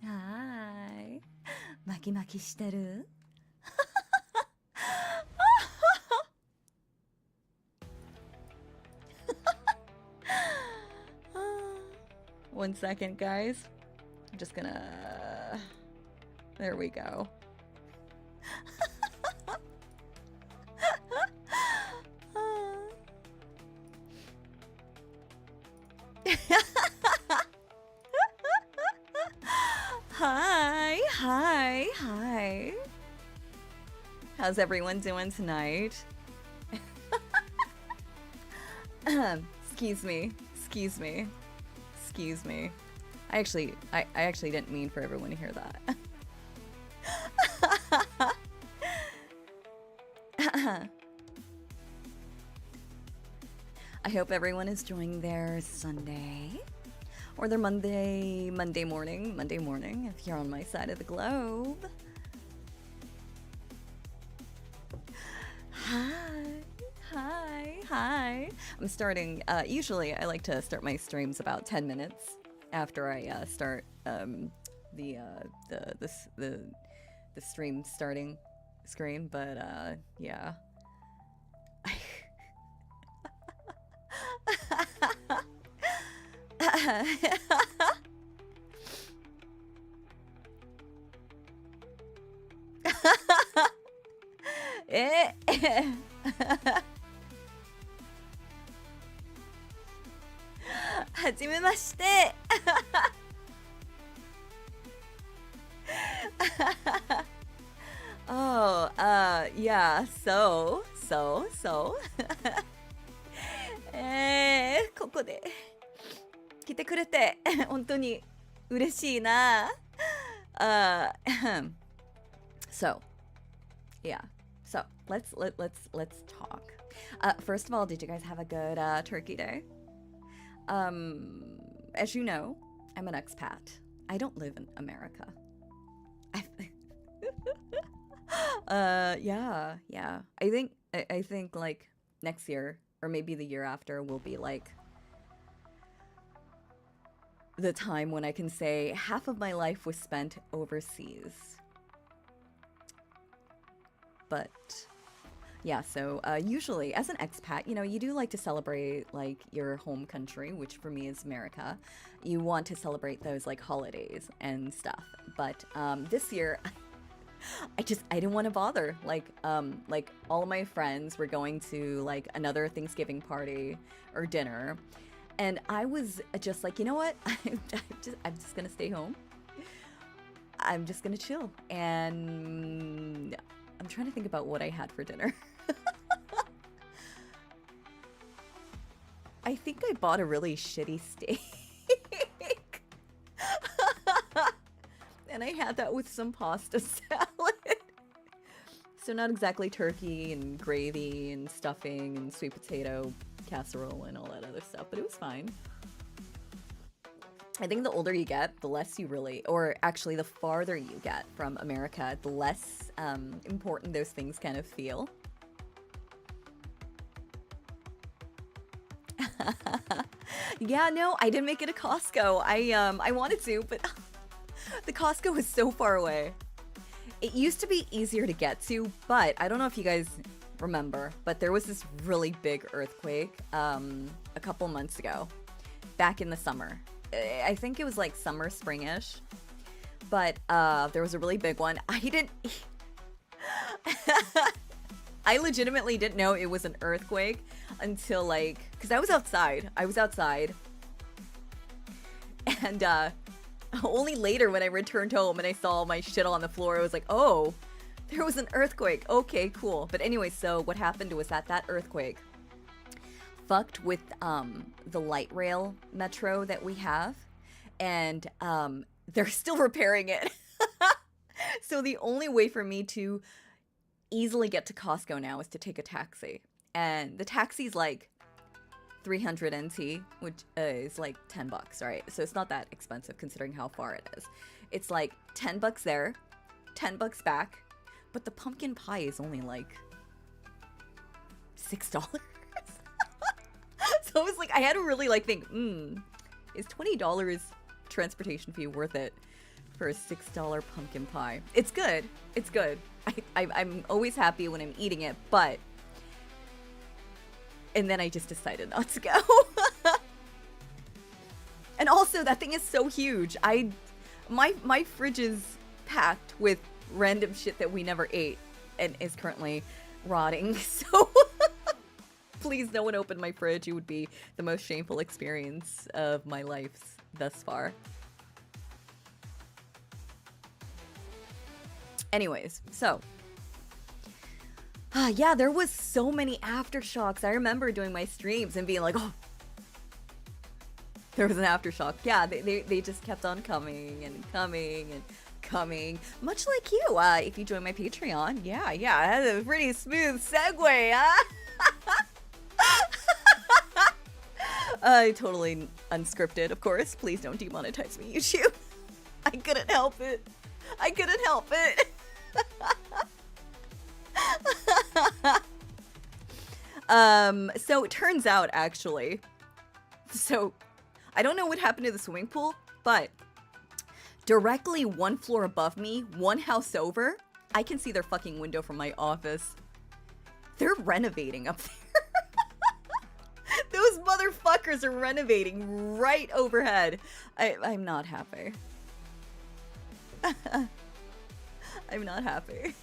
はーい。巻き巻きしてるOne second, guys. I'm just gonna... There we go. Hi, hi, hi. How's everyone doing tonight? Excuse me. Excuse me. Excuse me. I actually didn't mean for everyone to hear that. I hope everyone is enjoying their Sunday or their Monday morning if you're on my side of the globe. Hi. I'm starting, usually I like to start my streams about 10 minutes after I start the stream starting screen, but yeah. Hajimemashite. Oh, yeah, so ここで来てくれて本当に嬉しいな。So, yeah. So, let's talk. First of all, did you guys have a good Turkey Day? As you know, I'm an expat. I don't live in America. Yeah. I think like next year or maybe the year after will be like the time when I can say half of my life was spent overseas. But yeah, so usually as an expat, you know, you do like to celebrate like your home country, which for me is America. You want to celebrate those like holidays and stuff. But this year, I didn't want to bother. Like all of my friends were going to like another Thanksgiving party or dinner, and I was just like, you know what? I'm just gonna stay home. I'm just gonna chill, and I'm trying to think about what I had for dinner. I think I bought a really shitty steak. And I had that with some pasta salad. So not exactly turkey and gravy and stuffing and sweet potato casserole and all that other stuff, but it was fine. I think the older you get, the less you really, or actually the farther you get from America, the less important those things kind of feel. Yeah, no, I didn't make it to Costco. I wanted to, but the Costco was so far away. It used to be easier to get to, but I don't know if you guys remember, but there was this really big earthquake a couple months ago, back in the summer. I think it was like summer, springish, but there was a really big one. I legitimately didn't know it was an earthquake until like, because I was outside, and only later when I returned home and I saw my shit on the floor, I was like, oh, there was an earthquake. Okay, cool. But anyway, so what happened was that earthquake fucked with the light rail metro that we have, and they're still repairing it. So the only way for me to easily get to Costco now is to take a taxi, and the taxi's like 300 NT, which is like $10, right? So it's not that expensive considering how far it is. It's like $10 there, $10 back, but the pumpkin pie is only like $6. So it was like, I had to really like think, is $20 transportation fee worth it for a $6 pumpkin pie. It's good. It's good. I'm always happy when I'm eating it, but... And then I just decided not to go. And also, that thing is so huge. My fridge is packed with random shit that we never ate and is currently rotting. So please, no one open my fridge. It would be the most shameful experience of my life thus far. Anyways, so yeah, there was so many aftershocks. I remember doing my streams and being like, oh, there was an aftershock. Yeah, they just kept on coming and coming and coming. Much like you, if you join my Patreon. Yeah, that's a pretty smooth segue, huh? Totally unscripted, of course. Please don't demonetize me, YouTube. I couldn't help it. I couldn't help it. So it turns out, actually, so I don't know what happened to the swimming pool, but directly one floor above me, one house over, I can see their fucking window from my office. They're renovating up there. Those motherfuckers are renovating right overhead. I'm not happy. I'm not happy.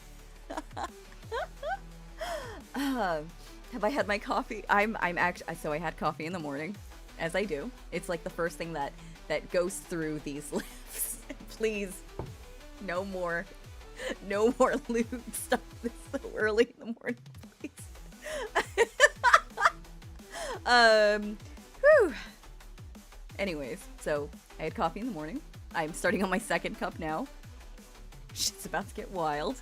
Have I had my coffee? I'm actually, so I had coffee in the morning, as I do. It's like the first thing that goes through these lifts. Please, no more lube stuff this so early in the morning, please. Whew. Anyways, so I had coffee in the morning. I'm starting on my second cup now. Shit's about to get wild.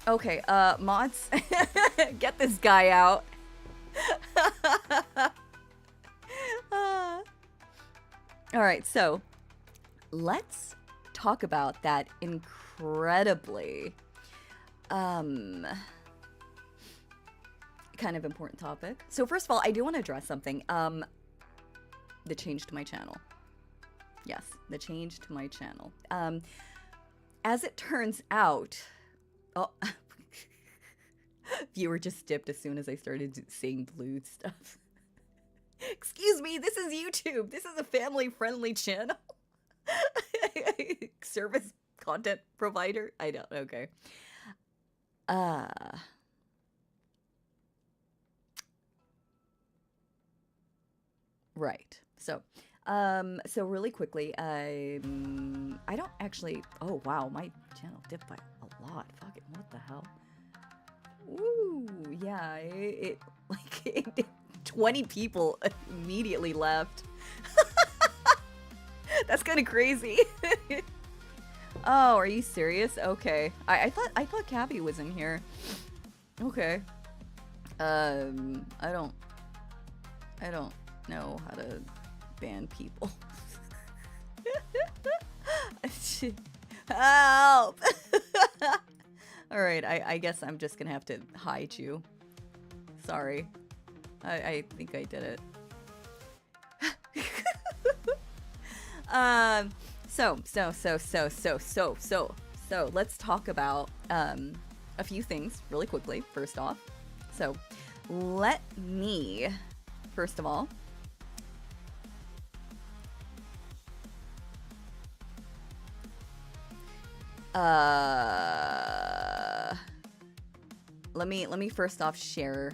Okay, mods, get this guy out. Alright, so let's talk about that incredibly kind of important topic. So first of all, I do want to address something. The change to my channel. Yes, the change to my channel. As it turns out, oh, viewer just dipped as soon as I started saying blue stuff. Excuse me, this is YouTube. This is a family-friendly channel. Service content provider. I don't. Okay. Right. So really quickly, I don't actually, oh wow, my channel dipped by a lot. Fucking what the hell? Ooh, yeah, it 20 people immediately left. That's kind of crazy. Oh, are you serious? Okay. I thought Cabby was in here. Okay. I don't know how to ban people. Help! Alright, I guess I'm just gonna have to hide you. Sorry. I think I did it. So let's talk about a few things really quickly, first off. So let me, first of all, let me first off share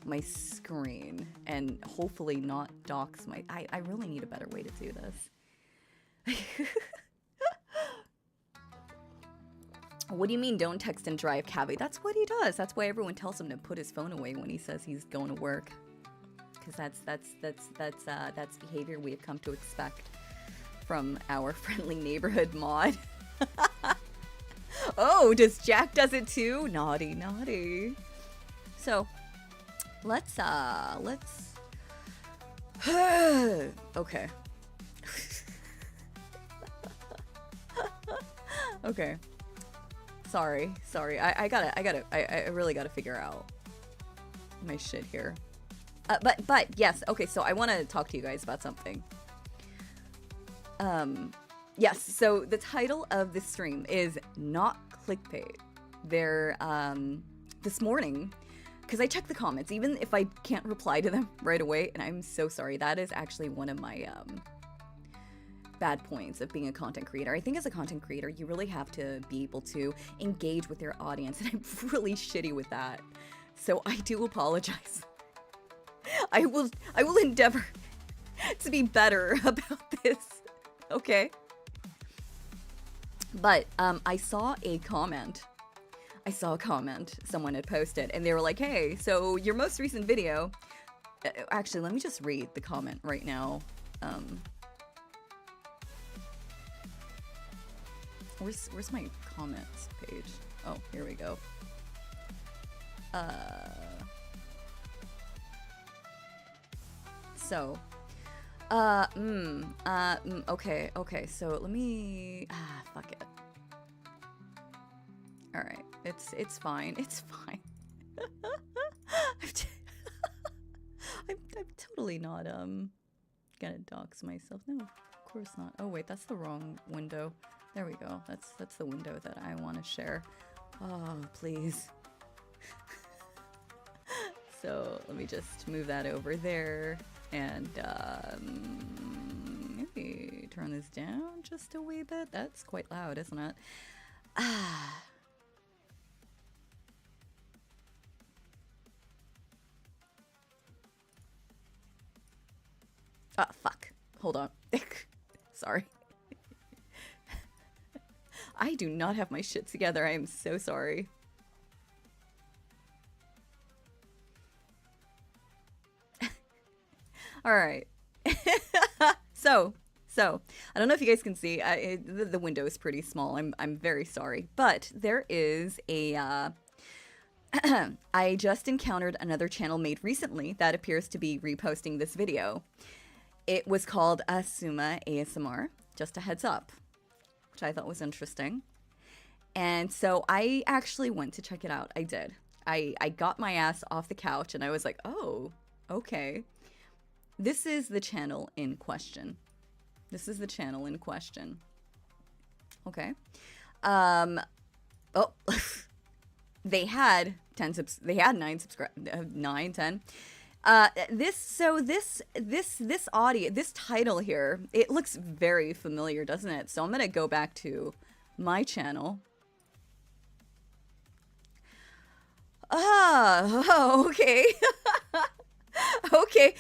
my screen and hopefully not dox my, I really need a better way to do this. What do you mean don't text and drive, Cabby? That's what he does. That's why everyone tells him to put his phone away when he says he's going to work. Because that's behavior we have come to expect from our friendly neighborhood mod. Oh, does Jack does it too? Naughty, naughty. So, let's okay. Okay. Sorry. I really gotta figure out my shit here. But yes, okay, so I want to talk to you guys about something. Yes, so the title of this stream is not clickbait. There, this morning, because I checked the comments, even if I can't reply to them right away, and I'm so sorry, that is actually one of my, bad points of being a content creator. I think as a content creator, you really have to be able to engage with your audience, and I'm really shitty with that. So I do apologize. I will endeavor to be better about this. Okay? But I saw a comment someone had posted, and they were like, hey, so your most recent video, actually, let me just read the comment right now. Where's my comments page? Oh, here we go. So, okay, so let me, fuck it. Alright, it's fine, I'm totally not, gonna dox myself. No, of course not. Oh wait, that's the wrong window. There we go, that's the window that I want to share. Oh, please. So, let me just move that over there. And maybe turn this down just a wee bit. That's quite loud, isn't it? Ah. Fuck. Hold on. Sorry. I do not have my shit together. I am so sorry. All right. So I don't know if you guys can see. The window is pretty small. I'm very sorry, but there is a. I just encountered another channel made recently that appears to be reposting this video. It was called Asuma ASMR. Just a heads up, which I thought was interesting. And so I actually went to check it out. I did. I got my ass off the couch and I was like, oh, okay. This is the channel in question. Okay. Oh, they had 10 subs. They had 9 subscribers. 9, 10. This audio, this title here, it looks very familiar, doesn't it? So I'm gonna go back to my channel. Oh, okay. Okay,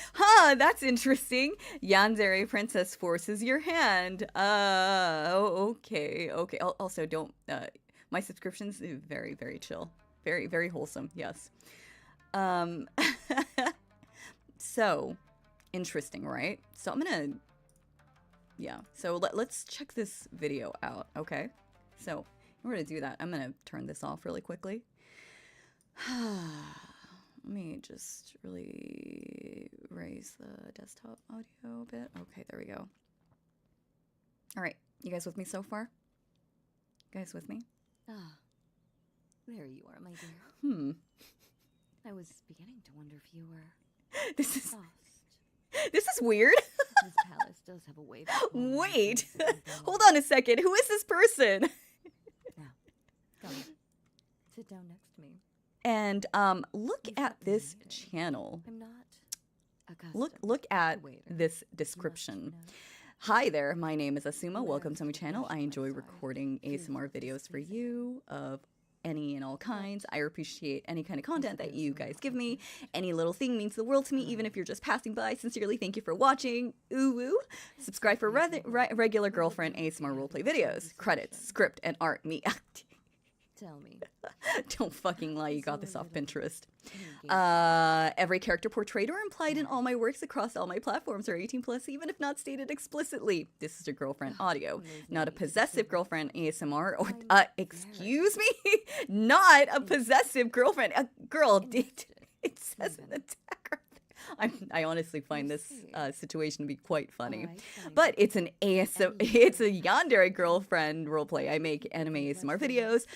that's interesting. Yandere Princess forces your hand. Okay. Also, don't, my subscription's very, very chill. Very, very wholesome, yes. So, interesting, right? So I'm gonna, yeah. So let's check this video out, okay? So, in order to do that, I'm gonna turn this off really quickly. Let me just really raise the desktop audio a bit. Okay, there we go. All right, you guys with me so far? You guys with me? There you are, my dear. I was beginning to wonder if you were This is lost. this is weird. This palace does have a way. Wait, hold on a second. Who is this person? Now, go. Sit down next to me. And look at this channel. I'm not accustomed. Look at to waiter. this description. Hi there, my name is Asuma. Welcome to my channel. I enjoy recording ASMR videos for you of any and all kinds. I appreciate any kind of content that you guys give me. Any little thing means the world to me, even if you're just passing by. Sincerely, thank you for watching. Ooh woo. Subscribe for regular girlfriend ASMR roleplay videos. Credits, script, and art. Me. Tell me. Don't fucking lie, you got this off Pinterest. Every character portrayed or implied in all my works across all my platforms are 18 plus, even if not stated explicitly. This is a girlfriend audio, not a possessive girlfriend ASMR. Or, excuse me? Not a possessive girlfriend. Girl, it says in the tag right there. I honestly find this situation to be quite funny. But it's an it's a yandere girlfriend roleplay. I make anime ASMR videos.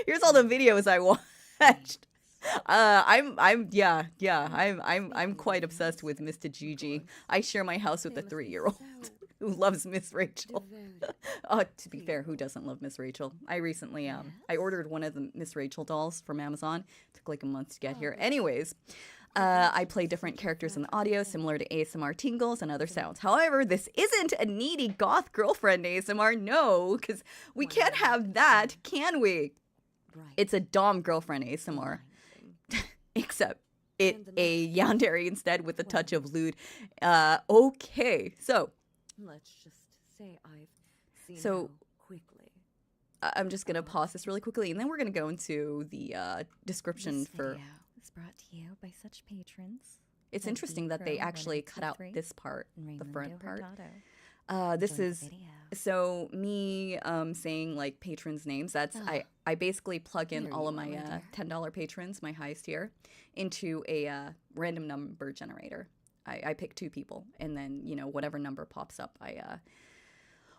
Here's all the videos I watched. I'm quite obsessed with Mr. Gigi. I share my house with a 3-year-old who loves Miss Rachel. To be fair, who doesn't love Miss Rachel? I recently I ordered one of the Miss Rachel dolls from Amazon. Took like a month to get here. Anyways, I play different characters in the audio, similar to ASMR tingles and other sounds. However, this isn't a needy goth girlfriend ASMR. No, because we can't have that, can we? It's a Dom girlfriend ASMR. Except it a yandere instead with a touch of lewd. Okay, so let's just say I've seen So- how quickly. I'm just gonna pause this really quickly, and then we're gonna go into the description This for. video is brought to you by such patrons. It's like interesting that they Deep Crow actually cut out 183 this part, and the front Raymundo part. Hurtado. This Enjoy the is video. so me saying like patrons' names. That's I basically plug in There all of you are, my my dear. $10 patrons, my highest tier, into a random number generator. I pick 2 people, and then whatever number pops up,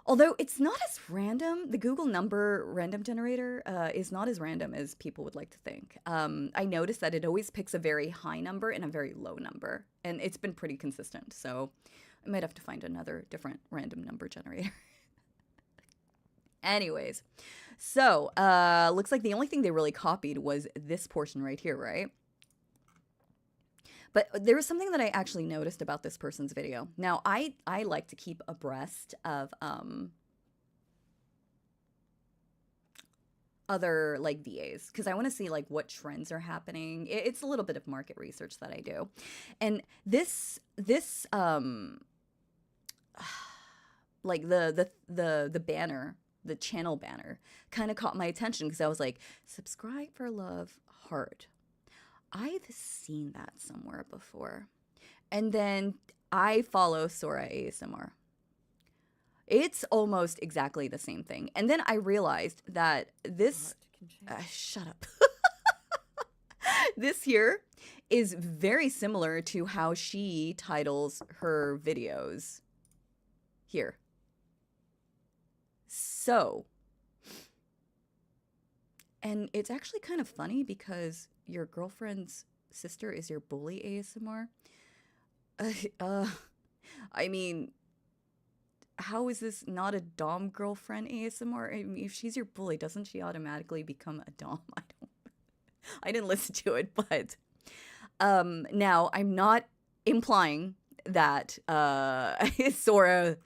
although it's not as random, the Google number random generator is not as random as people would like to think. I noticed that it always picks a very high number and a very low number, and it's been pretty consistent. So I might have to find another different random number generator. Anyways, so looks like the only thing they really copied was this portion right here, right? But there was something that I actually noticed about this person's video. Now, I like to keep abreast of other like VAs because I want to see like what trends are happening. It's a little bit of market research that I do. And this like the banner, the channel banner kind of caught my attention because I was like, subscribe for love, heart. I've seen that somewhere before. And then I follow Sora ASMR. It's almost exactly the same thing. And then I realized that this... shut up. This here is very similar to how she titles her videos here. So... And it's actually kind of funny because your girlfriend's sister is your bully ASMR. I mean, how is this not a Dom girlfriend ASMR? I mean, if she's your bully, doesn't she automatically become a Dom? I didn't listen to it, but now I'm not implying that Sora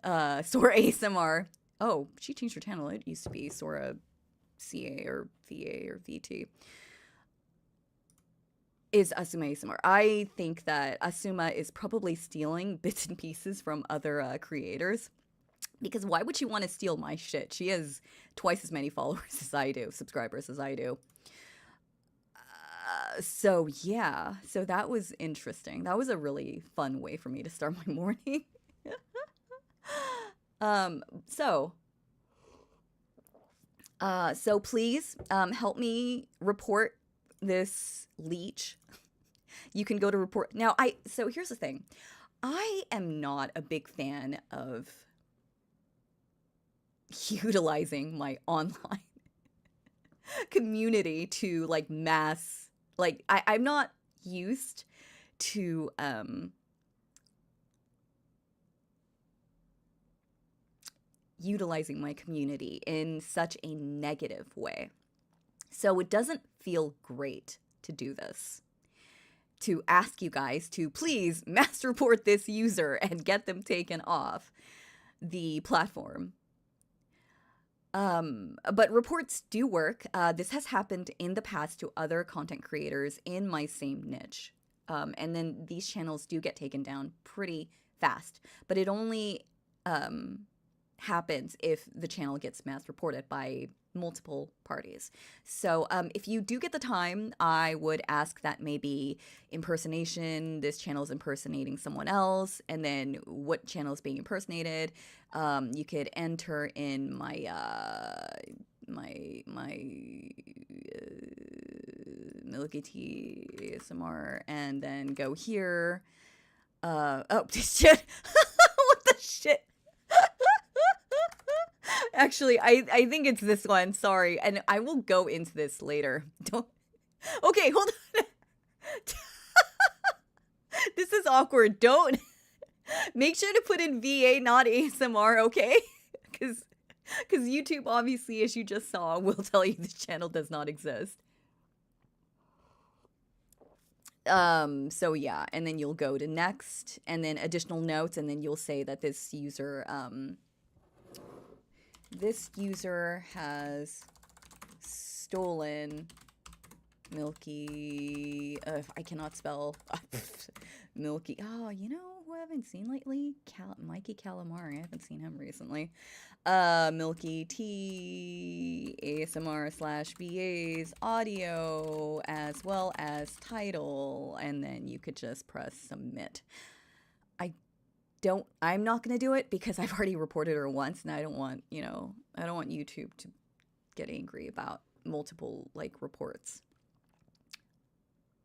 ASMR. Oh, she changed her channel. It used to be Sora CA or VA or VT. Is Asuma ASMR. I think that Asuma is probably stealing bits and pieces from other creators. Because why would she want to steal my shit? She has twice as many followers as I do, subscribers as I do. So yeah, so that was interesting. That was a really fun way for me to start my morning. So please help me report this leech. You can go to report. Now, so here's the thing. I am not a big fan of utilizing my online community to like mass, like I'm not used to utilizing my community in such a negative way. So it doesn't feel great to do this. To ask you guys to please mass report this user and get them taken off the platform. But reports do work. This has happened in the past to other content creators in my same niche. And then these channels do get taken down pretty fast. But it only happens if the channel gets mass reported by multiple parties. So if you do get the time, I would ask that maybe impersonation, this channel is impersonating someone else, and then what channel is being impersonated. You could enter in my Milky Tea ASMR and then go here. Oh shit. What the shit? Actually, I think it's this one. Sorry. And I will go into this later. Okay, hold on. This is awkward. Don't. Make sure to put in VA, not ASMR, okay? Because YouTube, obviously, as you just saw, will tell you this channel does not exist. So yeah, and then you'll go to next, and then additional notes, and then you'll say that this user has stolen Milky, I cannot spell Milky. Oh, you know who I haven't seen lately? Mikey Calamari. I haven't seen him recently. Milky T ASMR / BA's audio as well as title, and then you could just press submit. I'm not gonna do it because I've already reported her once, and I don't want YouTube to get angry about multiple like reports.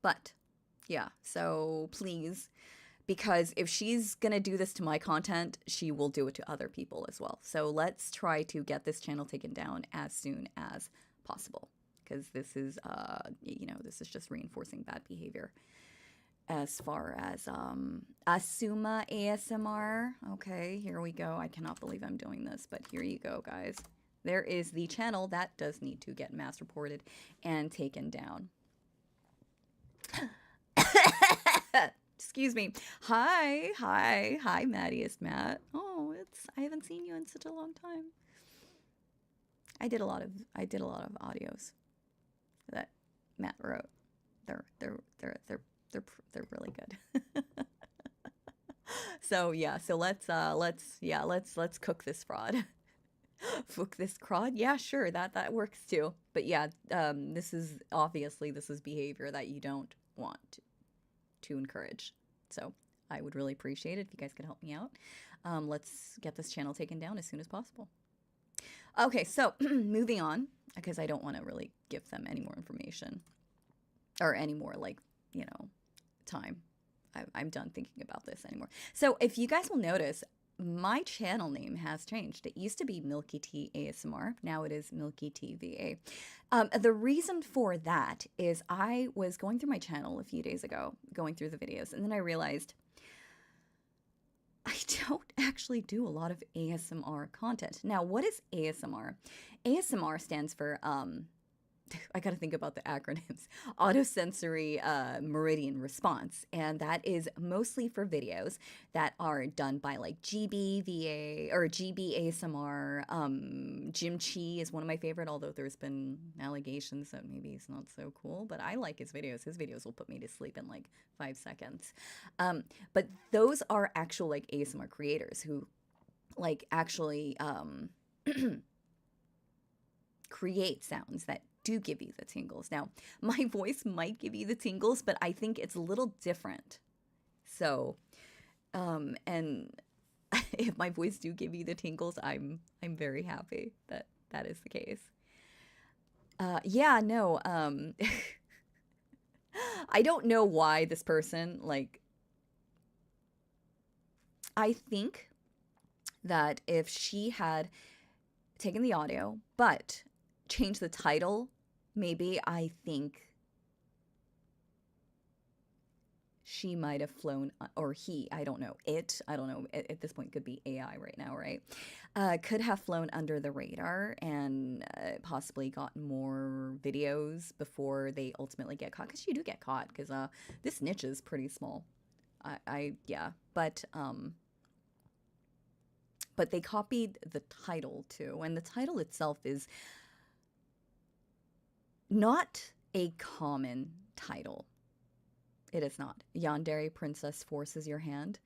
But yeah, so please, because if she's gonna do this to my content, she will do it to other people as well. So let's try to get this channel taken down as soon as possible, because this is this is just reinforcing bad behavior. As far as Asuma ASMR, okay, here we go. I cannot believe I'm doing this, but here you go, guys. There is the channel that does need to get mass reported and taken down. Excuse me. Hi, Mattiest Matt. Oh, I haven't seen you in such a long time. I did a lot of audios that Matt wrote. They're really good. So yeah, so let's cook this fraud. Cook this crud? Yeah, sure, that works too. But yeah, this is behavior that you don't want to encourage. So I would really appreciate it if you guys could help me out. Let's get this channel taken down as soon as possible. Okay, so moving on, because I don't want to really give them any more information or any more time. I'm done thinking about this anymore. So if you guys will notice, my channel name has changed. It used to be Milky T ASMR. Now it is Milky T VA. The reason for that is I was going through my channel a few days ago, going through the videos, and then I realized I don't actually do a lot of ASMR content. Now, what is ASMR? ASMR stands for, I gotta think about the acronyms. Autosensory Meridian Response, and that is mostly for videos that are done by like GBVA or GB ASMR. Jim Chi is one of my favorite, although there's been allegations that maybe he's not so cool, but I like his videos. His videos will put me to sleep in like 5 seconds. But those are actual like ASMR creators who like actually create sounds that do give you the tingles. Now, my voice might give you the tingles, but I think it's a little different. So, and if my voice do give you the tingles, I'm very happy that that is the case. Yeah, no, I don't know why this person, like, I think that if she had taken the audio, but change the title, maybe I think she might have flown, or he, I don't know, I don't know, at this point could be AI right now, right? Could have flown under the radar and possibly gotten more videos before they ultimately get caught, because you do get caught, because this niche is pretty small. Yeah, but they copied the title too, and the title itself is not a common title. It is not. Yandere Princess Forces Your Hand.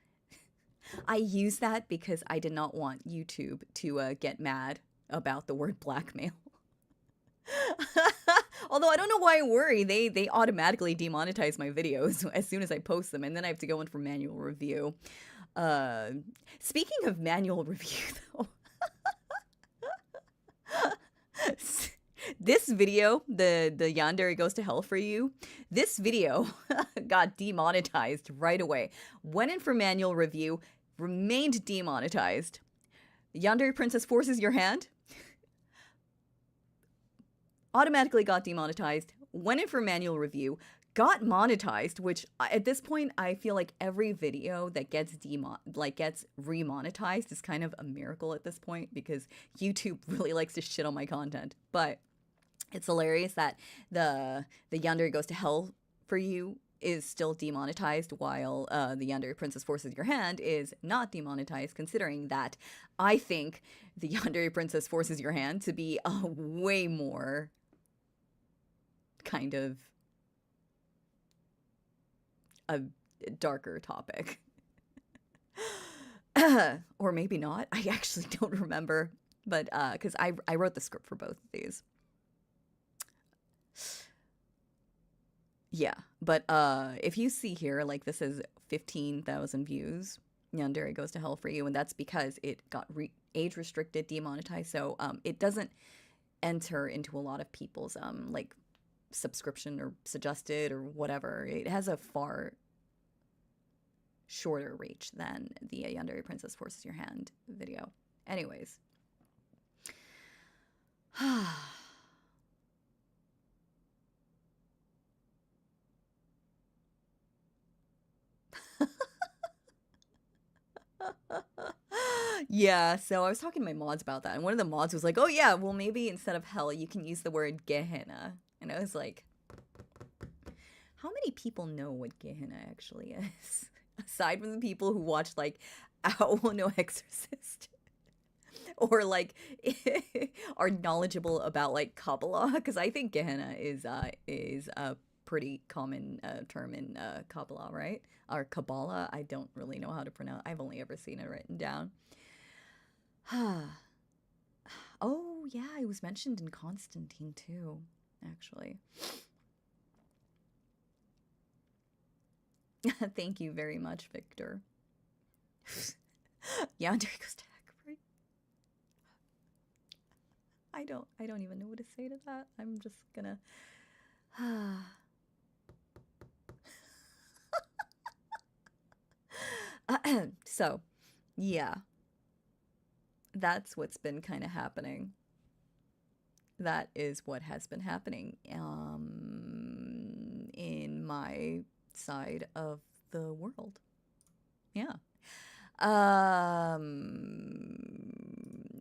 I use that because I did not want YouTube to get mad about the word blackmail. Although I don't know why I worry. They automatically demonetize my videos as soon as I post them, and then I have to go in for manual review. Speaking of manual review, though, this video, the Yandere Goes to Hell for You, this video got demonetized right away. Went in for manual review, remained demonetized. Yandere Princess Forces Your Hand automatically got demonetized, went in for manual review, got monetized, which at this point I feel like every video that gets gets remonetized is kind of a miracle at this point, because YouTube really likes to shit on my content. But it's hilarious that the Yandere Goes to Hell for You is still demonetized, while the Yandere Princess Forces Your Hand is not demonetized, considering that I think the Yandere Princess Forces Your Hand to be a way more kind of a darker topic. Or maybe not. I actually don't remember. But because I wrote the script for both of these. Yeah, but if you see here, like, this is 15,000 views, Yandere Goes to Hell for You, and that's because it got age restricted, demonetized, so it doesn't enter into a lot of people's like subscription or suggested or whatever. It has a far shorter reach than the Yandere Princess Forces Your Hand video. Anyways. Yeah, so I was talking to my mods about that, and one of the mods was like, oh yeah, well maybe instead of hell you can use the word Gehenna. And I was like, how many people know what Gehenna actually is? Aside from the people who watch like Owl No Exorcist. Or like are knowledgeable about like Kabbalah, because I think Gehenna is a pretty common term in Kabbalah, right? Or Kabbalah. I don't really know how to pronounce. I've only ever seen it written down. Oh yeah, it was mentioned in Constantine too, actually. Thank you very much, Victor. Yandere Goes to Hell. I don't even know what to say to that. I'm just gonna so, yeah. That's what's been kind of happening. That is what has been happening in my side of the world. Yeah.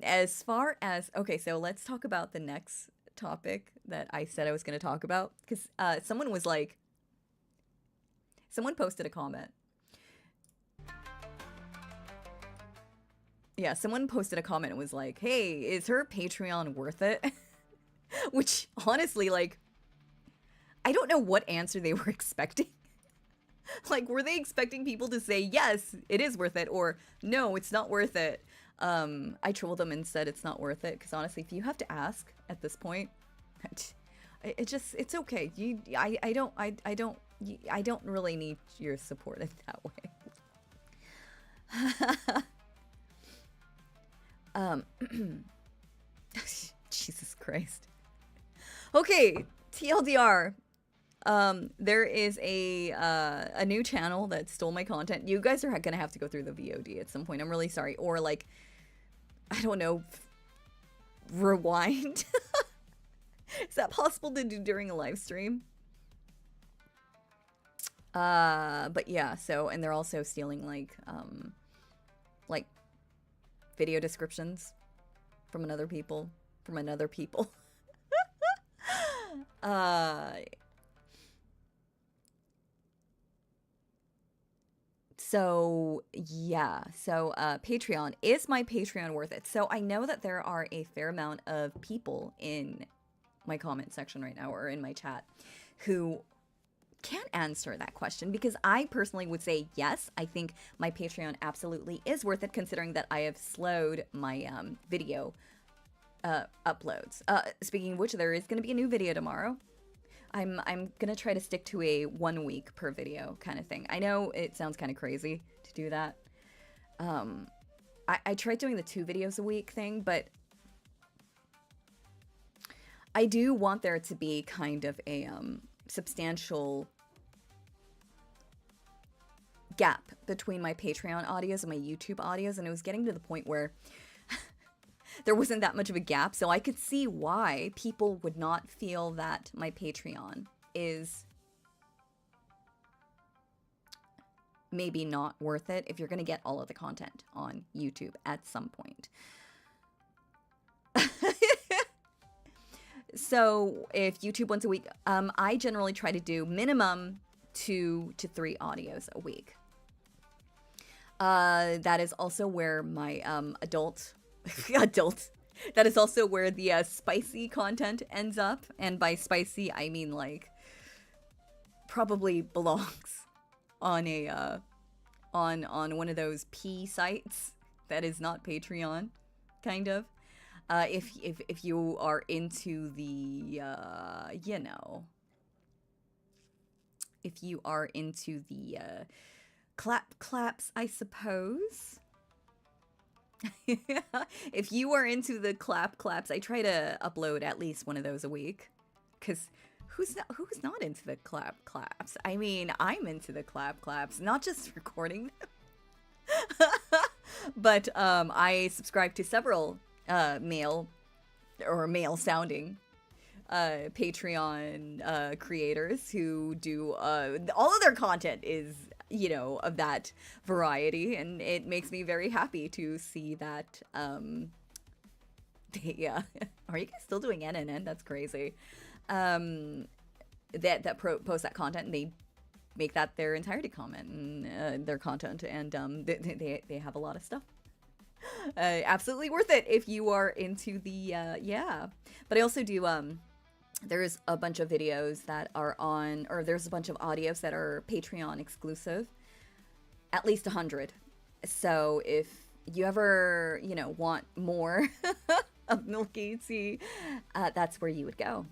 As far as, okay, so let's talk about the next topic that I said I was going to talk about, because someone was like, someone posted a comment. Yeah, someone posted a comment and was like, hey, is her Patreon worth it? Which, honestly, like, I don't know what answer they were expecting. Like, were they expecting people to say, yes, it is worth it, or no, it's not worth it? I trolled them and said it's not worth it, because honestly, if you have to ask at this point, it's okay. I don't really need your support in that way. Jesus Christ. Okay, TLDR. There is a new channel that stole my content. You guys are gonna have to go through the VOD at some point. I'm really sorry. Or like, I don't know, rewind. Is that possible to do during a live stream? But yeah, so, and they're also stealing like video descriptions from another people. So yeah, so Patreon, is my Patreon worth it? So I know that there are a fair amount of people in my comment section right now, or in my chat, who can't answer that question, because I personally would say yes, I think my Patreon absolutely is worth it, considering that I have slowed my video uploads. Speaking of which, there is going to be a new video tomorrow. I'm gonna try to stick to a 1 week per video kind of thing. I know it sounds kind of crazy to do that. I tried doing the 2 videos a week thing, but I do want there to be kind of a substantial gap between my Patreon audios and my YouTube audios, and it was getting to the point where there wasn't that much of a gap, so I could see why people would not feel that my Patreon is maybe not worth it if you're going to get all of the content on YouTube at some point. So if YouTube once a week, I generally try to do minimum 2 to 3 audios a week. That is also where my that is also where the spicy content ends up. And by spicy, I mean like probably belongs on a on one of those P sites that is not Patreon, kind of. If you are into the you know, if you are into the claps, I suppose. If you are into the claps, I try to upload at least one of those a week, because who's not into the claps? I mean, I'm into the claps, not just recording them. But I subscribe to several male sounding Patreon creators who do all of their content is, you know, of that variety, and it makes me very happy to see that they are you guys still doing NNN? That's crazy. That post that content, and they make that their entirety comment and their content, and they have a lot of stuff. Absolutely worth it if you are into the yeah. But I also do there's a bunch of videos that are on, or there's a bunch of audios that are Patreon exclusive, at least 100. So if you ever, you know, want more of Milky Tea, that's where you would go.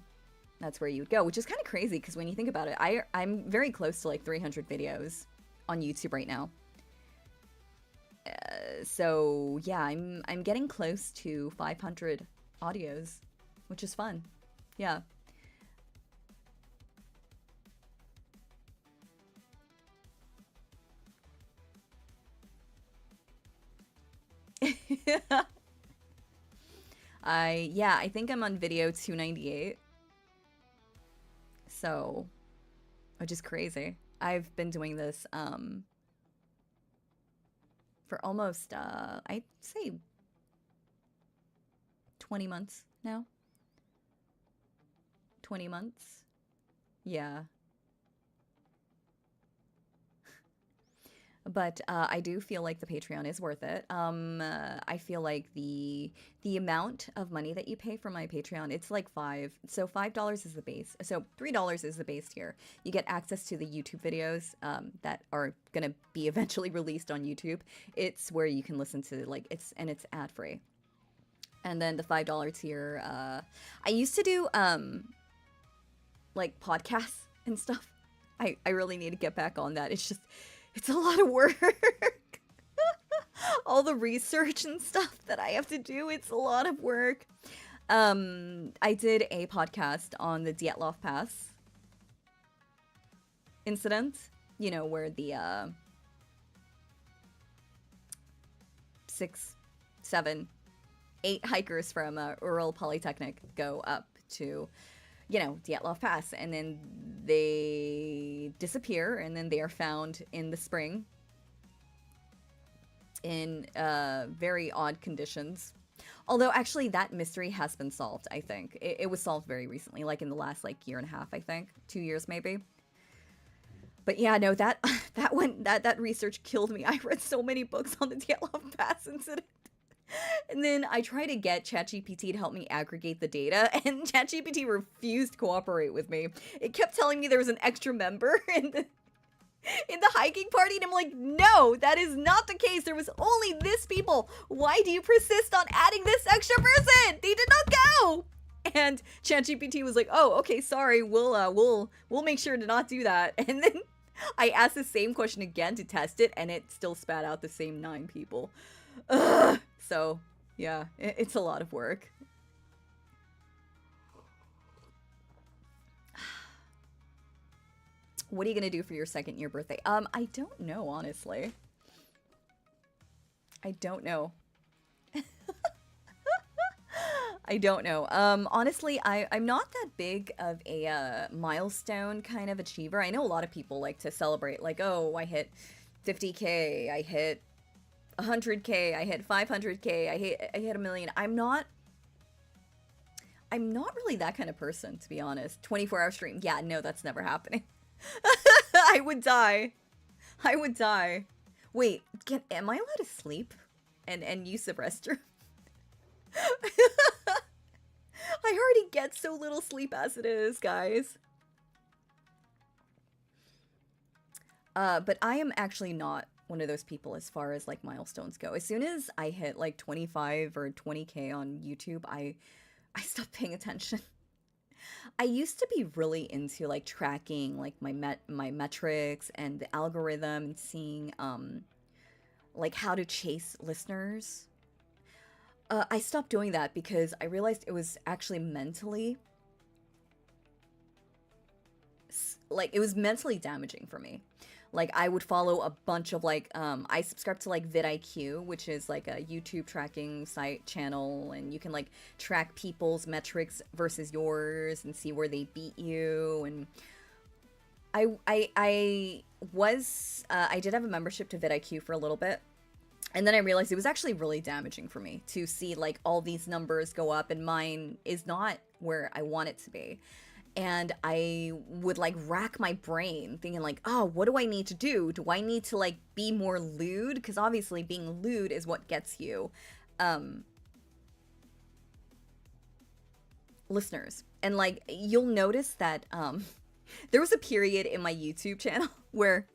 That's where you would go, which is kind of crazy because when you think about it, I'm very close to like 300 videos on YouTube right now. So yeah, I'm getting close to 500 audios, which is fun. Yeah. I think I'm on video 298. So, which is crazy. I've been doing this for almost I'd say 20 months now. 20 months. Yeah. But I do feel like the Patreon is worth it. I feel like the amount of money that you pay for my Patreon, it's like $5 is the base. So $3 is the base tier. You get access to the YouTube videos that are gonna be eventually released on YouTube. It's where you can listen to it's ad free. And then the $5 tier, I used to do like podcasts and stuff. I really need to get back on that. It's a lot of work. All the research and stuff that I have to do, it's a lot of work. I did a podcast on the Dyatlov Pass incident, you know, where the 6, 7, 8 hikers from Ural Polytechnic go up to, you know, Dyatlov Pass, and then they disappear, and then they are found in the spring in very odd conditions. Although actually that mystery has been solved, I think. It was solved very recently, like in the last year and a half, I think. 2 years maybe. But yeah, no, that research killed me. I read so many books on the Dyatlov Pass incident. And then I tried to get ChatGPT to help me aggregate the data, and ChatGPT refused to cooperate with me. It kept telling me there was an extra member in the hiking party, and I'm like, no, that is not the case. There was only this people. Why do you persist on adding this extra person? They did not go. And ChatGPT was like, oh, okay, sorry, we'll make sure to not do that. And then I asked the same question again to test it, and it still spat out the same 9 people. Ugh. So, yeah, it's a lot of work. What are you going to do for your 2nd year birthday? I don't know, honestly. I don't know. I don't know. Honestly, I'm not that big of a milestone kind of achiever. I know a lot of people like to celebrate, like, oh, I hit 50K, I hit 100K, I hit 500K, I hit a million. I'm not really that kind of person, to be honest. 24-hour stream. Yeah, no, that's never happening. I would die. I would die. Wait, am I allowed to sleep and use the restroom? I already get so little sleep as it is, guys. But I am actually not one of those people as far as like milestones go. As soon as I hit like 25 or 20K on YouTube, I stopped paying attention. I used to be really into like tracking like my metrics and the algorithm and seeing like how to chase listeners. I stopped doing that because I realized it was actually mentally it was mentally damaging for me. Like I would follow a bunch of like I subscribe to like vidIQ, which is like a YouTube tracking site channel, and you can like track people's metrics versus yours and see where they beat you. And I did have a membership to vidIQ for a little bit. And then I realized it was actually really damaging for me to see like all these numbers go up and mine is not where I want it to be. And I would like rack my brain thinking like, oh, what do I need to do? Do I need to like be more lewd? Because obviously being lewd is what gets you listeners. And like you'll notice that there was a period in my YouTube channel where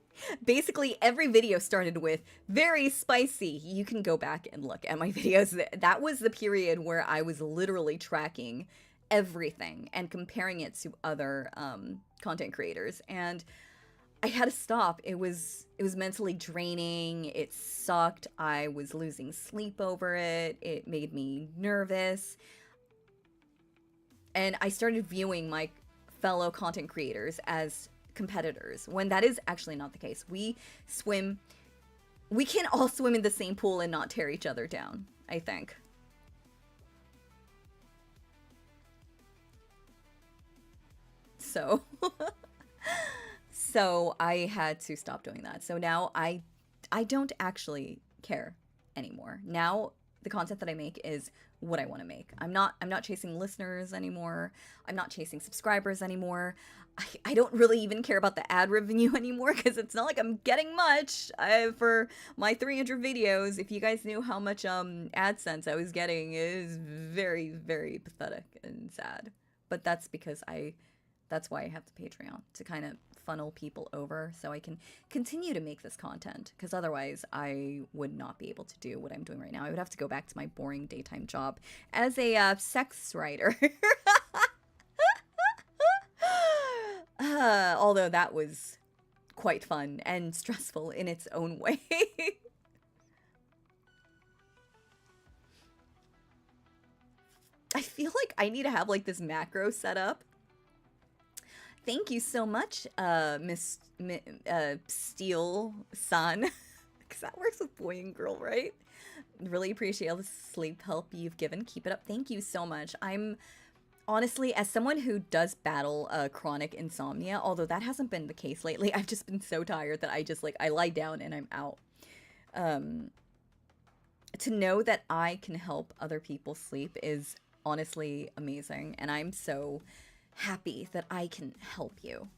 basically every video started with very spicy. You can go back and look at my videos. That was the period where I was literally tracking everything and comparing it to other content creators, and I had to stop. It was mentally draining. It sucked. I was losing sleep over it. It made me nervous, and I started viewing my fellow content creators as competitors when that is actually not the case. We can all swim in the same pool and not tear each other down, I think. So I had to stop doing that. So now I don't actually care anymore. Now the content that I make is what I want to make. I'm not chasing listeners anymore. I'm not chasing subscribers anymore. I don't really even care about the ad revenue anymore because it's not like I'm getting much for my 300 videos. If you guys knew how much AdSense I was getting, it is very, very pathetic and sad. But that's because that's why I have the Patreon, to kind of funnel people over so I can continue to make this content, because otherwise I would not be able to do what I'm doing right now. I would have to go back to my boring daytime job as a sex writer. Although that was quite fun and stressful in its own way. I feel like I need to have like this macro set up. Thank you so much, Miss Steel Sun, because that works with boy and girl, right? Really appreciate all the sleep help you've given. Keep it up. Thank you so much. I'm honestly, as someone who does battle chronic insomnia, although that hasn't been the case lately, I've just been so tired that I just like I lie down and I'm out. To know that I can help other people sleep is honestly amazing, and I'm so happy that I can help you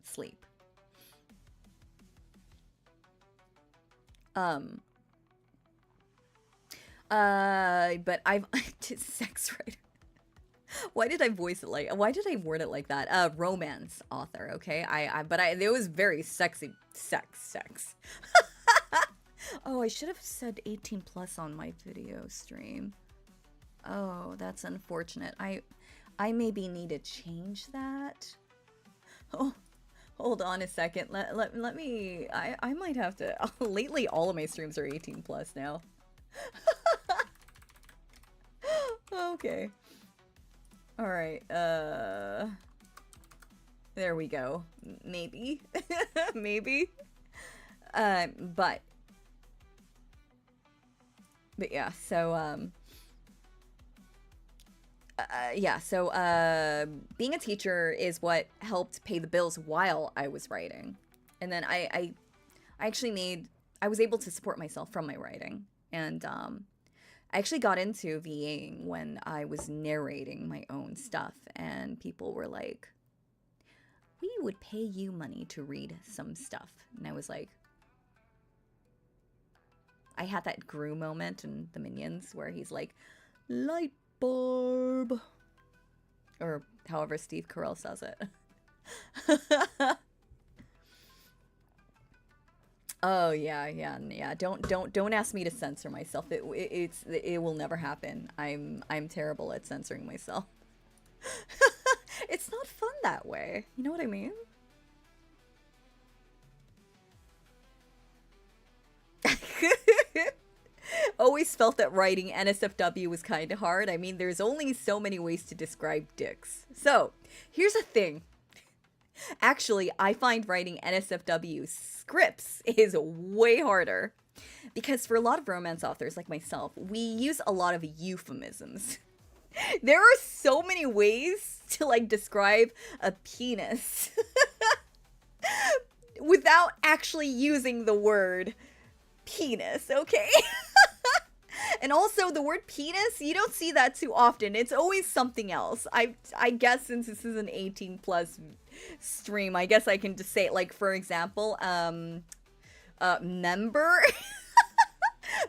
sleep. But I've sex writer. Why did I voice it like? Why did I word it like that? Romance author. Okay, but it was very sexy. Sex. Oh, I should have said 18 plus on my video stream. Oh, that's unfortunate. I maybe need to change that. Oh, hold on a second. Let me. I might have to. Lately, all of my streams are 18 plus now. Okay. All right. There we go. Maybe. Maybe. But yeah. So Yeah, so being a teacher is what helped pay the bills while I was writing. And then I actually I was able to support myself from my writing. And I actually got into VAing when I was narrating my own stuff. And people were like, we would pay you money to read some stuff. And I was like, I had that Gru moment in the Minions where he's like, light bulb. Or however Steve Carell says it. Oh yeah. Don't ask me to censor myself. It will never happen. I'm terrible at censoring myself. It's not fun that way. You know what I mean? Always felt that writing NSFW was kind of hard. I mean, there's only so many ways to describe dicks. So, here's the thing. Actually, I find writing NSFW scripts is way harder. Because for a lot of romance authors like myself, we use a lot of euphemisms. There are so many ways to, like, describe a penis without actually using the word penis, okay? And also, the word penis, you don't see that too often. It's always something else. I guess since this is an 18 plus stream, I guess I can just say it. Like, for example, member.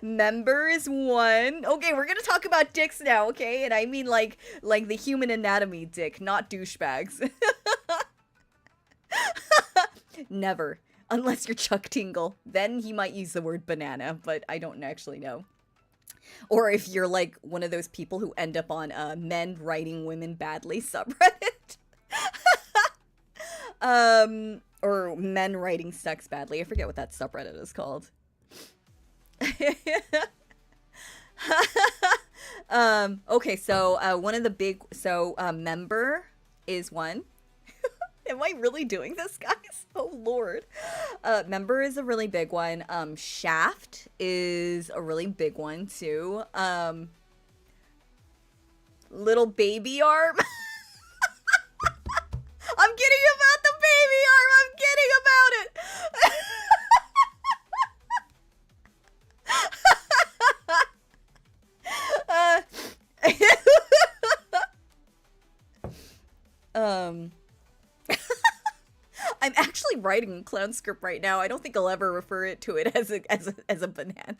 Member is one. Okay, we're gonna talk about dicks now, okay? And I mean like the human anatomy dick, not douchebags. Never. Unless you're Chuck Tingle. Then he might use the word banana, but I don't actually know. Or if you're like one of those people who end up on men writing women badly subreddit. Or men writing sex badly. I forget what that subreddit is called. Okay, so one of the big member is one. Am I really doing this, guys? Oh lord. Member is a really big one. Shaft is a really big one too. Little baby arm. I'm kidding about the baby arm. I'm kidding about it. I'm actually writing a clown script right now. I don't think I'll ever refer to it as a banana.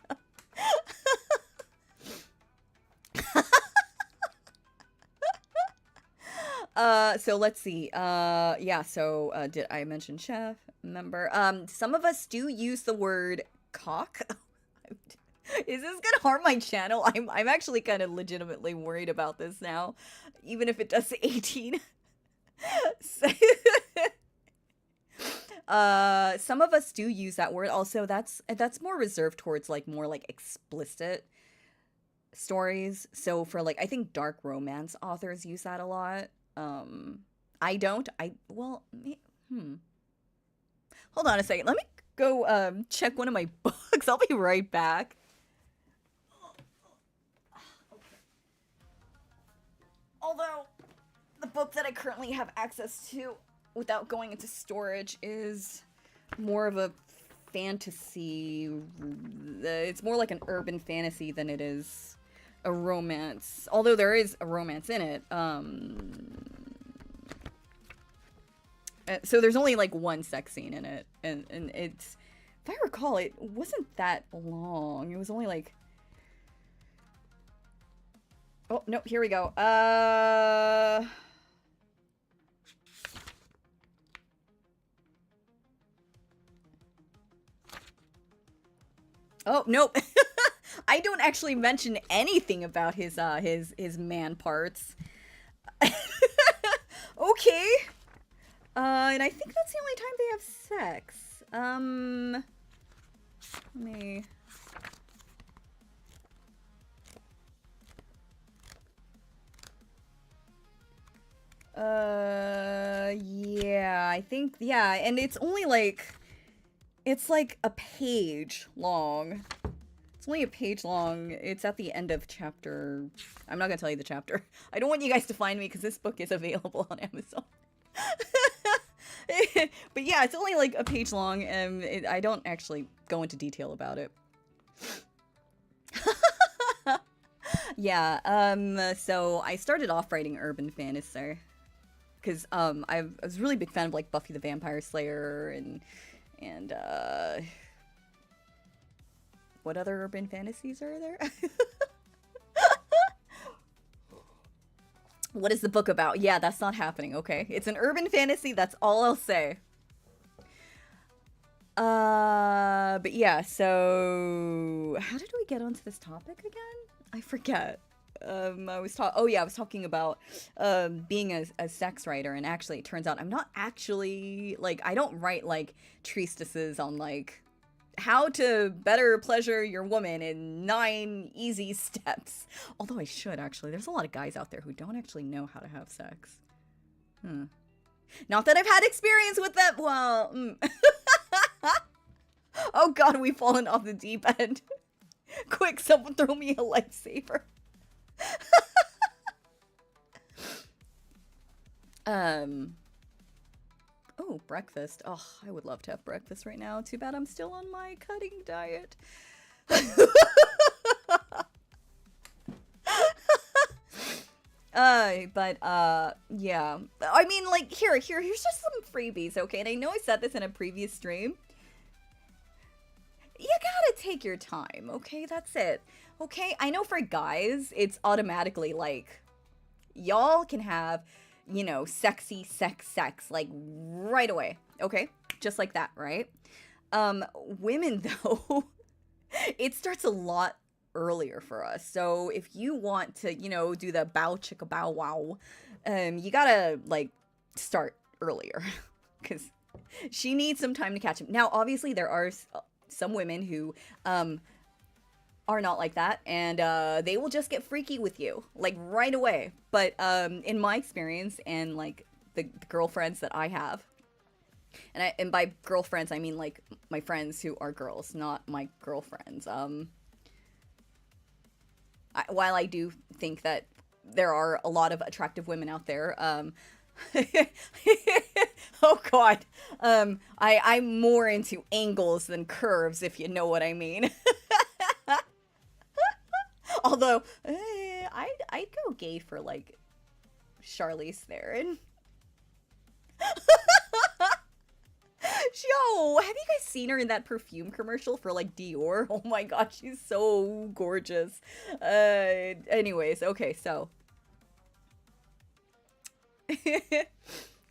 So let's see. Yeah, so did I mention chef member? Some of us do use the word cock. Is this gonna harm my channel? I'm actually kind of legitimately worried about this now, even if it does say 18. Some of us do use that word. Also, that's more reserved towards like more like explicit stories. So for like, I think dark romance authors use that a lot. I don't. Hold on a second. Let me go check one of my books. I'll be right back. Although the book that I currently have access to without going into storage is more of a fantasy. It's more like an urban fantasy than it is a romance. Although there is a romance in it. So there's only like one sex scene in it, and it's, if I recall, it wasn't that long. It was only like, oh no, here we go. Oh nope. I don't actually mention anything about his man parts. Okay. And I think that's the only time they have sex. Let me... Yeah, I think, yeah, and it's only like, it's like a page long. It's It's only a page long. It's at the end of chapter... I'm not gonna tell you the chapter. I don't want you guys to find me because this book is available on Amazon. But yeah, it's only like a page long, and I don't actually go into detail about it. Yeah, so I started off writing urban fantasy. Because I was a really big fan of like Buffy the Vampire Slayer and what other urban fantasies are there? What is the book about? Yeah, that's not happening, okay? It's an urban fantasy, that's all I'll say. But yeah, so how did we get onto this topic again? I forget. I was talking about being a sex writer, and actually it turns out I'm not actually, like, I don't write like treatises on like how to better pleasure your woman in 9 easy steps. Although I should, actually. There's a lot of guys out there who don't actually know how to have sex. Not that I've had experience with that. Well, Oh god, we've fallen off the deep end. Quick, someone throw me a lifesaver. Oh, breakfast. Oh, I would love to have breakfast right now. Too bad I'm still on my cutting diet. Yeah. I mean, like, here's just some freebies, okay? And I know I said this in a previous stream. You gotta take your time, okay? That's it. Okay? I know for guys, it's automatically like, y'all can have, you know, sexy sex, like, right away. Okay? Just like that, right? Women, though, it starts a lot earlier for us. So if you want to, you know, do the bow chicka bow wow, you gotta, like, start earlier. Because she needs some time to catch him. Now, obviously, there are some women who are not like that, and they will just get freaky with you, like, right away. But in my experience, and like the girlfriends that I have, and by girlfriends I mean like my friends who are girls, not my girlfriends. While I do think that there are a lot of attractive women out there, oh god, I'm more into angles than curves, if you know what I mean. Although, I'd go gay for, like, Charlize Theron. Yo, have you guys seen her in that perfume commercial for, like, Dior? Oh my god, she's so gorgeous. Anyways, okay, so.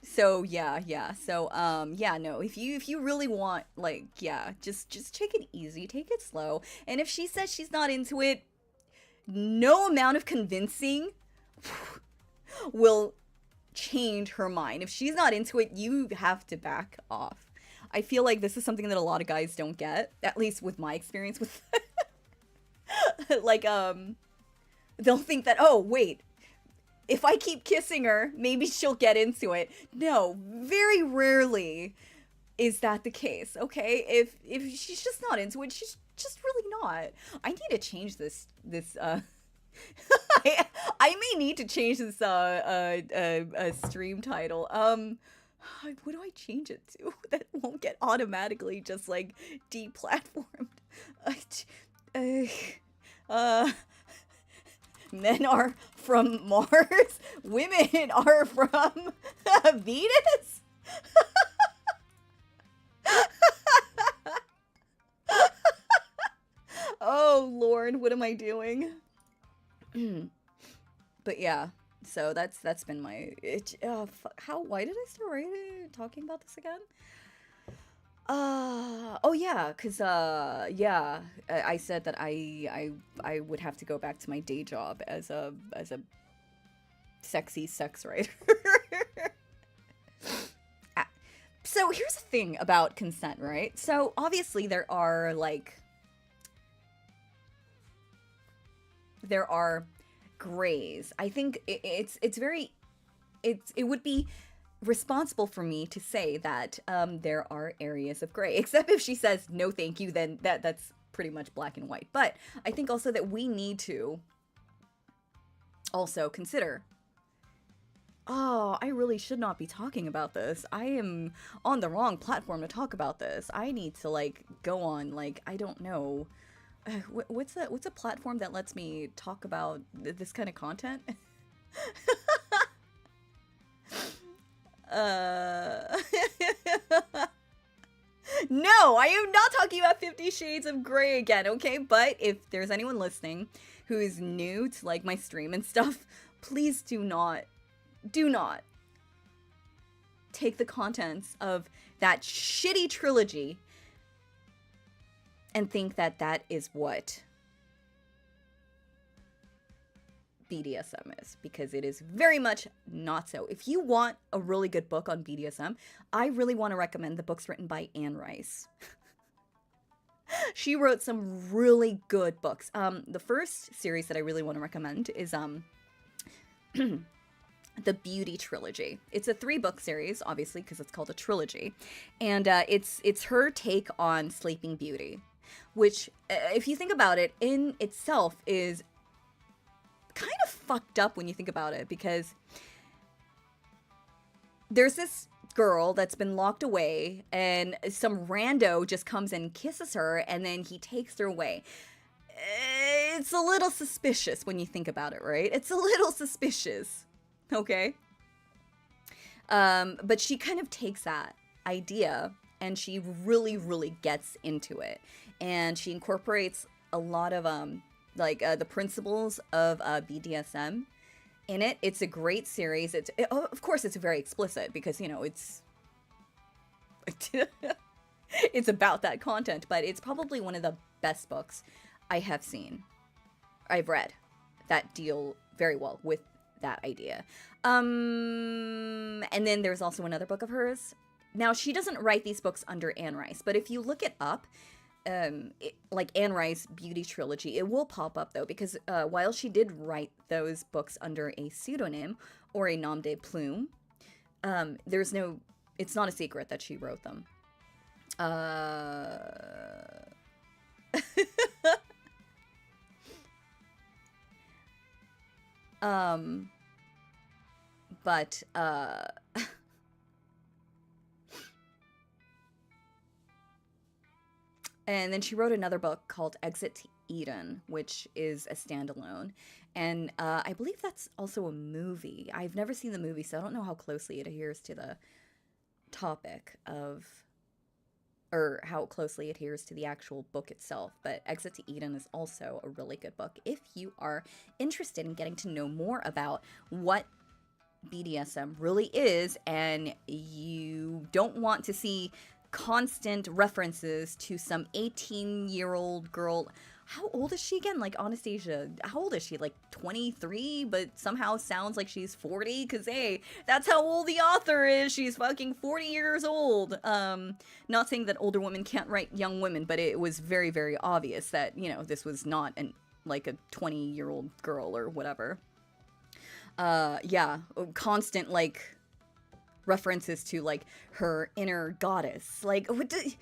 So, yeah. So, no, if you really want, like, yeah, just take it easy, take it slow. And if she says she's not into it, no amount of convincing will change her mind. If she's not into it, you have to back off. I feel like this is something that a lot of guys don't get, at least with my experience with like, they'll think that, oh, wait, if I keep kissing her, maybe she'll get into it. No, very rarely is that the case, okay? If she's just not into it, she's just really not. I need to change this I may need to change this stream title. What do I change it to that won't get automatically just like deplatformed? Men are from Mars, women are from Venus. Oh Lord, what am I doing? But yeah, so that's been my why did I start talking about this again? Oh yeah, cuz I said that I would have to go back to my day job as a sexy sex writer. So here's the thing about consent, right? So obviously there are grays. I think it would be responsible for me to say that there are areas of gray, except if she says no thank you, then that's pretty much black and white. But I think also that we need to also consider, oh, I really should not be talking about this. I am on the wrong platform to talk about this. I need to, like, go on, like, I don't know. What's a platform that lets me talk about this kind of content? No, I am not talking about 50 Shades of Grey again, okay? But if there's anyone listening who is new to, like, my stream and stuff, please do not take the contents of that shitty trilogy and think that that is what BDSM is, because it is very much not so. If you want a really good book on BDSM, I really want to recommend the books written by Anne Rice. She wrote some really good books. The first series that I really want to recommend is the Beauty Trilogy. It's a 3-book series, obviously, because it's called a trilogy. And it's her take on Sleeping Beauty, which, if you think about it, in itself is kind of fucked up when you think about it, because there's this girl that's been locked away, and some rando just comes and kisses her, and then he takes her away. It's a little suspicious when you think about it, right? It's a little suspicious. Okay. But she kind of takes that idea and she really, really gets into it. And she incorporates a lot of, the principles of BDSM in it. It's a great series. Of course, it's very explicit because, you know, it's about that content, but it's probably one of the best books I've read that deal very well with that idea. And then there's also another book of hers. Now, she doesn't write these books under Anne Rice, but if you look it up, like Anne Rice Beauty Trilogy, it will pop up though, because while she did write those books under a pseudonym or a nom de plume, it's not a secret that she wrote them. But and then she wrote another book called Exit to Eden, which is a standalone. And I believe that's also a movie. I've never seen the movie, so I don't know how closely it adheres to the topic of, or how closely it adheres to the actual book itself. But Exit to Eden is also a really good book if you are interested in getting to know more about what BDSM really is, and you don't want to see constant references to some 18-year-old girl. How old is she again? Like, Anastasia, how old is she? Like 23, but somehow sounds like she's 40? Because, hey, that's how old the author is. She's fucking 40 years old. Not saying that older women can't write young women, but it was very, very obvious that, you know, this was not like a 20-year-old girl or whatever. Yeah, constant, like, references to, like, her inner goddess. Like, what ain't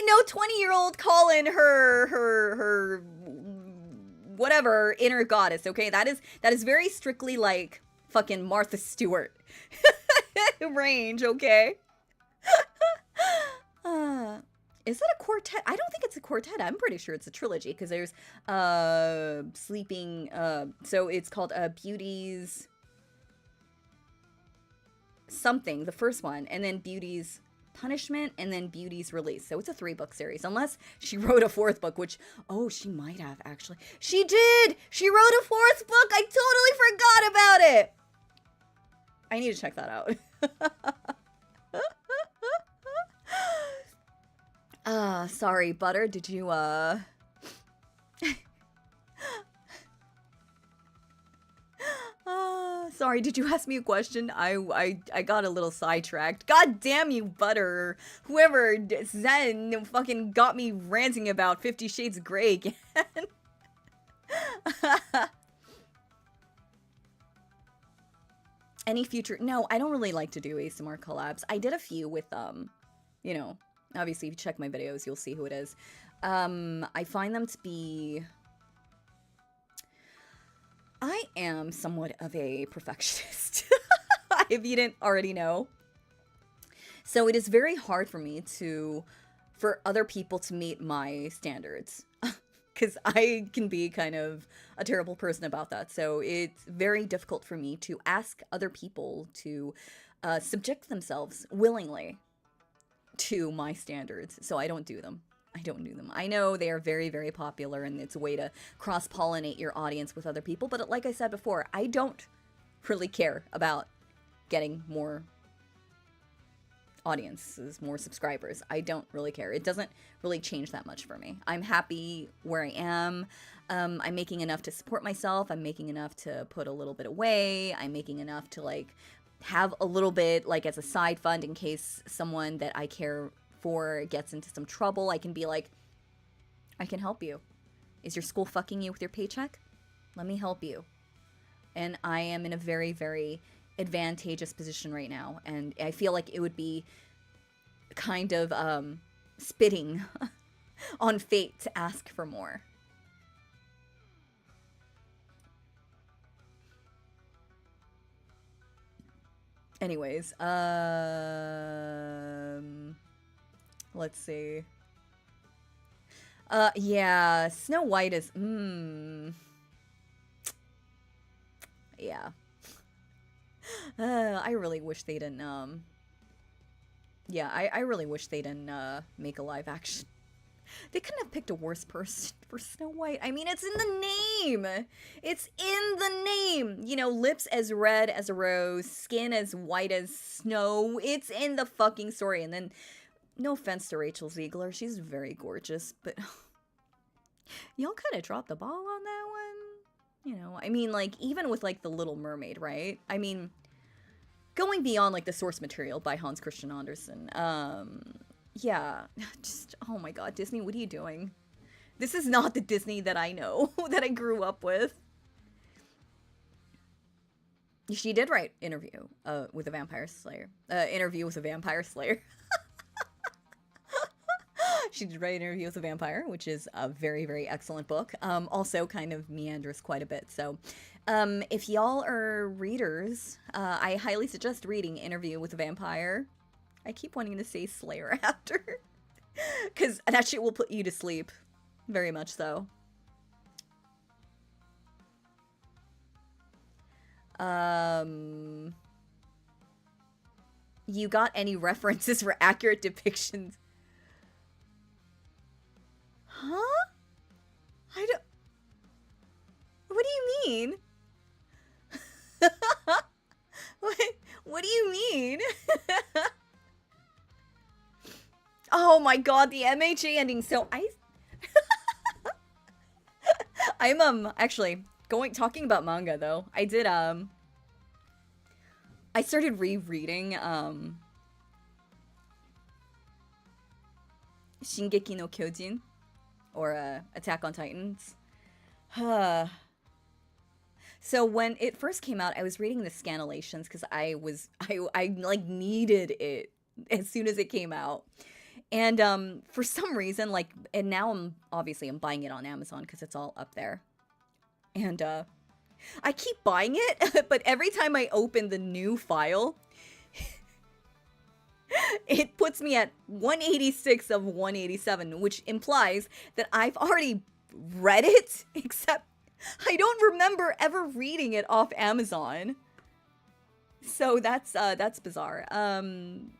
no 20-year-old calling her whatever inner goddess, okay? That is very strictly, like, fucking Martha Stewart range, okay? Is that a quartet? I don't think it's a quartet. I'm pretty sure it's a trilogy, because there's Sleeping, so it's called Beauty's something, the first one, and then Beauty's Punishment, and then Beauty's Release. So it's a 3-book series, unless she wrote a 4th book, which, oh, she might have, actually. She did! She wrote a 4th book! I totally forgot about it! I need to check that out. Sorry, Butter, did you, sorry, did you ask me a question? I got a little sidetracked. God damn you, Butter. Whoever Zen fucking got me ranting about 50 Shades of Grey again. Any future... No, I don't really like to do ASMR collabs. I did a few with, you know, Obviously, if you check my videos, you'll see who it is. I find them to be... I am somewhat of a perfectionist, if you didn't already know. So it is very hard for me for other people to meet my standards. Because I can be kind of a terrible person about that. So it's very difficult for me to ask other people to subject themselves willingly to my standards. So I don't do them. I know they are very, very popular and it's a way to cross-pollinate your audience with other people. But like I said before, I don't really care about getting more audiences, more subscribers. I don't really care. It doesn't really change that much for me. I'm happy where I am. I'm making enough to support myself. I'm making enough to put a little bit away. I'm making enough to like have a little bit like as a side fund in case someone that I care for gets into some trouble. I can be like, I can help you. Is your school fucking you with your paycheck? Let me help you. And I am in a very, very advantageous position right now. And I feel like it would be kind of spitting on fate to ask for more. Anyways, let's see. Yeah, Snow White is, yeah. I really wish they didn't, yeah, I really wish they didn't, make a live action. They couldn't have picked a worse person for Snow White. I mean, it's in the name! It's in the name! You know, lips as red as a rose, skin as white as snow. It's in the fucking story. And then, no offense to Rachel Ziegler, she's very gorgeous, but y'all kind of dropped the ball on that one. You know, I mean, like, even with, like, The Little Mermaid, right? I mean, going beyond, like, the source material by Hans Christian Andersen, yeah, just, oh my god, Disney, what are you doing? This is not the Disney that I know, that I grew up with. She did write Interview with a Vampire Slayer. Interview with a Vampire Slayer. She did write Interview with a Vampire, which is a very, very excellent book. Also kind of meanders quite a bit. So if y'all are readers, I highly suggest reading Interview with a Vampire. I keep wanting to say Slayer after. Because that shit will put you to sleep. Very much so. You got any references for accurate depictions? Huh? I don't... What do you mean? What do you mean? Oh my god, the MHA ending. So I'm actually talking about manga though. I did I started rereading Shingeki no Kyojin or Attack on Titans. So when it first came out, I was reading the scanlations because I like needed it as soon as it came out. And for some reason, like, and now I'm buying it on Amazon because it's all up there. And I keep buying it, but every time I open the new file, it puts me at 186 of 187, which implies that I've already read it, except I don't remember ever reading it off Amazon. So that's bizarre. I'm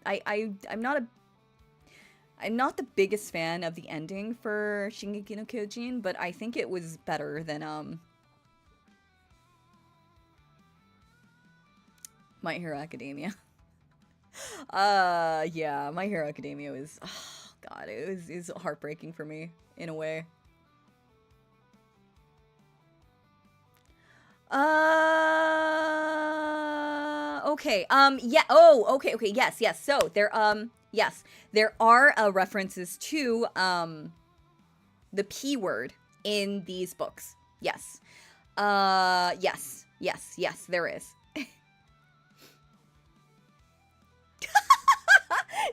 not the biggest fan of the ending for Shingeki no Kyojin, but I think it was better than My Hero Academia. Yeah, My Hero Academia was, oh god, it was heartbreaking for me in a way. Okay, yeah, oh, okay, yes, so there, yes, there are references to, the P word in these books, yes, yes, there is.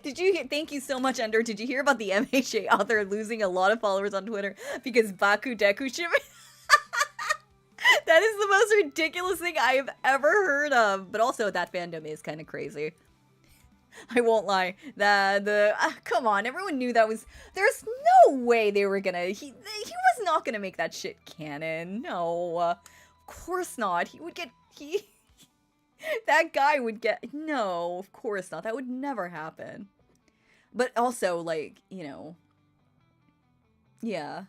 Did you hear? Thank you so much, Ender. Did you hear about the MHA author losing a lot of followers on Twitter because Baku Deku ship? That is the most ridiculous thing I have ever heard of. But also, that fandom is kind of crazy. I won't lie. Come on, everyone knew that was. There's no way they were gonna. He was not gonna make that shit canon. No, of course not. He would get that guy would get. No, of course not. That would never happen. But also, like, you know, yeah.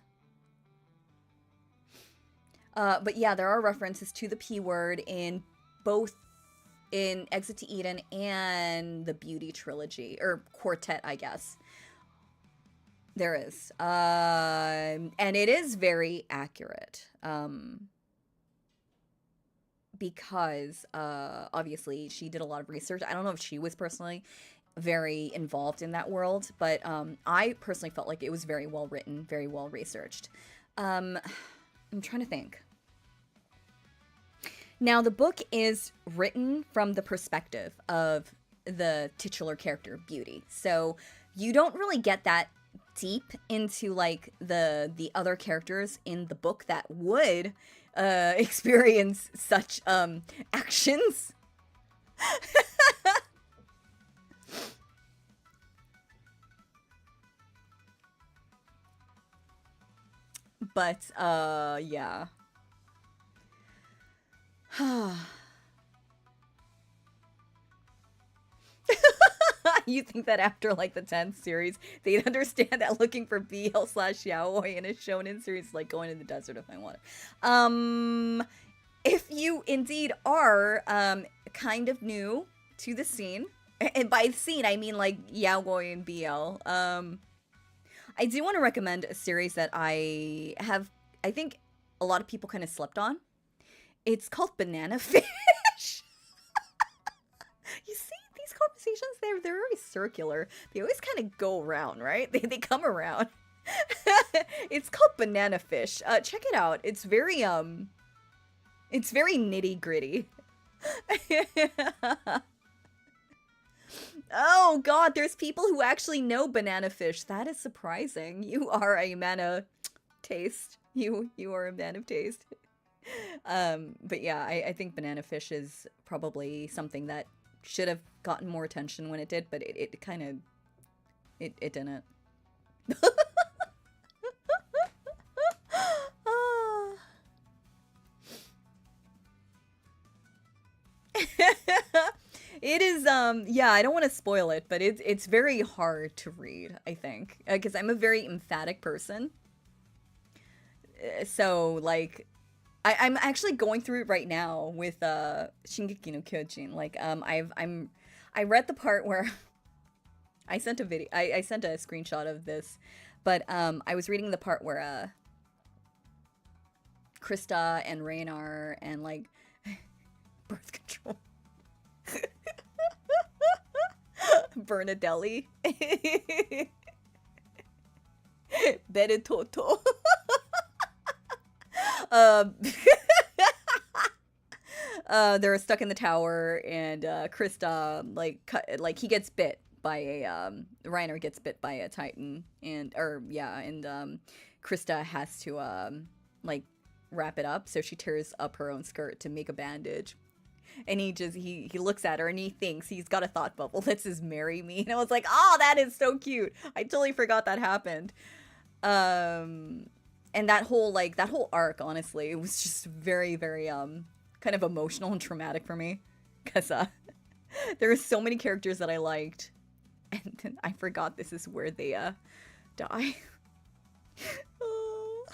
But yeah, there are references to the P word in both in Exit to Eden and the Beauty trilogy or quartet, I guess. There is, and it is very accurate. Because obviously she did a lot of research. I don't know if she was personally very involved in that world, but I personally felt like it was very well written, very well researched. I'm trying to think. Now, the book is written from the perspective of the titular character, Beauty. So you don't really get that deep into like the other characters in the book that would experience such actions. But yeah. You think that after like the 10th series they'd understand that looking for BL/yaoi in a shonen series is like going in the desert to find water? If you indeed are kind of new to the scene, and by scene I mean like yaoi and BL, I do want to recommend a series that I think a lot of people kind of slept on. It's called Banana Fish. You see, these conversations, they're very circular. They always kind of go around, right? They come around. It's called Banana Fish. Check it out. It's very nitty gritty. Oh god, there's people who actually know Banana Fish. That is surprising. You are a man of taste. You are a man of taste. But yeah, I think Banana Fish is probably something that should have gotten more attention when it did, but it kind of it didn't. It is yeah, I don't want to spoil it, but it's very hard to read, I think, because I'm a very emphatic person. So like I'm actually going through it right now with Shingeki no Kyojin. Like I read the part where I sent a video. I sent a screenshot of this, but I was reading the part where Krista and Raynar and like birth control. Bernadelli. Benetotto. They're stuck in the tower, and Krista he gets bit by a Reiner gets bit by a Titan, and Krista has to like wrap it up, so she tears up her own skirt to make a bandage. And he looks at her and he thinks he's got a thought bubble that says "marry me," and I was like, oh, that is so cute. I totally forgot that happened. And that whole arc, honestly, it was just very, very kind of emotional and traumatic for me, because there are so many characters that I liked, and then I forgot this is where they die. Oh.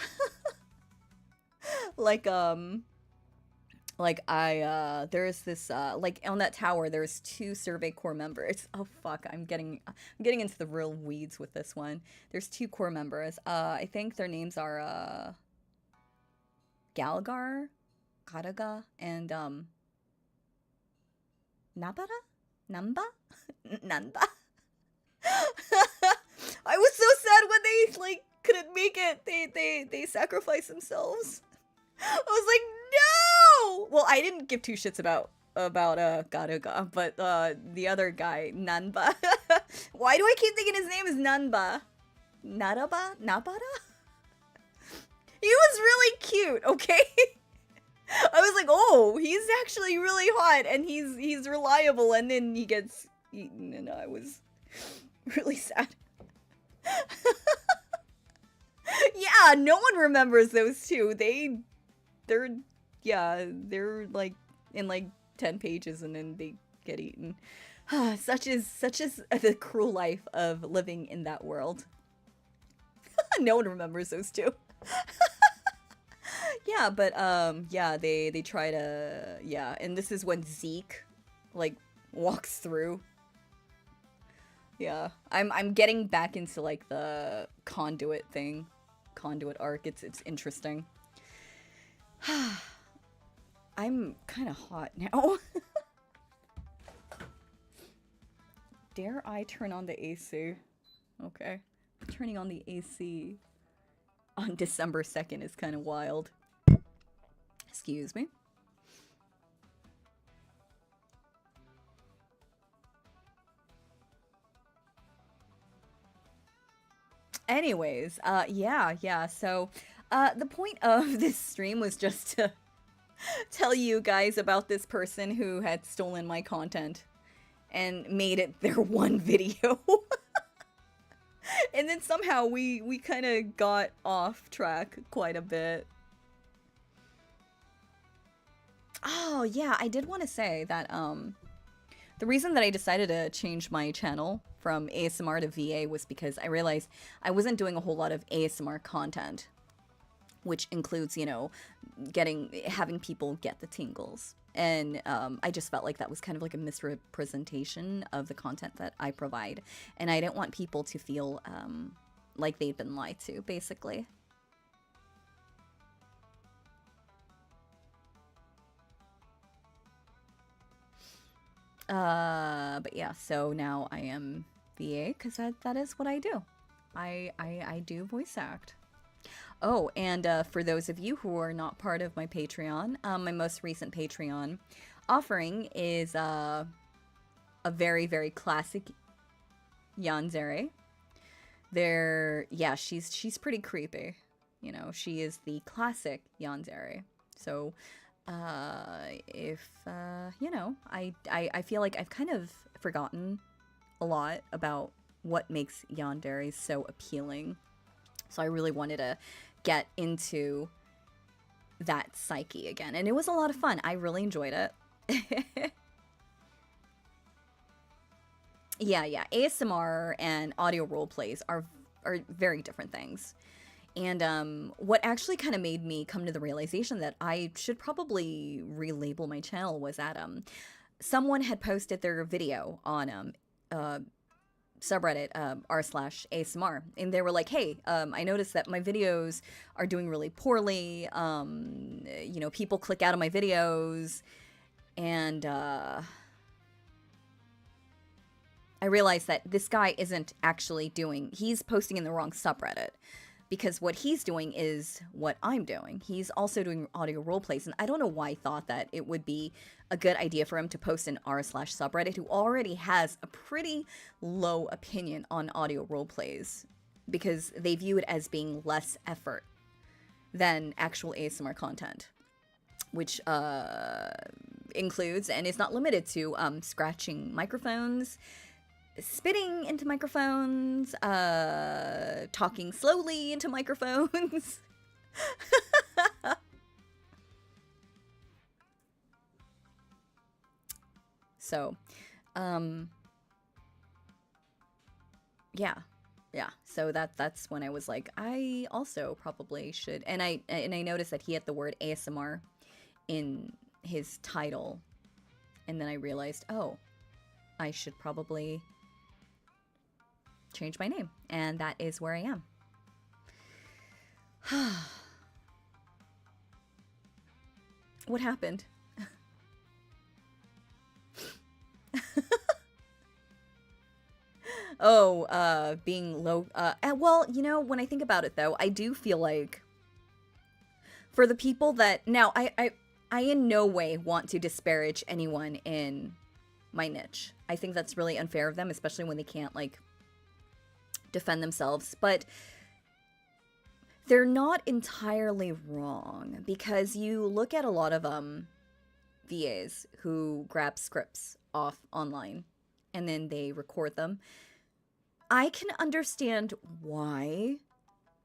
There's this like on that tower there's 2 Survey Corps members. Oh fuck, I'm getting into the real weeds with this one. There's 2 Corps members. I think their names are Galgar, Karaga, and Nabara? Namba? Nanda? I was so sad when they like couldn't make it. They sacrificed themselves. I was like, no! Well, I didn't give 2 shits about about Garuga, but the other guy, Nanba. Why do I keep thinking his name is Nanba? Naraba? Nabara? He was really cute, okay? I was like, oh, he's actually really hot and he's reliable, and then he gets eaten, and I was really sad. Yeah, no one remembers those two. They're like in like 10 pages and then they get eaten. such is the cruel life of living in that world. No one remembers those two. Yeah, but yeah, they try to, yeah, and this is when Zeke like walks through. Yeah, I'm getting back into like the conduit arc. It's interesting. I'm kind of hot now. Dare I turn on the AC? Okay, turning on the AC on December 2nd is kind of wild. Excuse me. Anyways, yeah, so, the point of this stream was just to tell you guys about this person who had stolen my content and made it their one video. And then somehow we kind of got off track quite a bit. Oh, yeah, I did want to say that, the reason that I decided to change my channel from ASMR to VA was because I realized I wasn't doing a whole lot of ASMR content, which includes, you know, having people get the tingles. And I just felt like that was kind of like a misrepresentation of the content that I provide. And I didn't want people to feel like they'd been lied to, basically. But yeah, so now I am VA because that is what I do. I do voice act. Oh, and for those of you who are not part of my Patreon, my most recent Patreon offering is a very, very classic Yandere. Yeah, she's pretty creepy. You know, she is the classic Yandere. So, if, you know, I feel like I've kind of forgotten a lot about what makes Yandere so appealing. So I really wanted to get into that psyche again. And it was a lot of fun. I really enjoyed it. Yeah. ASMR and audio roleplays are very different things. And what actually kind of made me come to the realization that I should probably relabel my channel was that someone had posted their video on subreddit r/ASMR, and they were like, hey, I noticed that my videos are doing really poorly. You know, people click out of my videos, and I realized that this guy isn't actually he's posting in the wrong subreddit. Because what he's doing is what I'm doing. He's also doing audio roleplays, and I don't know why he thought that it would be a good idea for him to post in r/subreddit, who already has a pretty low opinion on audio roleplays, because they view it as being less effort than actual ASMR content, which includes and is not limited to scratching microphones, spitting into microphones, talking slowly into microphones. So, yeah. So that's when I was like, I also probably should. And I noticed that he had the word ASMR in his title, and then I realized, oh, I should probably change my name, and that is where I am. What happened? Oh, being low, well, you know, when I think about it though, I do feel like for the people that, now I in no way want to disparage anyone in my niche. I think that's really unfair of them, especially when they can't, like, defend themselves. But they're not entirely wrong, because you look at a lot of VAs who grab scripts off online and then they record them. I can understand why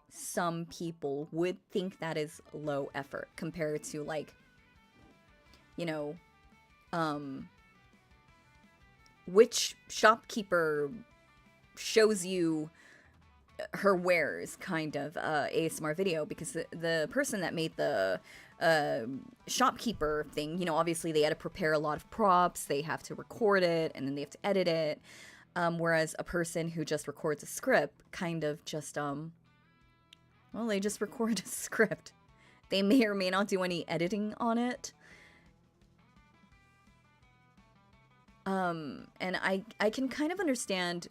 some people would think that is low effort compared to, like, you know, which shopkeeper shows you her wares kind of ASMR video, because the person that made the shopkeeper thing, you know, obviously they had to prepare a lot of props, they have to record it, and then they have to edit it. Whereas a person who just records a script kind of just, well, they just record a script. They may or may not do any editing on it. And I can kind of understand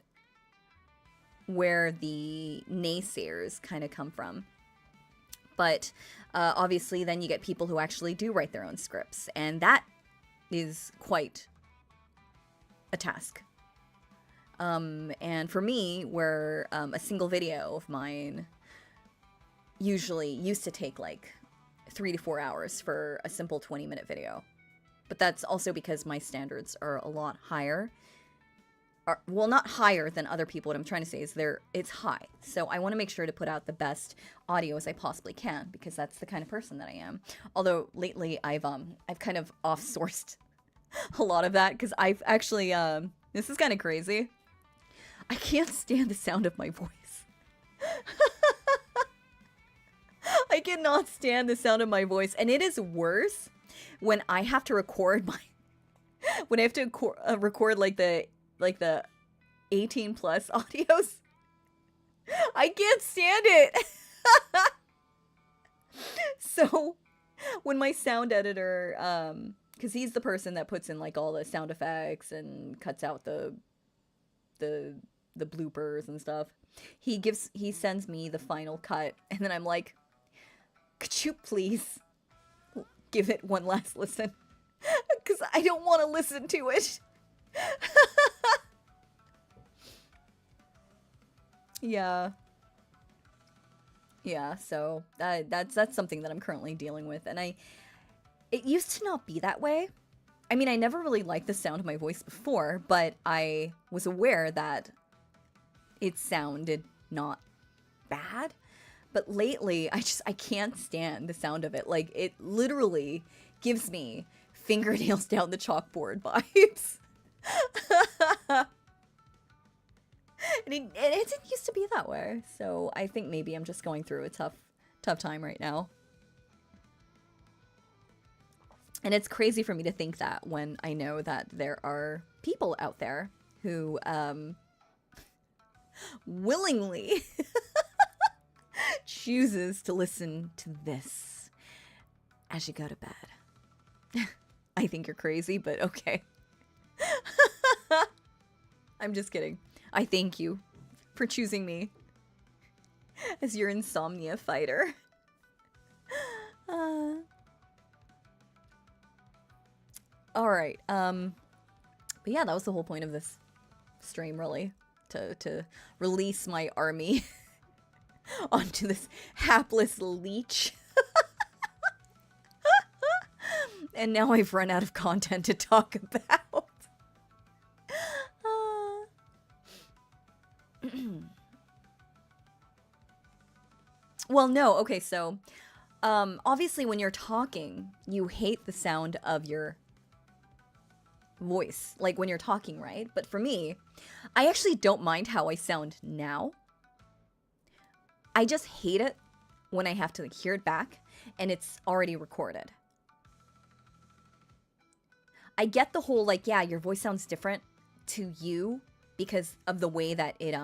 where the naysayers kind of come from. But obviously then you get people who actually do write their own scripts, and that is quite a task. And for me, where a single video of mine usually used to take like 3 to 4 hours for a simple 20-minute video. But that's also because my standards are a lot higher. Well, not higher than other people. What I'm trying to say is it's high. So I want to make sure to put out the best audio as I possibly can, because that's the kind of person that I am. Although lately I've kind of off-sourced a lot of that, because I've actually this is kind of crazy. I can't stand the sound of my voice. I cannot stand the sound of my voice, and it is worse when I have to record when I have to record like the 18 plus audios. I can't stand it. So when my sound editor, because he's the person that puts in like all the sound effects and cuts out the bloopers and stuff, he sends me the final cut, and then I'm like, could you please give it one last listen? Because I don't want to listen to it. Yeah, so that's something that I'm currently dealing with, and it used to not be that way. I mean, I never really liked the sound of my voice before, but I was aware that it sounded not bad. But lately, I can't stand the sound of it. Like, it literally gives me fingernails down the chalkboard vibes. And it didn't used to be that way. So I think maybe I'm just going through a tough time right now. And it's crazy for me to think that when I know that there are people out there who willingly chooses to listen to this as you go to bed. I think you're crazy, but okay. I'm just kidding. I thank you for choosing me as your insomnia fighter. Alright, but yeah, that was the whole point of this stream, really. To release my army onto this hapless leech. And now I've run out of content to talk about. Well, no, okay, so obviously when you're talking, you hate the sound of your voice, like when you're talking, right? But for me, I actually don't mind how I sound now. I just hate it when I have to hear it back and it's already recorded. I get the whole, like, yeah, your voice sounds different to you because of the way that it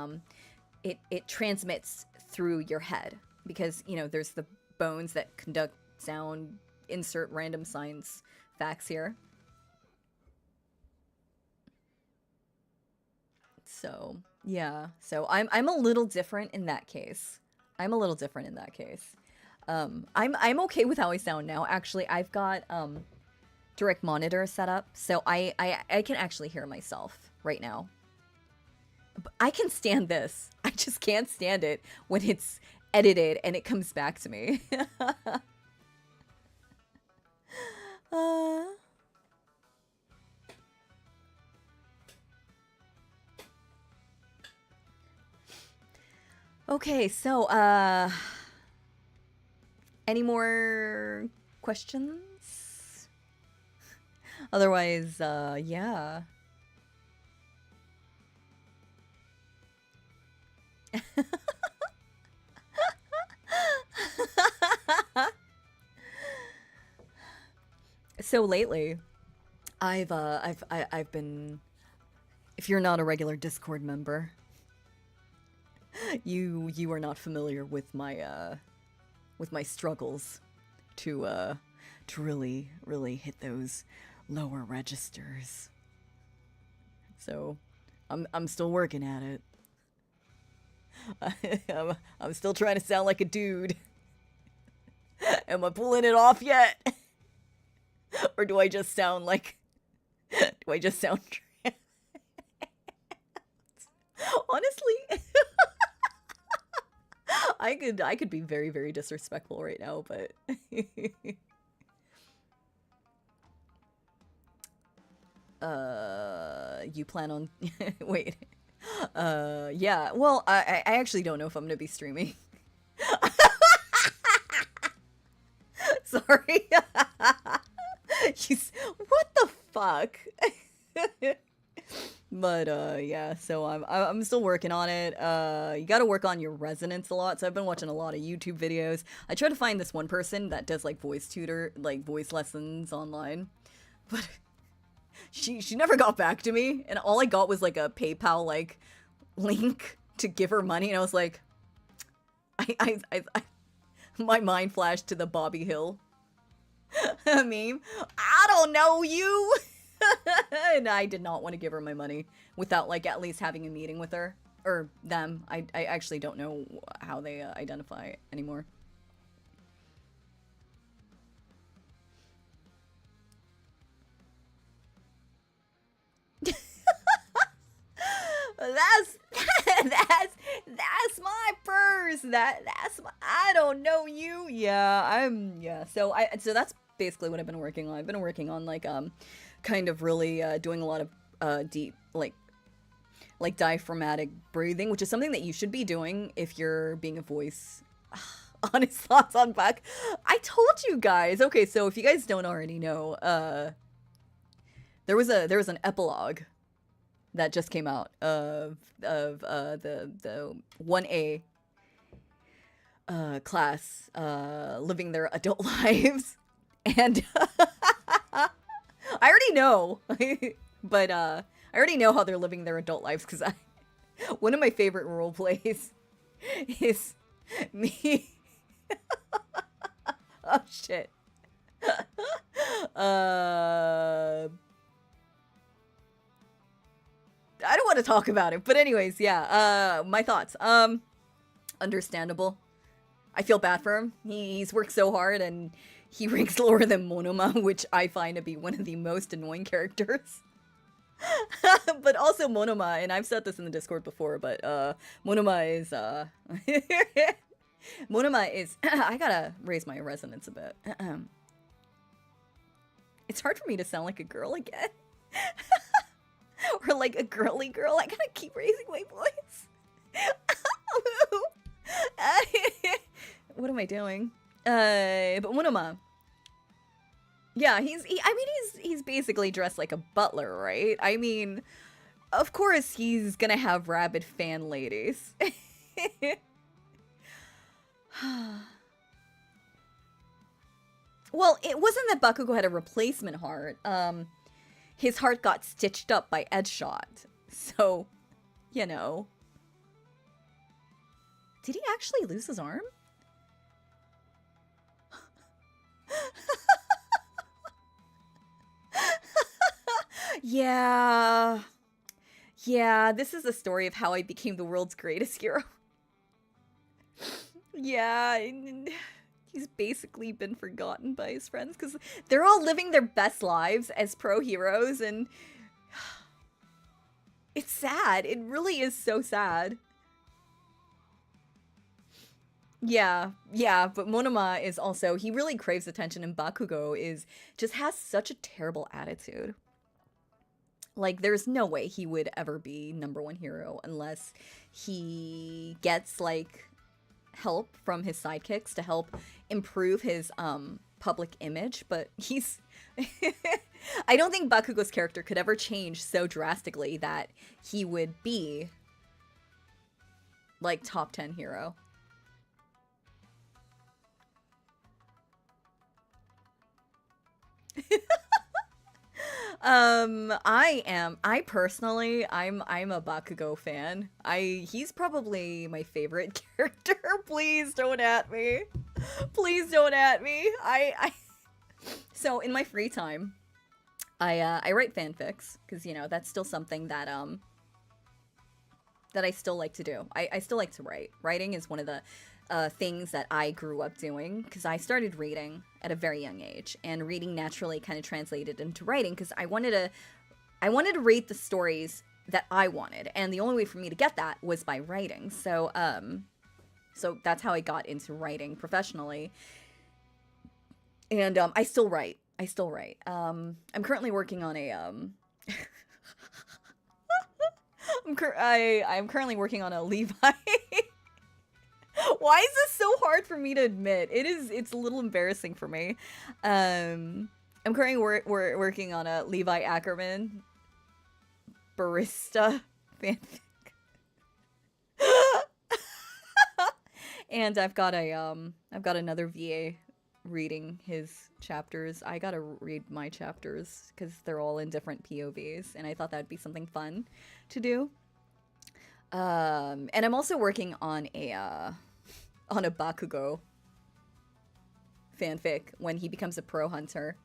transmits through your head. Because, you know, there's the bones that conduct sound. Insert random science facts here. So, yeah. So I'm a little different in that case. I'm okay with how I sound now. Actually, I've got direct monitor set up, so I can actually hear myself right now. But I can stand this. I just can't stand it when it's edited and it comes back to me. uh... Okay, so any more questions? Otherwise, yeah. So lately, I've been, if you're not a regular Discord member, you are not familiar with my struggles to really hit those lower registers. So I'm still working at it. I'm still trying to sound like a dude. Am I pulling it off yet? Or do I just sound like... Do I just sound... Honestly... I could be very, very disrespectful right now, but... You plan on... Wait. Yeah. Well, I actually don't know if I'm gonna be streaming. Sorry. What the fuck? But yeah, so I'm still working on it. You gotta work on your resonance a lot. So I've been watching a lot of YouTube videos. I try to find this one person that does like voice lessons online, but she never got back to me, and all I got was like a PayPal like link to give her money, and I was like, I my mind flashed to the Bobby Hill meme. I don't know you. And I did not want to give her my money without like at least having a meeting with her or them. I actually don't know how they identify anymore. That's my purse. That's my, I don't know you. Yeah. So that's basically what I've been working on. I've been working on like kind of really doing a lot of deep like diaphragmatic breathing, which is something that you should be doing if you're being a voice. Honest thoughts on Buck. I told you guys. Okay, so if you guys don't already know, there was an epilogue that just came out of the 1A class living their adult lives, and I already know, but I already know how they're living their adult lives because one of my favorite role plays is me. Oh shit. I don't want to talk about it, but anyways, yeah. My thoughts. Understandable. I feel bad for him. He's worked so hard, and he ranks lower than Monoma, which I find to be one of the most annoying characters. But also Monoma, and I've said this in the Discord before, but Monoma is Monoma is I gotta raise my resonance a bit. It's hard for me to sound like a girl again. Or like a girly girl. I gotta keep raising my voice. What am I doing? But Monoma. Yeah, he's basically dressed like a butler, right? I mean, of course he's gonna have rabid fan ladies. Well, it wasn't that Bakugo had a replacement heart. His heart got stitched up by Edgeshot. So, you know. Did he actually lose his arm? Yeah. Yeah, this is the story of how I became the world's greatest hero. Yeah. He's basically been forgotten by his friends because they're all living their best lives as pro heroes, and it's sad. It really is so sad. Yeah, but Monoma is also, he really craves attention, and Bakugo just has such a terrible attitude. Like, there's no way he would ever be #1 hero unless he gets, like, help from his sidekicks to help improve his public image, but he's I don't think Bakugo's character could ever change so drastically that he would be like top 10 hero. I personally, I'm a Bakugo fan. He's probably my favorite character. Please don't at me. Please don't at me. So in my free time, I write fanfics because, you know, that's still something that that I still like to do. I still like to write. Writing is one of the things that I grew up doing because I started reading at a very young age, and reading naturally kind of translated into writing because I wanted to read the stories that I wanted, and the only way for me to get that was by writing. So so that's how I got into writing professionally. And I still write. I'm currently working on a I'm currently working on a Levi. Why is this so hard for me to admit? It's a little embarrassing for me. I'm currently working on a Levi Ackerman barista fanfic. And I've got another VA reading his chapters. I gotta read my chapters because they're all in different POVs, and I thought that'd be something fun to do. And I'm also working on a Bakugo fanfic when he becomes a pro hunter.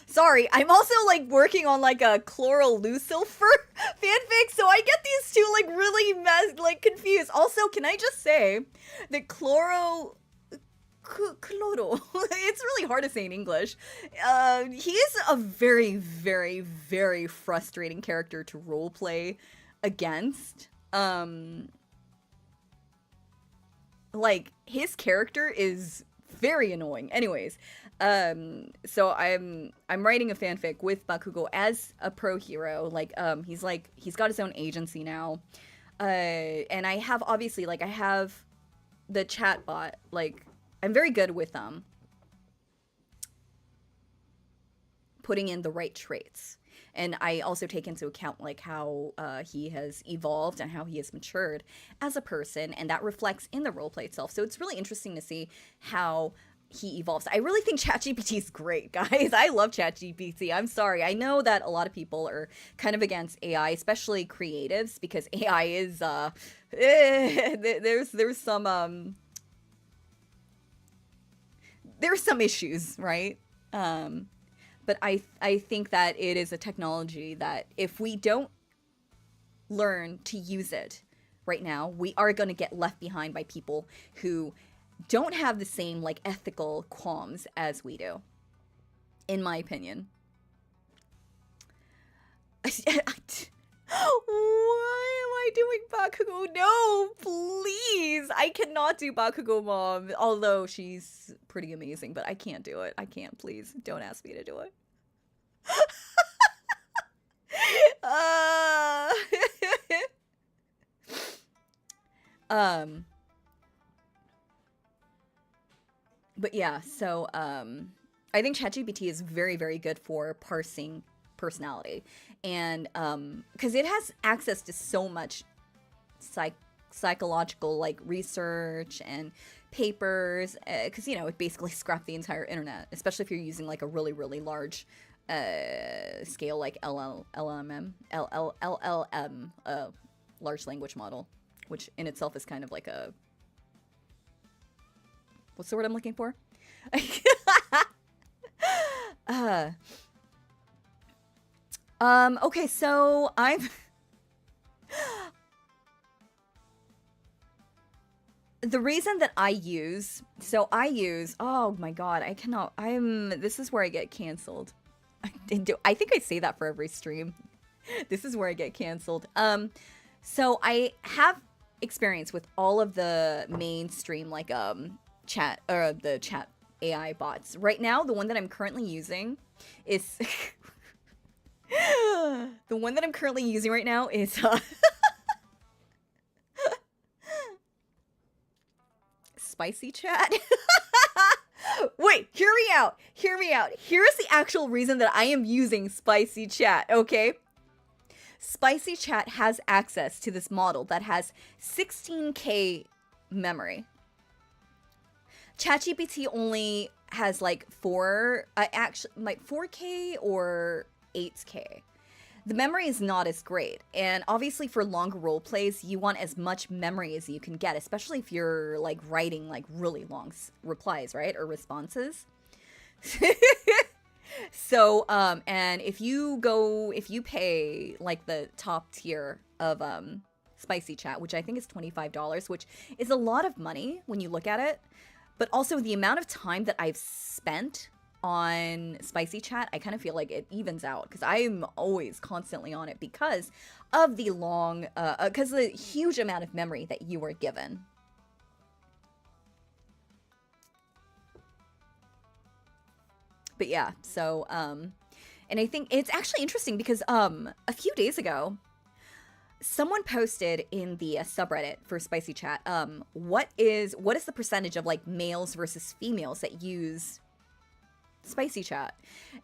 Sorry, I'm also like working on like a Chloral Lucifer fanfic, so I get these two like really confused. Also, can I just say that Chloro, it's really hard to say in English. He's a very, very, very frustrating character to roleplay against. Like, his character is very annoying. Anyways, so I'm writing a fanfic with Bakugo as a pro hero. Like, he's got his own agency now. And I have, obviously, like, I have the chatbot. Like, I'm very good with putting in the right traits. And I also take into account like how he has evolved and how he has matured as a person, and that reflects in the roleplay itself. So it's really interesting to see how he evolves. I really think ChatGPT is great, guys. I love ChatGPT. I'm sorry. I know that a lot of people are kind of against AI, especially creatives, because AI is there's some issues, right? But I think that it is a technology that if we don't learn to use it right now, we are going to get left behind by people who don't have the same like ethical qualms as we do, in my opinion. Why am I doing Bakugo? No, please. I cannot do Bakugo Mom, although she's pretty amazing, but I can't do it. I can't, please. Don't ask me to do it. But yeah, so I think ChatGPT is very, very good for parsing personality, and because it has access to so much psychological like research and papers, because you know it basically scrapped the entire internet, especially if you're using like a really, really large scale like LLM, large language model, which in itself is kind of like a, what's the word I'm looking for? Okay, so the reason that oh my god, this is where I get canceled. I think I say that for every stream. This is where I get canceled. So I have experience with all of the mainstream like chat or the chat AI bots. Right now, the one that I'm currently using is the one that I'm currently using right now is Spicy Chat. Wait, hear me out. Hear me out. Here's the actual reason that I am using Spicy Chat, okay? Spicy Chat has access to this model that has 16K memory. ChatGPT only has like 4K or 8K. The memory is not as great, and obviously for longer role plays, you want as much memory as you can get, especially if you're like writing like really long replies, right, or responses. So, and if you pay like the top tier of Spicy Chat, which I think is $25, which is a lot of money when you look at it, but also the amount of time that I've spent on Spicy Chat, I kind of feel like it evens out because I'm always constantly on it because of the because the huge amount of memory that you are given. But yeah, so, and I think it's actually interesting because, a few days ago, someone posted in the subreddit for Spicy Chat, what is the percentage of like males versus females that use Spicy Chat?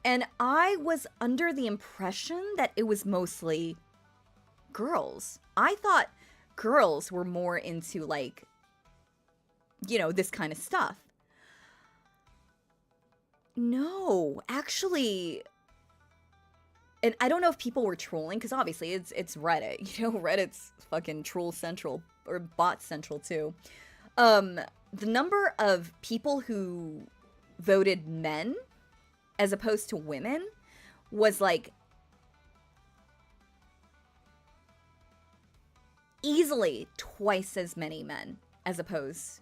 And I was under the impression that it was mostly girls. I thought girls were more into like, you know, this kind of stuff. No, actually, and I don't know if people were trolling because obviously it's Reddit. You know, Reddit's fucking troll central or bot central too. The number of people who voted men as opposed to women was like easily twice as many men as opposed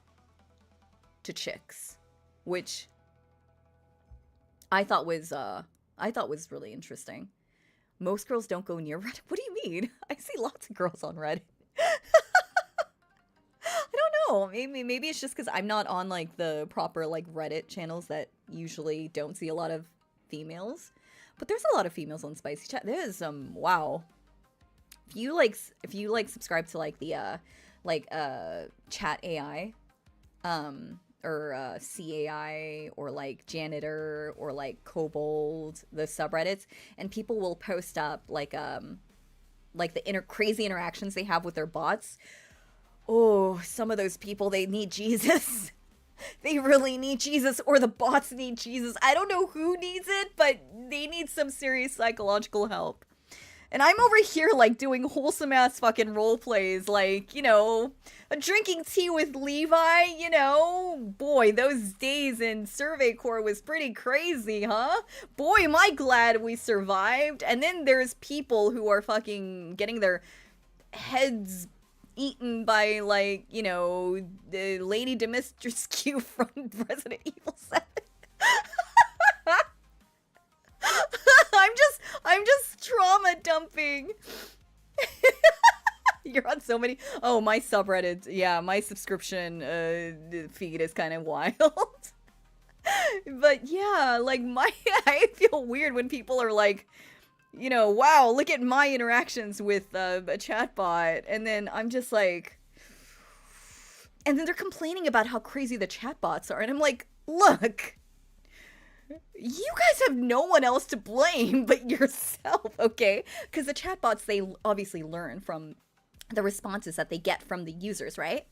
to chicks, which I thought was really interesting. Most girls don't go near Reddit. What do you mean? I see lots of girls on Reddit. I don't know. Maybe it's just because I'm not on like the proper like Reddit channels that usually don't see a lot of females. But there's a lot of females on Spicy Chat. There's some wow. If you subscribe to like the Chat AI, or CAI or like Janitor or like Kobold, the subreddits, and people will post up like the crazy interactions they have with their bots. Oh, some of those people, they need Jesus. They really need Jesus, or the bots need Jesus. I don't know who needs it, but they need some serious psychological help. And I'm over here, like, doing wholesome-ass fucking role plays, like, you know, drinking tea with Levi, you know? Boy, those days in Survey Corps was pretty crazy, huh? Boy, am I glad we survived. And then there's people who are fucking getting their heads eaten by, like, you know, the Lady Dimitrescu from Resident Evil 7. I'm just trauma dumping. You're on so many. Oh, my subreddit. Yeah, my subscription feed is kind of wild. But yeah, like I feel weird when people are like, you know, wow, look at my interactions with a chatbot, and then I'm just like, and then they're complaining about how crazy the chatbots are, and I'm like, look. You guys have no one else to blame but yourself, okay? Because the chatbots, they obviously learn from the responses that they get from the users, right?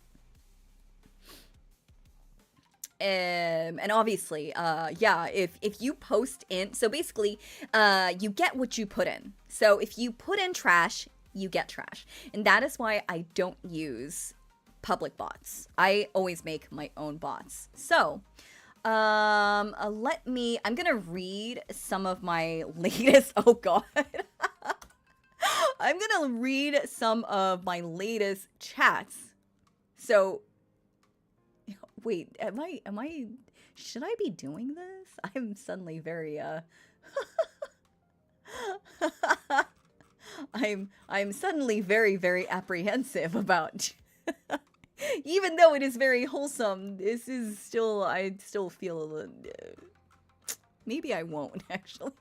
And obviously, yeah, if you post in, so basically, you get what you put in. So if you put in trash, you get trash. And that is why I don't use public bots. I always make my own bots. So, I'm gonna read some of my latest, oh god. I'm gonna read some of my latest chats. So, wait, should I be doing this? I'm suddenly very, I'm suddenly very, very apprehensive about, even though it is very wholesome, this is still, I still feel a little, maybe I won't, actually.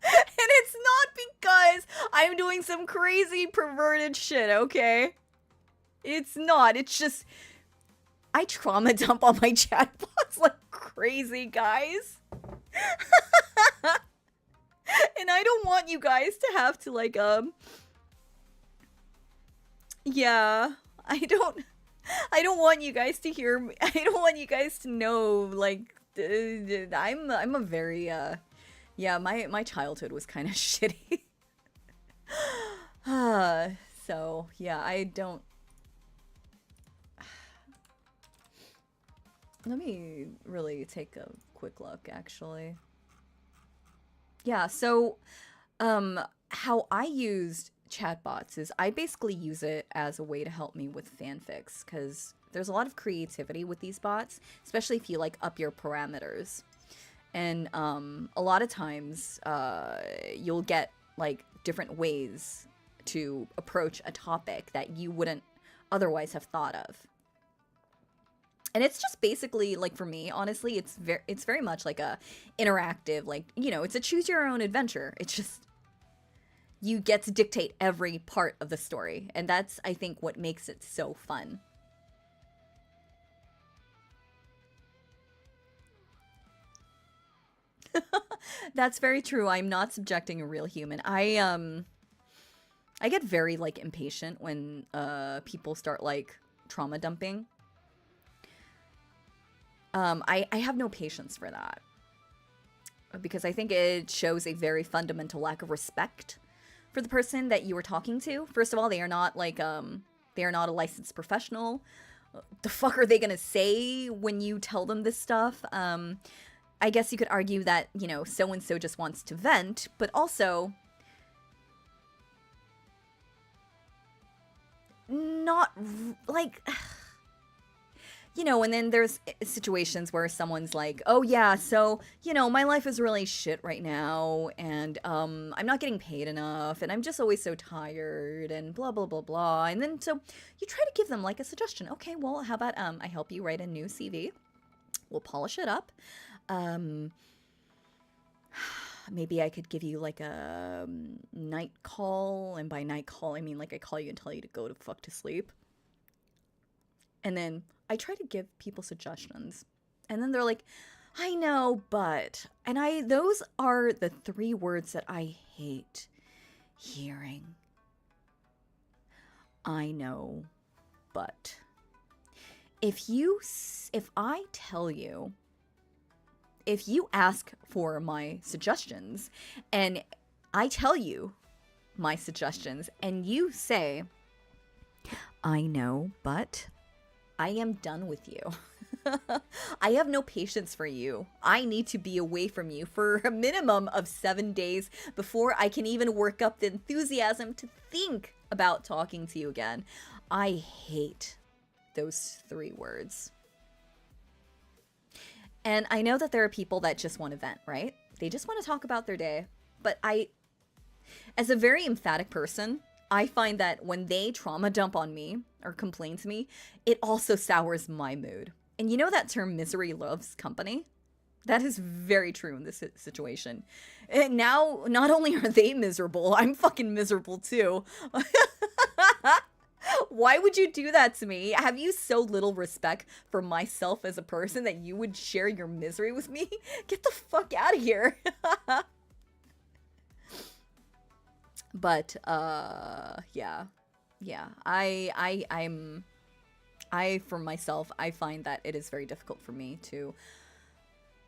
And it's not because I'm doing some crazy perverted shit, okay? It's not. It's just I trauma dump on my chatbots like crazy, guys. And I don't want you guys to have to like yeah, I don't want you guys to hear me. I don't want you guys to know like I'm a very yeah, my childhood was kind of shitty. So, yeah, I don't. Let me really take a quick look, actually. Yeah, so, how I used chatbots is I basically use it as a way to help me with fanfics, because there's a lot of creativity with these bots, especially if you, like, up your parameters. And, a lot of times, you'll get, like, different ways to approach a topic that you wouldn't otherwise have thought of. And it's just basically, like, for me, honestly, it's very much like a interactive, like, you know, it's a choose your own adventure. It's just, you get to dictate every part of the story. And that's, I think, what makes it so fun. That's very true. I'm not subjecting a real human. I get very, like, impatient when people start, like, trauma dumping. I have no patience for that. Because I think it shows a very fundamental lack of respect for the person that you were talking to. First of all, they are not, like, they are not a licensed professional. The fuck are they gonna say when you tell them this stuff? I guess you could argue that, you know, so-and-so just wants to vent, but also not, like, you know, and then there's situations where someone's like, oh yeah, so, you know, my life is really shit right now, and, I'm not getting paid enough, and I'm just always so tired, and blah, blah, blah, blah, and then, so, you try to give them, like, a suggestion. Okay, well, how about, I help you write a new CV, we'll polish it up, maybe I could give you, like, a night call, and by night call, I mean, like, I call you and tell you to go to fuck to sleep. And then I try to give people suggestions. And then they're like, I know, but... And those are the 3 words that I hate hearing. I know, but... If I tell you... If you ask for my suggestions, and I tell you my suggestions, and you say, I know, but I am done with you. I have no patience for you. I need to be away from you for a minimum of 7 days before I can even work up the enthusiasm to think about talking to you again. I hate those 3 words. And I know that there are people that just want to vent, right? They just want to talk about their day. But as a very emphatic person, I find that when they trauma dump on me or complain to me, it also sours my mood. And you know that term, misery loves company? That is very true in this situation. And now, not only are they miserable, I'm fucking miserable too. Why would you do that to me? Have you so little respect for myself as a person that you would share your misery with me? Get the fuck out of here. But, yeah. Yeah. For myself, I find that it is very difficult for me to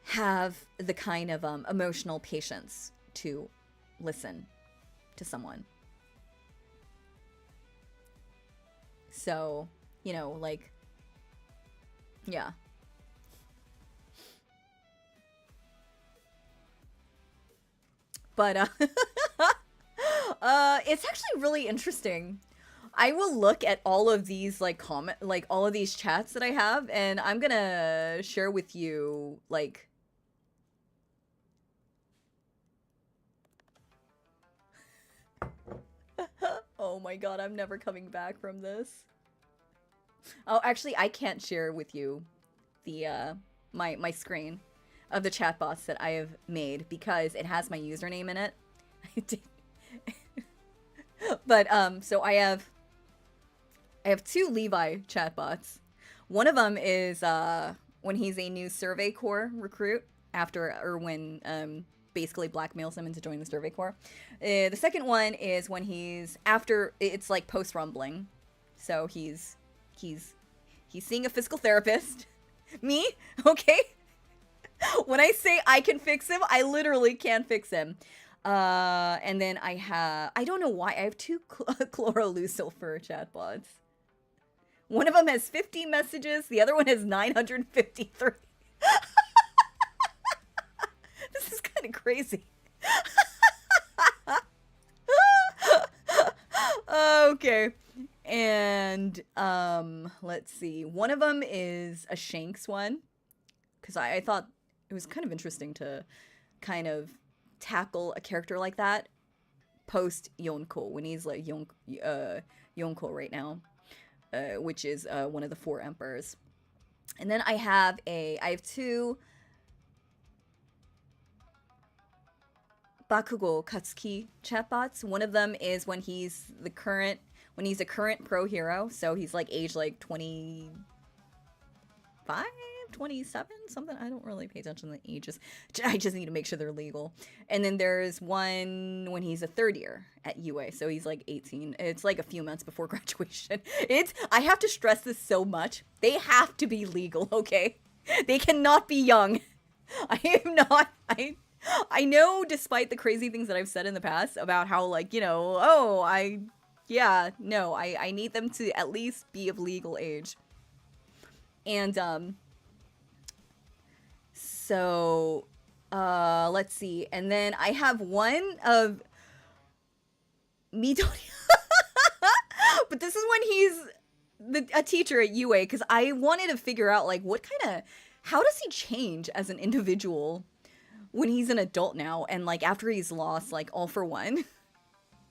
have the kind of, emotional patience to listen to someone. So, you know, like, yeah. But, it's actually really interesting. I will look at all of these like comment like all of these chats that I have, and I'm gonna share with you like oh my god, I'm never coming back from this. Oh, actually, I can't share with you the my screen of the chatbots that I have made because it has my username in it. But so I have two Levi chatbots. One of them is when he's a new Survey Corps recruit after Erwin basically blackmails him into joining the Survey Corps. The second one is when he's after, it's like post rumbling. So he's seeing a physical therapist. Me? Okay. When I say I can fix him, I literally can fix him. And then I don't know why, I have two Chlorolusulfur chatbots. One of them has 50 messages, the other one has 953. This is kind of crazy. Okay. And let's see. One of them is a Shanks one, because I thought it was kind of interesting to kind of tackle a character like that post Yonko, when he's like Yonko right now, which is one of the four emperors. And then I have two Bakugo Katsuki chatbots. One of them is when he's a current pro hero, so he's like age like 25, 27, something. I don't really pay attention to the ages. I just need to make sure they're legal. And then there's one when he's a third year at UA, so he's like 18. It's like a few months before graduation. I have to stress this so much. They have to be legal, okay? They cannot be young. I am not. I know, despite the crazy things that I've said in the past about how, like, you know, I need them to at least be of legal age. And, so, let's see. And then I have one of Midori. But this is when he's a teacher at UA, because I wanted to figure out, like, how does he change as an individual when he's an adult now, and like after he's lost like All for One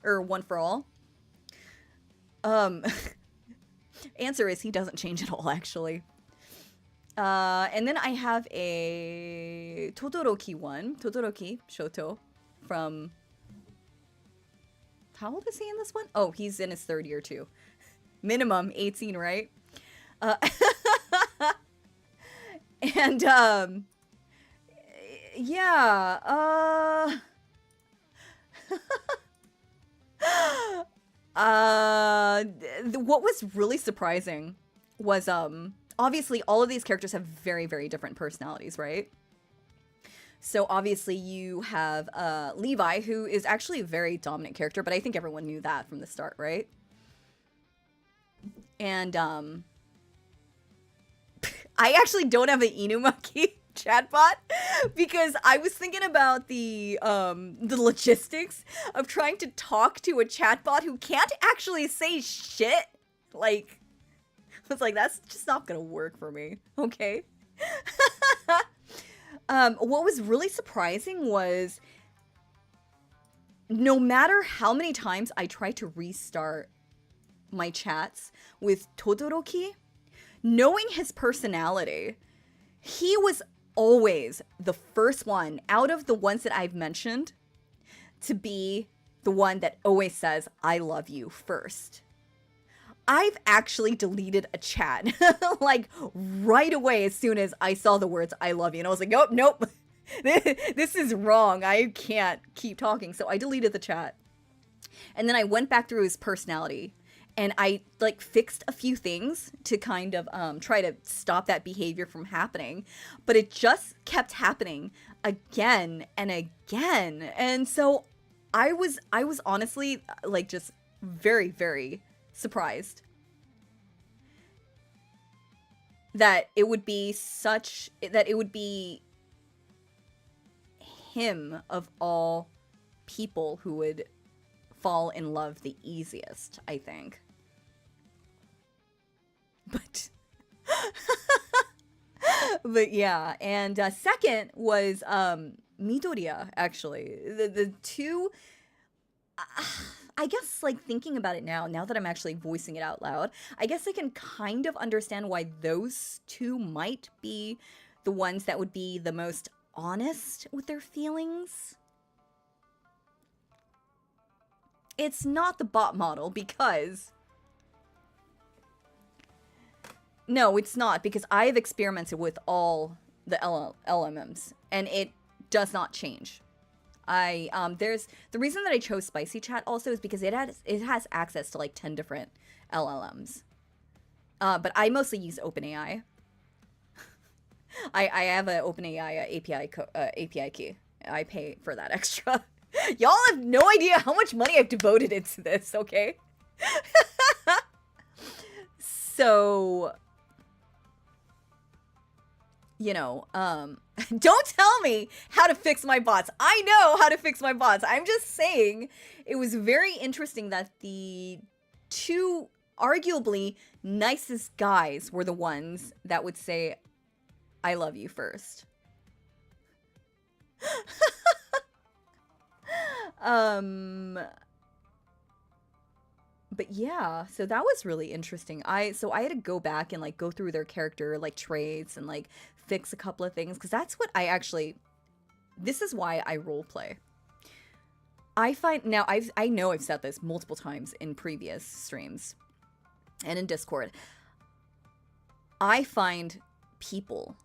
or One for All? Answer is he doesn't change at all, actually. And then I have a Todoroki one, Todoroki Shoto from, how old is he in this one? Oh, he's in his third year too. Minimum 18, right? And yeah, what was really surprising was, obviously all of these characters have very, very different personalities, right? So obviously you have, Levi, who is actually a very dominant character, but I think everyone knew that from the start, right? And, I actually don't have an Inumaki chatbot because I was thinking about the logistics of trying to talk to a chatbot who can't actually say shit. Like, I was like, that's just not gonna work for me. Okay. What was really surprising was no matter how many times I tried to restart my chats with Todoroki, knowing his personality, he was always the first one out of the ones that I've mentioned to be the one that always says, I love you first. I've actually deleted a chat like right away as soon as I saw the words, I love you. And I was like, nope. This is wrong. I can't keep talking. So I deleted the chat. And then I went back through his personality. And I, like, fixed a few things to kind of try to stop that behavior from happening. But it just kept happening again and again. And so I was honestly, like, just very, very surprised that it would be him of all people who would fall in love the easiest, I think. But but yeah, and second was Midoriya, actually. The two, I guess, like, thinking about it now that I'm actually voicing it out loud, I guess I can kind of understand why those two might be the ones that would be the most honest with their feelings. It's not the bot model because... No, it's not, because I have experimented with all the LMMs, and it does not change. There's the reason that I chose Spicy Chat also is because it has access to like 10 different LLMs. But I mostly use OpenAI. I have an OpenAI API key. I pay for that extra. Y'all have no idea how much money I've devoted into this, okay? So, you know, don't tell me how to fix my bots. I know how to fix my bots. I'm just saying it was very interesting that the two arguably nicest guys were the ones that would say, I love you first. But yeah, so that was really interesting. So I had to go back and like go through their character like traits and like fix a couple of things, because that's what this is why I roleplay. I find now I know I've said this multiple times in previous streams and in Discord. I find people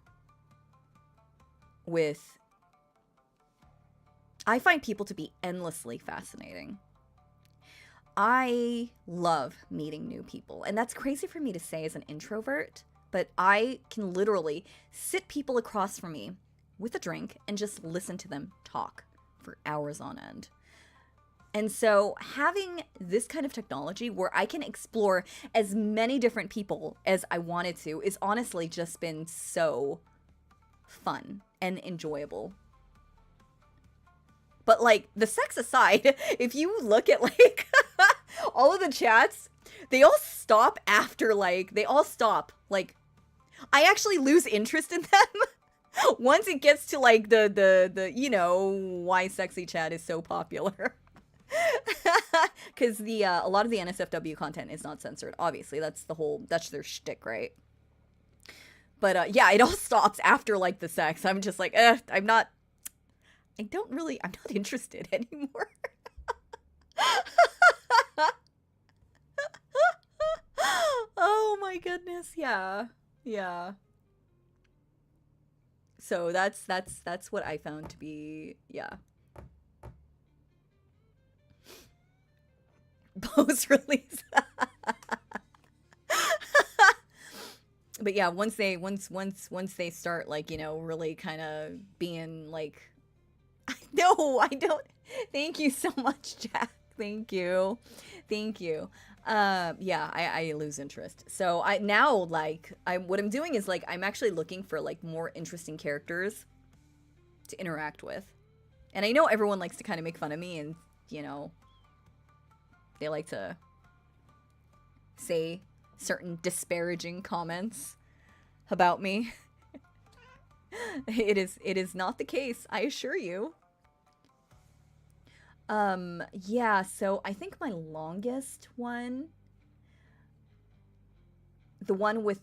to be endlessly fascinating. I love meeting new people, and that's crazy for me to say as an introvert, but I can literally sit people across from me with a drink and just listen to them talk for hours on end. And so having this kind of technology where I can explore as many different people as I wanted to is honestly just been so fun and enjoyable. But like, the sex aside, if you look at like all of the chats, they all stop after like, I actually lose interest in them once it gets to like the you know, why sexy chat is so popular. Because a lot of the NSFW content is not censored. Obviously, that's their shtick, right? But yeah, it all stops after like the sex. I'm just like, I'm not interested anymore. Oh my goodness, yeah. So that's what I found to be, yeah. Post-release. But yeah, once they start like, you know, really kind of being like, no, I don't. Thank you so much, Jack. Thank you. Yeah, I lose interest. So what I'm doing is like, I'm actually looking for like more interesting characters to interact with. And I know everyone likes to kind of make fun of me, and, you know, they like to say certain disparaging comments about me. It is not the case, I assure you. Yeah, so I think my longest one, the one with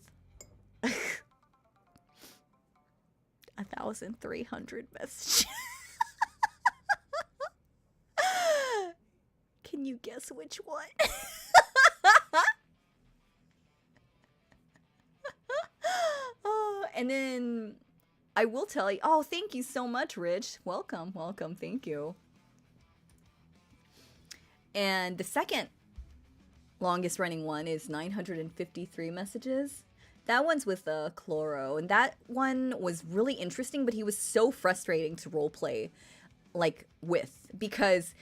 1,300 messages. Can you guess which one? And then I will tell you, oh, thank you so much, Rich. Welcome, thank you. And the second longest running one is 953 messages. That one's with Chloro, and that one was really interesting, but he was so frustrating to roleplay with, because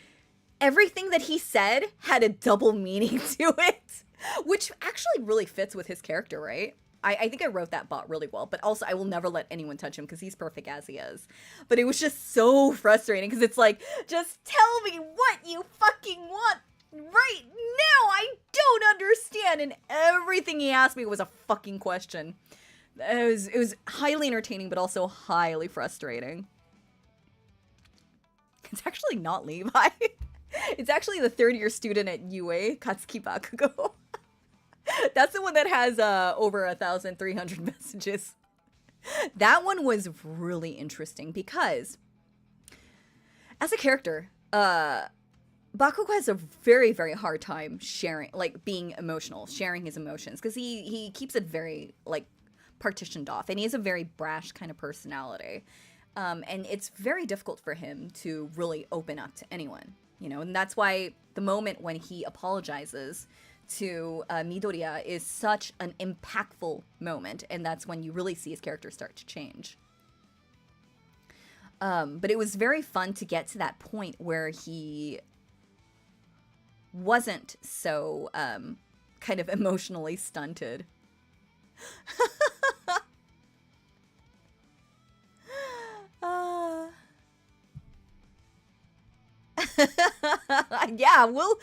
everything that he said had a double meaning to it, which actually really fits with his character, right? I think I wrote that bot really well, but also I will never let anyone touch him because he's perfect as he is. But it was just so frustrating because it's like, just tell me what you fucking want. right now I don't understand, and everything he asked me was a fucking question. It was highly entertaining, but also highly frustrating. It's actually not Levi. It's actually the third-year student at UA, Katsuki Bakugo. That's the one that has over 1,300 messages. That one was really interesting because, as a character, Bakugo has a very, very hard time sharing, like, being emotional, sharing his emotions, because he keeps it very, like, partitioned off, and he has a very brash kind of personality. And it's very difficult for him to really open up to anyone, you know, and that's why the moment when he apologizes to Midoriya is such an impactful moment, and that's when you really see his character start to change. But it was very fun to get to that point where he wasn't so kind of emotionally stunted. Yeah, we'll...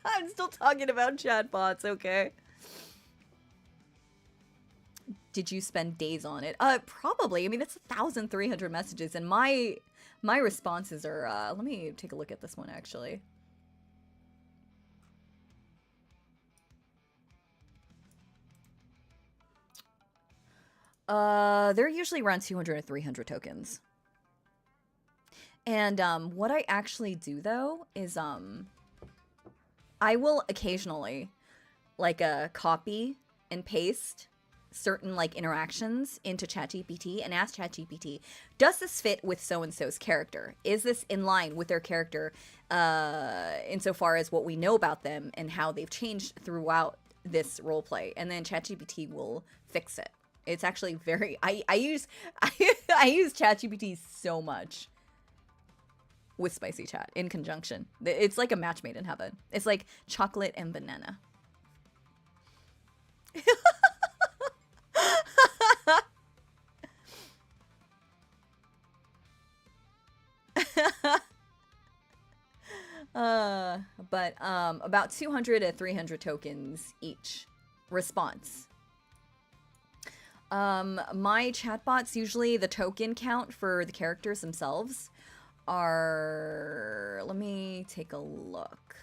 I'm still talking about chatbots, okay? Did you spend days on it? Probably. I mean, it's 1,300 messages, and my responses are, let me take a look at this one, actually. They're usually around 200 or 300 tokens. And, what I actually do, though, is, I will occasionally, like, copy and paste certain, like, interactions into ChatGPT and ask ChatGPT, does this fit with so-and-so's character? Is this in line with their character, insofar as what we know about them and how they've changed throughout this roleplay? And then ChatGPT will fix it. It's actually very... I use ChatGPT so much with Spicy Chat in conjunction. It's like a match made in heaven. It's like chocolate and banana. But about 200 to 300 tokens each response. My chatbots, usually the token count for the characters themselves are, let me take a look.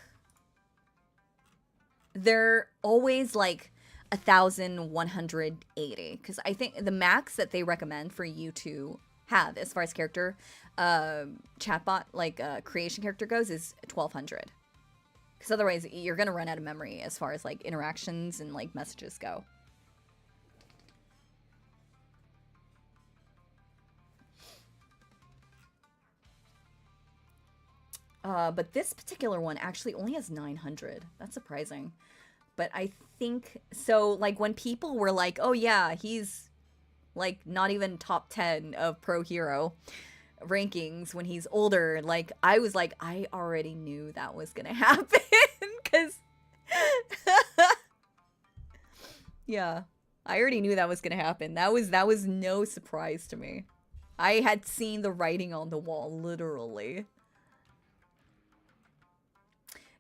They're always like 1,180, because I think the max that they recommend for you to have as far as character chatbot, like creation character goes, is 1,200. Because otherwise you're gonna run out of memory as far as like interactions and like messages go. But this particular one actually only has 900. That's surprising. But I think, so, like, when people were like, oh yeah, he's, like, not even top 10 of Pro Hero rankings when he's older, like, I was like, I already knew that was gonna happen, because, yeah, I already knew that was gonna happen. That was no surprise to me. I had seen the writing on the wall, literally.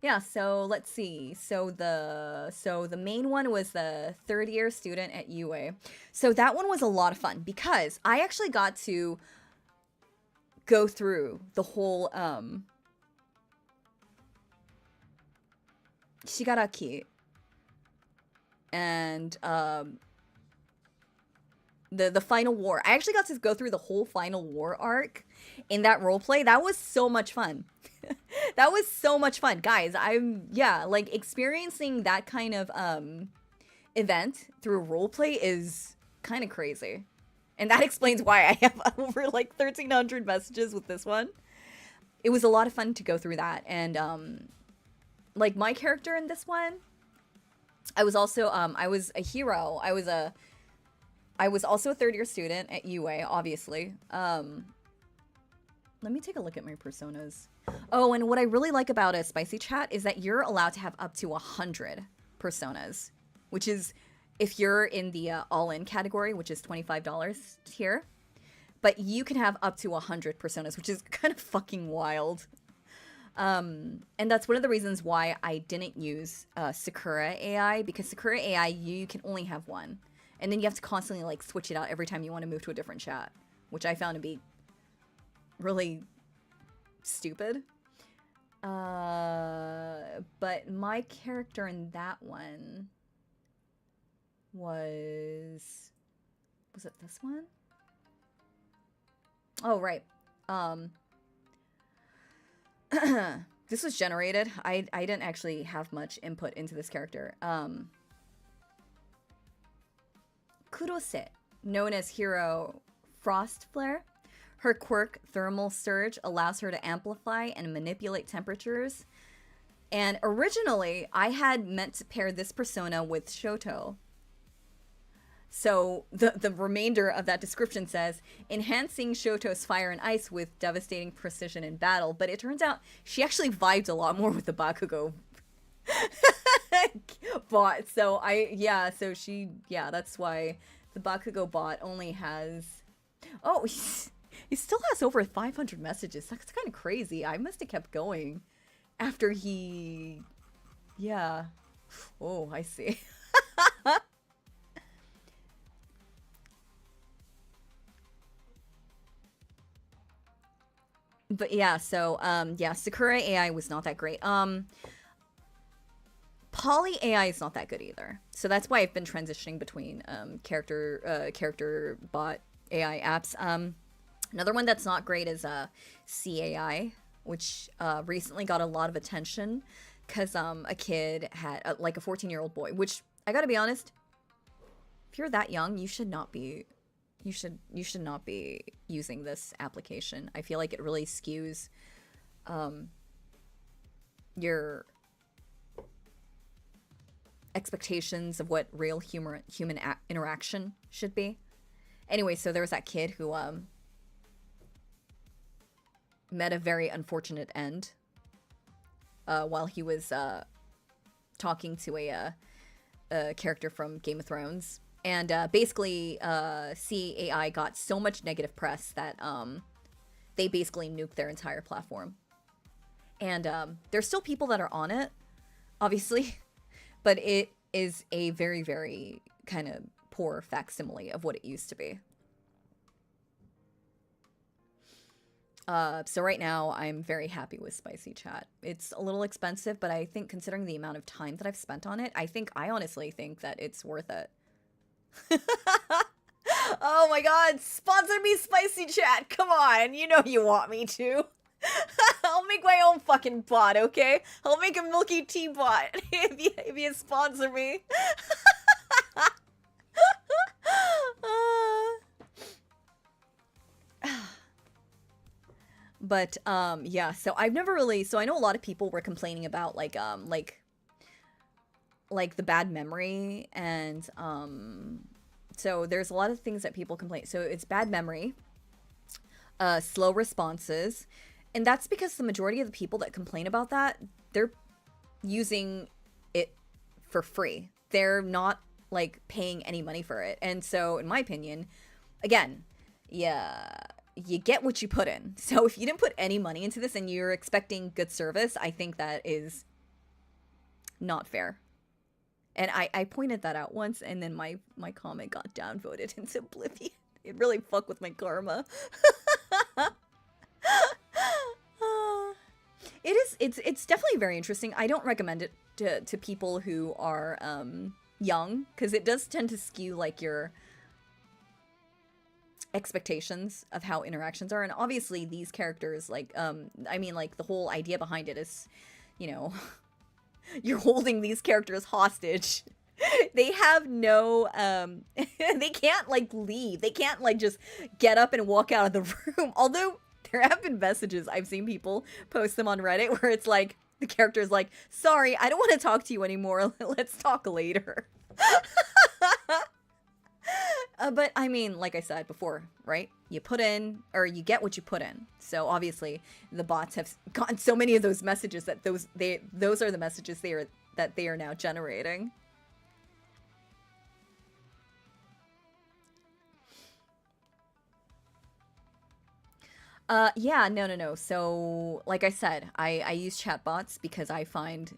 Yeah, so let's see. So the main one was the third-year student at UA. So that one was a lot of fun because I actually got to go through the whole Shigaraki and the final war. I actually got to go through the whole final war arc in that roleplay. That was so much fun. That was so much fun. Guys, like, experiencing that kind of event through roleplay is kind of crazy. And that explains why I have over, like, 1,300 messages with this one. It was a lot of fun to go through that. And, like, my character in this one, I was also, I was a hero. I was also a third-year student at UA, obviously. Let me take a look at my personas. Oh, and what I really like about a Spicy Chat is that you're allowed to have up to 100 personas, which is if you're in the all-in category, which is $25 here. But you can have up to 100 personas, which is kind of fucking wild. And that's one of the reasons why I didn't use Sakura AI, because Sakura AI, you can only have one. And then you have to constantly like switch it out every time you want to move to a different chat, which I found to be really stupid. But my character in that one was it this one? Oh, right. This was generated. I didn't actually have much input into this character. Kurose, known as Hero Frost Flare. Her quirk, Thermal Surge, allows her to amplify and manipulate temperatures. And originally, I had meant to pair this persona with Shoto. So the remainder of that description says, enhancing Shoto's fire and ice with devastating precision in battle. But it turns out she actually vibed a lot more with the Bakugo bot. So that's why the Bakugo bot only has, he still has over 500 messages. That's kind of crazy. I must have kept going after he, yeah. Oh, I see. But yeah, so Sakura AI was not that great. Poly AI is not that good either. So that's why I've been transitioning between character bot AI apps. Another one that's not great is CAI, which recently got a lot of attention because a kid had like a 14-year-old boy, which I gotta be honest, if you're that young, you should not be using this application. I feel like it really skews your expectations of what real human interaction should be. Anyway, so there was that kid who met a very unfortunate end while he was talking to a character from Game of Thrones. And basically, CAI got so much negative press that they basically nuked their entire platform. And there's still people that are on it, obviously, but it is a very, very kind of poor facsimile of what it used to be. So right now, I'm very happy with Spicy Chat. It's a little expensive, but I think considering the amount of time that I've spent on it, I honestly think that it's worth it. Oh my god, sponsor me, Spicy Chat. Come on, you know you want me to. I'll make my own fucking bot, okay? I'll make a Milky Tea bot if you sponsor me. But yeah, so I've never really, so I know a lot of people were complaining about like the bad memory, and so there's a lot of things that people complain. So it's bad memory, slow responses, and that's because the majority of the people that complain about that, they're using it for free. They're not like paying any money for it. And so in my opinion, again, yeah, you get what you put in. So if you didn't put any money into this and you're expecting good service, I think that is not fair. And I pointed that out once, and then my comment got downvoted into oblivion. It really fucked with my karma. It's definitely very interesting. I don't recommend it to people who are young, because it does tend to skew like your expectations of how interactions are. And obviously these characters, like I mean, like the whole idea behind it is, you know, you're holding these characters hostage. They have no they can't like leave. They can't like just get up and walk out of the room. Although there have been messages, I've seen people post them on Reddit where it's like the character's like, sorry, I don't want to talk to you anymore. Let's talk later. But I mean, like I said before, right? You put in, or you get what you put in. So obviously, the bots have gotten so many of those messages that those are the messages that they are now generating. Yeah, no. So, like I said, I use chatbots because I find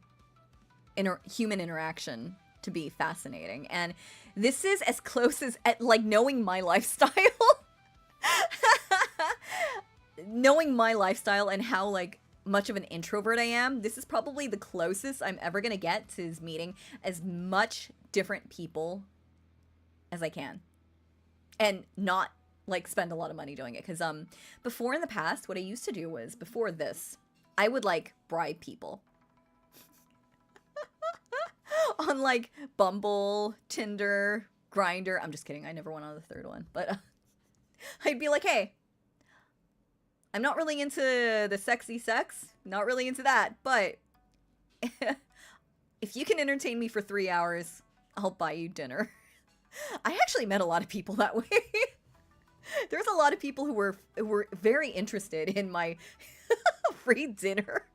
human interaction to be fascinating. And this is as close as, like, knowing my lifestyle. Knowing my lifestyle and how, like, much of an introvert I am, this is probably the closest I'm ever gonna get to is meeting as much different people as I can. And not, like, spend a lot of money doing it. Because, before in the past, what I used to do was, before this, I would, like, bribe people. On, like, Bumble, Tinder, Grindr. I'm just kidding. I never went on the third one. But I'd be like, hey, I'm not really into the sexy sex. Not really into that. But if you can entertain me for 3 hours, I'll buy you dinner. I actually met a lot of people that way. There's a lot of people who were very interested in my free dinner.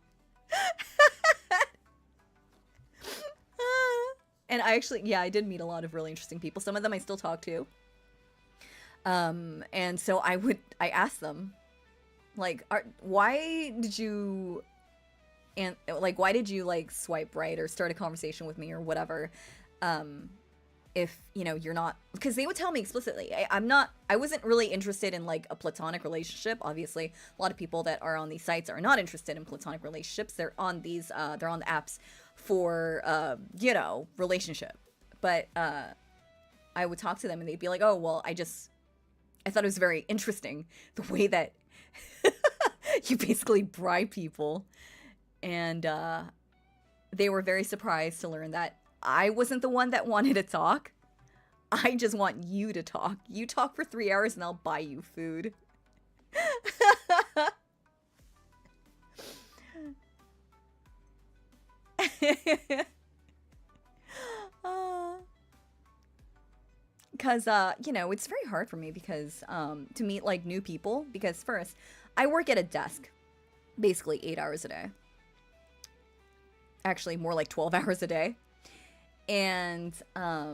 And I actually, yeah, I did meet a lot of really interesting people. Some of them I still talk to. And so I asked them, like, why did you, like, swipe right or start a conversation with me or whatever? If, you know, you're not, because they would tell me explicitly, I wasn't really interested in, like, a platonic relationship. Obviously, a lot of people that are on these sites are not interested in platonic relationships. They're on these, they're on the apps for, you know, relationship. But, I would talk to them and they'd be like, oh, well, I thought it was very interesting the way that you basically bribe people. And, they were very surprised to learn that I wasn't the one that wanted to talk. I just want you to talk. You talk for 3 hours and I'll buy you food. Because, you know, it's very hard for me because, to meet, like, new people. Because first, I work at a desk basically 8 hours a day. Actually, more like 12 hours a day. And, I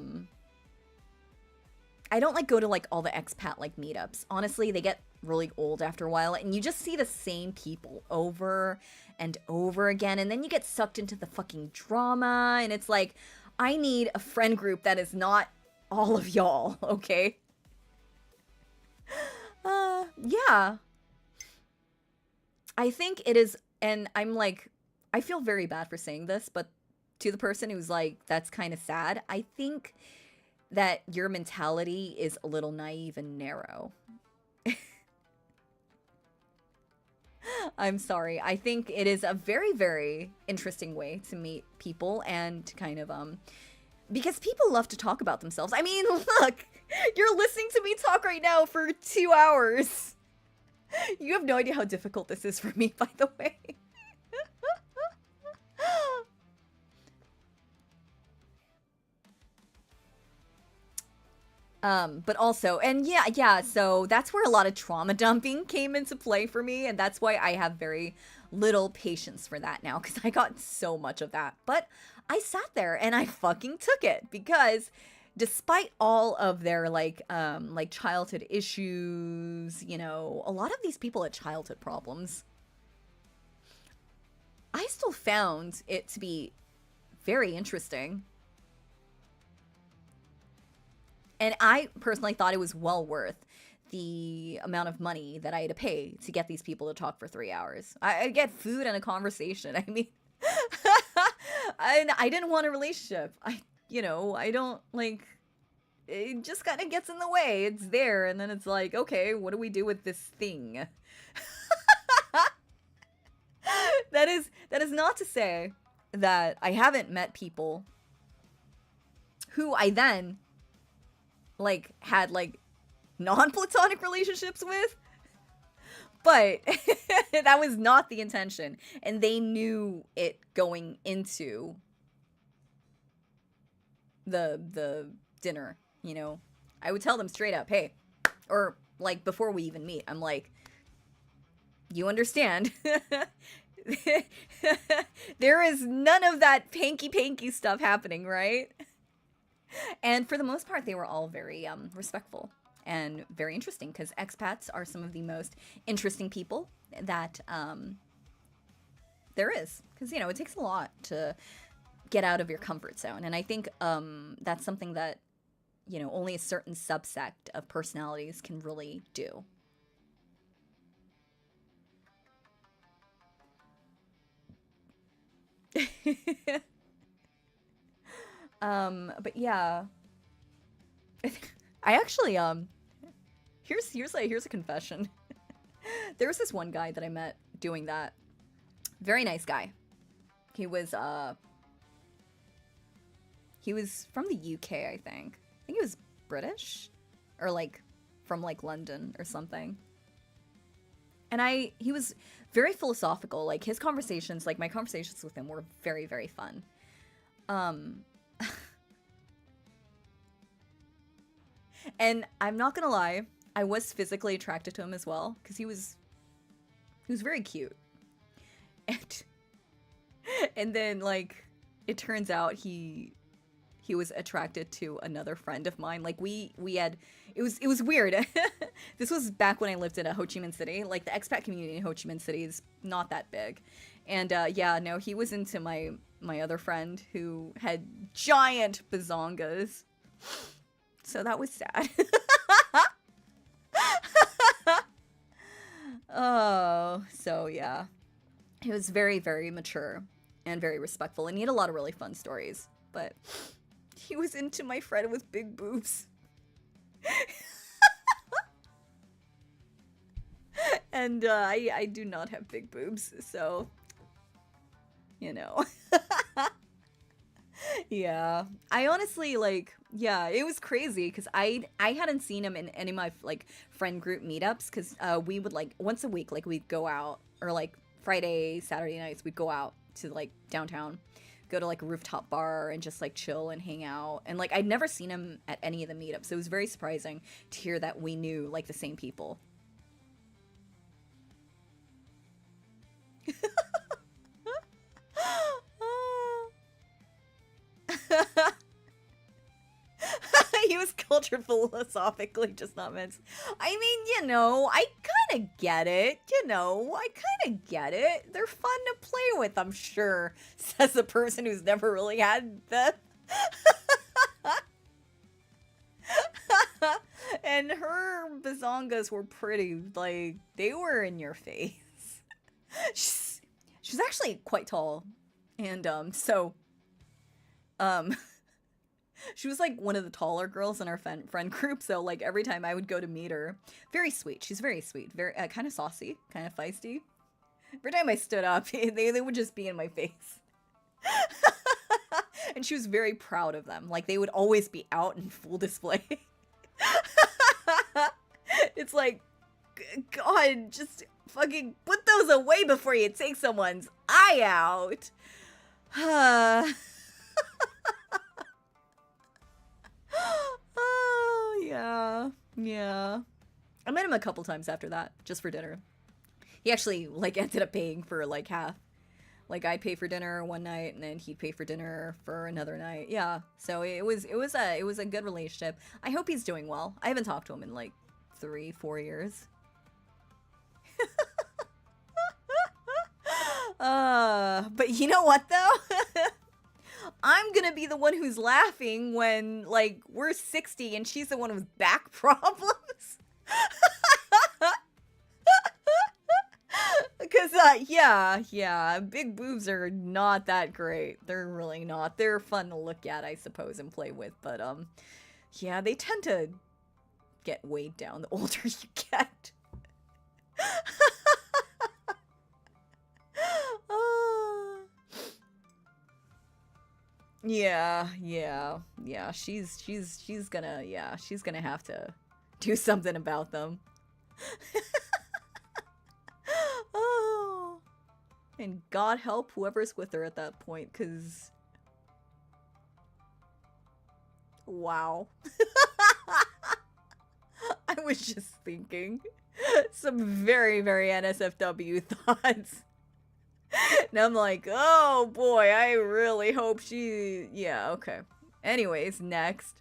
don't, like, go to, like, all the expat, like, meetups. Honestly, they get really old after a while, and you just see the same people over and over again, and then you get sucked into the fucking drama, and it's like, I need a friend group that is not all of y'all, okay? Yeah. I think it is, and I'm like, I feel very bad for saying this, but to the person who's like, that's kind of sad, I think that your mentality is a little naive and narrow. I'm sorry. I think it is a very, very interesting way to meet people and to kind of, because people love to talk about themselves. I mean, look, you're listening to me talk right now for 2 hours. You have no idea how difficult this is for me, by the way. But also, and yeah, so that's where a lot of trauma dumping came into play for me, and that's why I have very little patience for that now, because I got so much of that. But I sat there and I fucking took it, because despite all of their, like childhood issues, you know, a lot of these people had childhood problems. I still found it to be very interesting. And I personally thought it was well worth the amount of money that I had to pay to get these people to talk for 3 hours. I get food and a conversation. I mean, I didn't want a relationship. I don't, like, it just kind of gets in the way. It's there, and then it's like, okay, what do we do with this thing? That is not to say that I haven't met people who I then, like, had, like, non-platonic relationships with, but that was not the intention, and they knew it going into the dinner, you know. I would tell them straight up, hey, or, like, before we even meet, I'm like, you understand, there is none of that panky stuff happening, right? And for the most part, they were all very respectful. and very interesting because expats are some of the most interesting people that there is. Because, you know, it takes a lot to get out of your comfort zone. And I think that's something that, you know, only a certain subsect of personalities can really do. But yeah, I actually here's a confession. There was this one guy that I met doing that. Very nice guy. He was from the UK, I think. I think he was British or like from like London or something. And he was very philosophical. Like his conversations, like my conversations with him were very, very fun. And I'm not gonna lie, I was physically attracted to him as well because he was very cute. And and then like it turns out he was attracted to another friend of mine. Like we had it was weird. This was back when I lived in Ho Chi Minh City. Like the expat community in Ho Chi Minh City is not that big. And yeah, no, he was into my other friend who had giant bazongas. So that was sad. Oh, so yeah. He was very, very mature and very respectful, and he had a lot of really fun stories. But he was into my friend with big boobs. And I do not have big boobs, so, you know. Yeah, I honestly, like, yeah, it was crazy because I hadn't seen him in any of my like friend group meetups because we would like once a week, like we'd go out, or like Friday, Saturday nights we'd go out to like downtown, go to like a rooftop bar and just like chill and hang out. And like I'd never seen him at any of the meetups, so it was very surprising to hear that we knew like the same people. He was cultured philosophically, just not meant. I mean, you know, I kind of get it. You know, I kind of get it. They're fun to play with, I'm sure, says the person who's never really had them. And her bazongas were pretty, like, they were in your face. She's actually quite tall. And, she was like one of the taller girls in our friend group, so like every time I would go to meet her, very sweet. She's very sweet, very kind of saucy, kind of feisty. Every time I stood up, they would just be in my face. And she was very proud of them. Like they would always be out in full display. It's like, God, just fucking put those away before you take someone's eye out. Oh, yeah. Yeah. I met him a couple times after that, just for dinner. He actually, like, ended up paying for, like, half. Like, I'd pay for dinner one night, and then he'd pay for dinner for another night. Yeah. So it was a good relationship. I hope he's doing well. I haven't talked to him in, like, 3-4 years. But you know what, though? I'm gonna be the one who's laughing when, like, we're 60 and she's the one with back problems. Because, yeah, big boobs are not that great. They're really not. They're fun to look at, I suppose, and play with. But, yeah, they tend to get weighed down the older you get. Yeah. She's gonna have to do something about them. Oh, and God help whoever's with her at that point, cause wow. I was just thinking some very, very NSFW thoughts. And I'm like, oh boy, I really hope she... Yeah, okay. Anyways, next.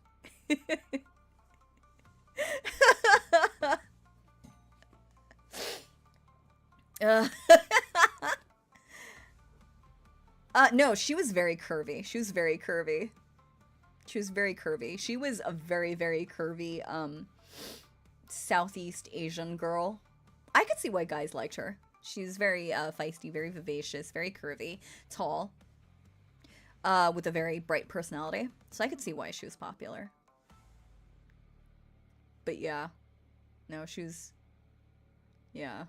Uh, no, she was very curvy. She was very curvy. She was very curvy. She was a very, very curvy, Southeast Asian girl. I could see why guys liked her. She's very, feisty, very vivacious, very curvy, tall, with a very bright personality. So I could see why she was popular. But yeah. No, she was... Yeah.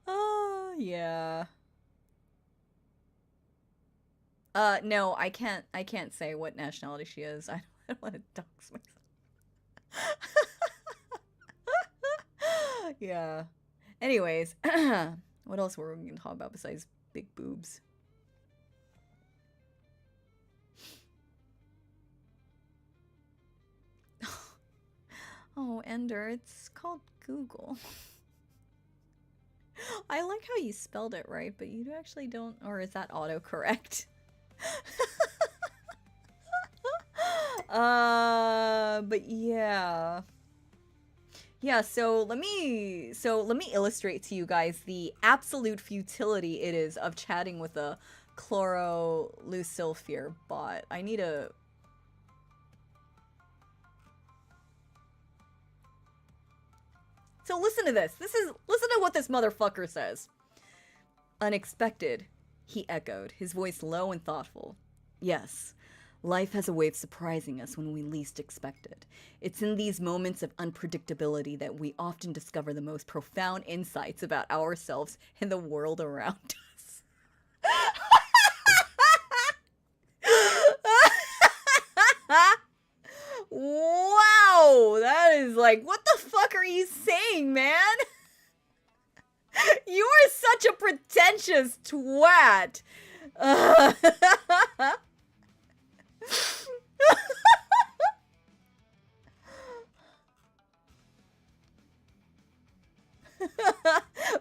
Oh, yeah. No, I can't say what nationality she is. I don't want to dox myself. Yeah. Anyways, what else were we gonna talk about besides big boobs? Oh, Ender, it's called Google. I like how you spelled it right, but you actually don't, or is that autocorrect? But yeah. Yeah, so let me illustrate to you guys the absolute futility it is of chatting with a chlorolusulfure bot. I need a... So listen to this. Listen to what this motherfucker says. Unexpected, he echoed, his voice low and thoughtful. Yes, life has a way of surprising us when we least expect it. It's in these moments of unpredictability that we often discover the most profound insights about ourselves and the world around us. Wow, that is like, what the fuck are you saying, man? You are such a pretentious twat.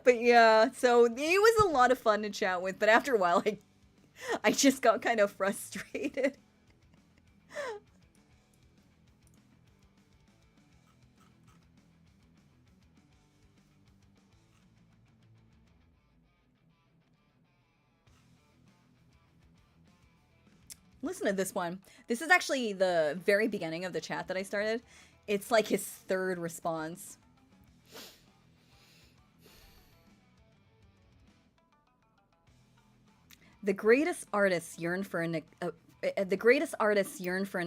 But yeah, so it was a lot of fun to chat with, but after a while I just got kind of frustrated. Listen to this one. This is actually the very beginning of the chat that I started. It's like his third response. The greatest artists yearn for an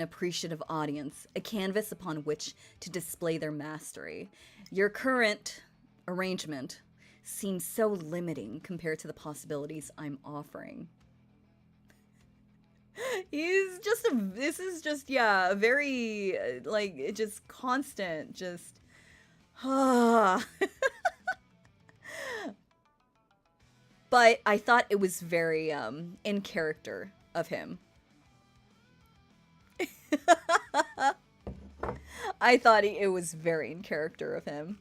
appreciative audience, a canvas upon which to display their mastery. Your current arrangement seems so limiting compared to the possibilities I'm offering. This is just, yeah, a very, like, just constant, just, But I thought it was very, in character of him. I thought it was very in character of him.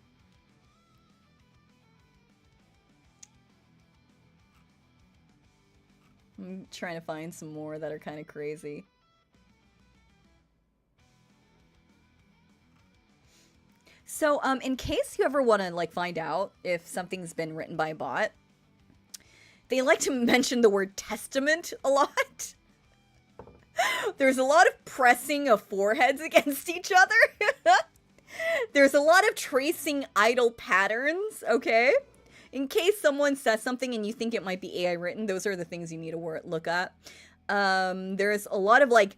I'm trying to find some more that are kind of crazy. So, in case you ever want to, like, find out if something's been written by a bot, they like to mention the word testament a lot. There's a lot of pressing of foreheads against each other. There's a lot of tracing idle patterns, okay? In case someone says something and you think it might be AI written, those are the things you need to look at. There's a lot of, like,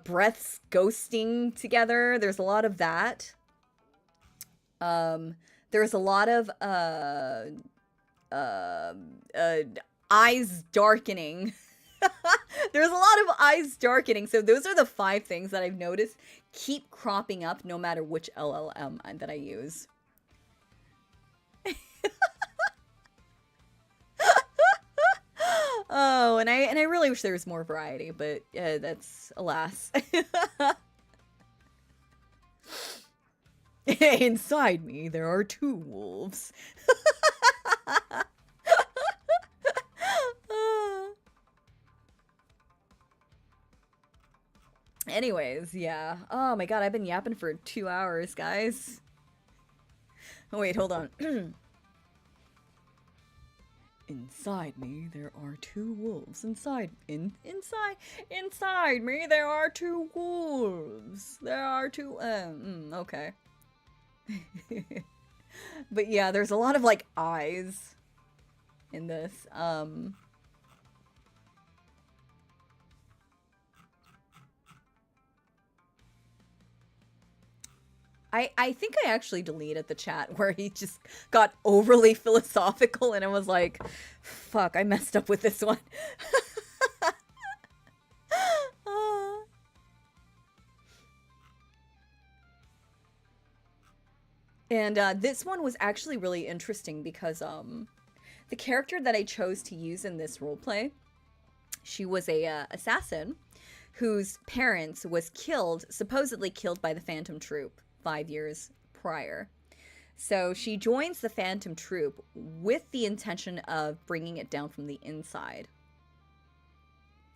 breaths ghosting together. There's a lot of that. There's a lot of, eyes darkening. There's a lot of eyes darkening. So those are the 5 things that I've noticed keep cropping up no matter which LLM that I use. Oh, and I really wish there was more variety, but that's alas. Inside me, there are 2 wolves. Anyways, yeah. Oh my god, I've been yapping for 2 hours, guys. Oh, wait, hold on. Inside me, there are two wolves. Inside me, there are two wolves. There are two, okay. But yeah, there's a lot of, like, eyes in this. I think I actually deleted the chat where he just got overly philosophical and I was like, fuck, I messed up with this one. And this one was actually really interesting because the character that I chose to use in this roleplay, she was a assassin whose parents was killed, supposedly killed by the Phantom Troop 5 years prior. So she joins the Phantom Troop with the intention of bringing it down from the inside.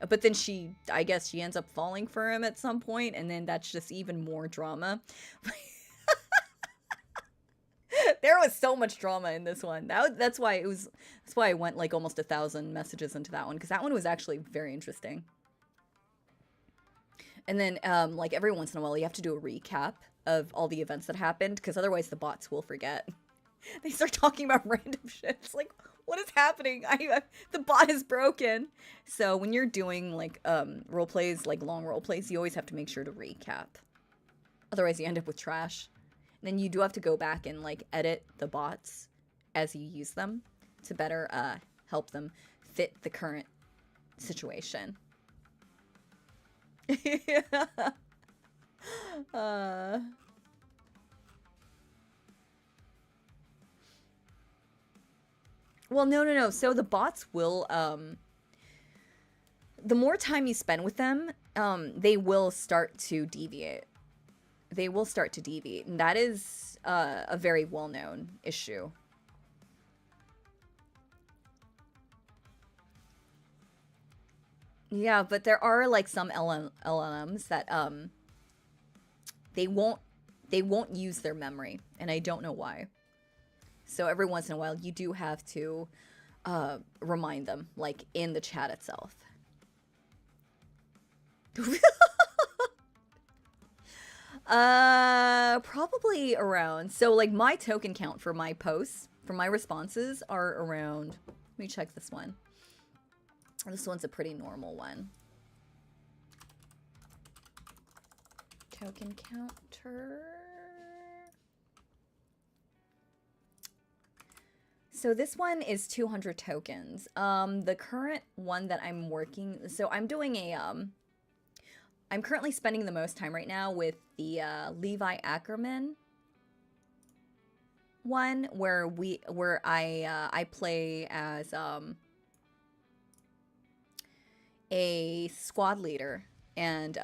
But then I guess she ends up falling for him at some point, and then that's just even more drama. There was so much drama in this one. That's why I went like almost 1,000 messages into that one, because that one was actually very interesting. And then like every once in a while you have to do a recap of all the events that happened, because otherwise the bots will forget. They start talking about random shit. It's like, what is happening? The bot is broken. So when you're doing like role plays, like long role plays, you always have to make sure to recap. Otherwise you end up with trash. And then you do have to go back and like edit the bots as you use them to better help them fit the current situation. Well, no. So the bots will, the more time you spend with them, they will start to deviate. They will start to deviate, and that is a very well-known issue. Yeah, but there are like some LLMs that they won't use their memory, and I don't know why. So every once in a while, you do have to remind them, like in the chat itself. Probably around. So like my token count for my posts, for my responses are around. Let me check this one. This one's a pretty normal one. Token counter. So this one is 200 tokens. The current one that I'm working, so I'm doing a, I'm currently spending the most time right now with the Levi Ackerman one, where I play as a squad leader, and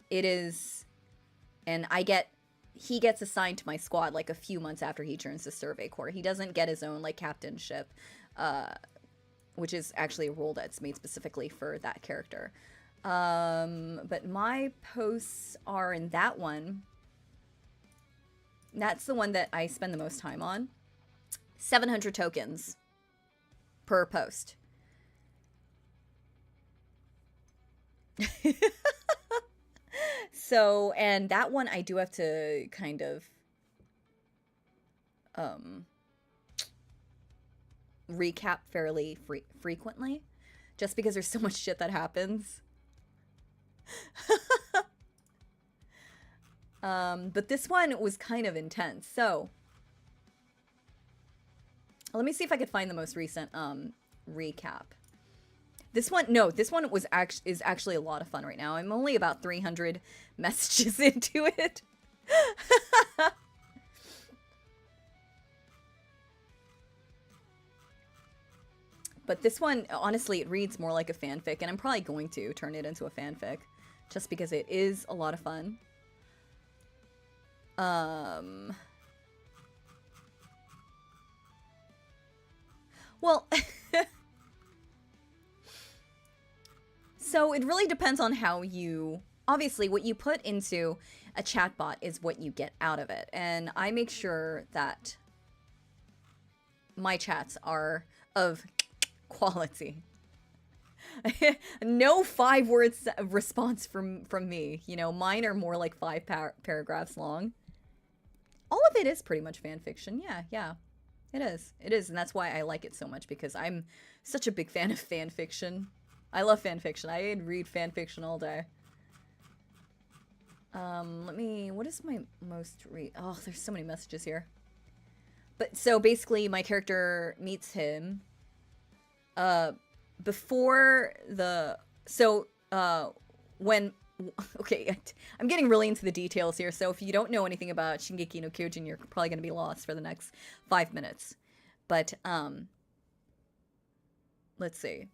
it is, and he gets assigned to my squad like a few months after he joins the Survey Corps. He doesn't get his own like captainship, which is actually a role that's made specifically for that character. But my posts are in that one. That's the one that I spend the most time on. 700 tokens per post. So, and that one I do have to kind of recap fairly frequently, just because there's so much shit that happens. But this one was kind of intense. So let me see if I could find the most recent recap. This one is actually a lot of fun right now. I'm only about 300 messages into it. But this one, honestly, it reads more like a fanfic, and I'm probably going to turn it into a fanfic, just because it is a lot of fun. Well, so it really depends on how you obviously what you put into a chatbot is what you get out of it. And I make sure that my chats are of quality. No 5 words response from me. You know, mine are more like 5 paragraphs long. All of it is pretty much fan fiction. Yeah. It is, and that's why I like it so much, because I'm such a big fan of fan fiction. I love fan fiction. I read fan fiction all day. What is my most read? Oh, there's so many messages here. But so basically my character meets him before the when okay, I'm getting really into the details here, so if you don't know anything about Shingeki no Kyojin, you're probably going to be lost for the next 5 minutes. But let's see.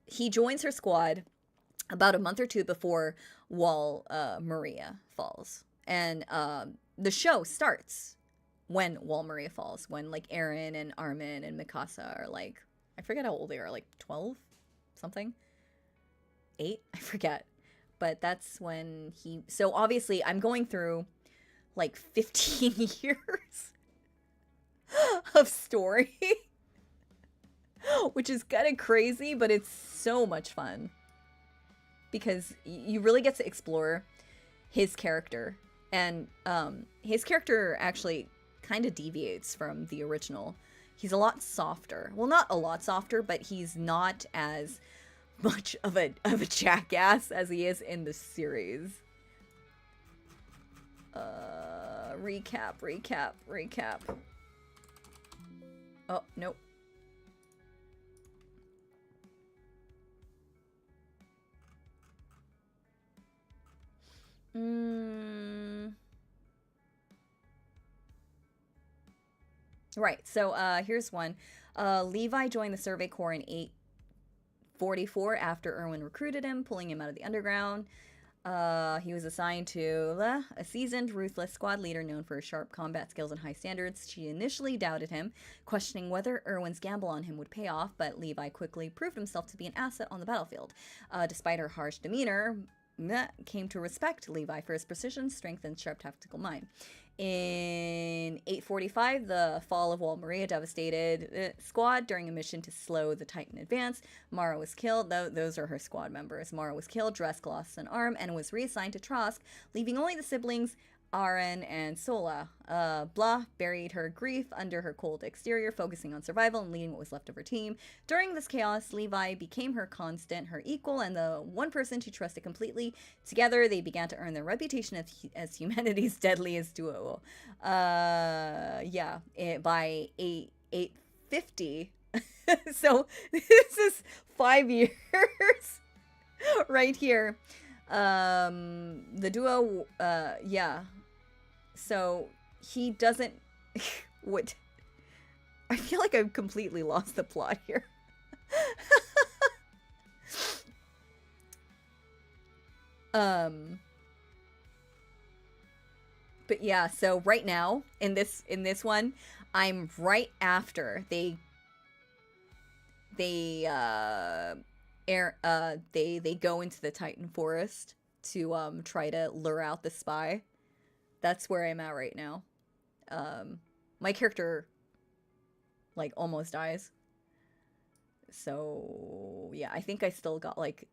He joins her squad about a month or two before Wall Maria falls. And the show starts when Wall Maria falls, when like Eren and Armin and Mikasa are like, I forget how old they are, like 12 something, 8, I forget. But that's when so obviously I'm going through like 15 years of story, which is kind of crazy, but it's so much fun because you really get to explore his character. And his character actually kind of deviates from the original. He's a lot softer. Well, not a lot softer, but he's not as much of a jackass as he is in the series. Recap. Oh, nope. Right, so here's one. Levi joined the Survey Corps in 844 after Erwin recruited him, pulling him out of the underground. He was assigned to a seasoned, ruthless squad leader known for his sharp combat skills and high standards. She initially doubted him, questioning whether Erwin's gamble on him would pay off, but Levi quickly proved himself to be an asset on the battlefield. Despite her harsh demeanor, came to respect Levi for his precision, strength, and sharp tactical mind. In 845, the fall of Wall Maria devastated the squad during a mission to slow the Titan advance. Mara was killed. Those are her squad members. Mara was killed, Dresk lost an arm, and was reassigned to Trask, leaving only the siblings Aren and Sola. Blah buried her grief under her cold exterior, focusing on survival and leading what was left of her team. During this chaos, Levi became her constant, her equal, and the one person she trusted completely. Together, they began to earn their reputation as humanity's deadliest duo. By 850. So this is 5 years right here. The duo, So he doesn't. What? I feel like I've completely lost the plot here. But yeah, so right now in this one, I'm right after they go into the Titan Forest to try to lure out the spy. That's where I'm at right now. My character like almost dies. So yeah, I think I still got like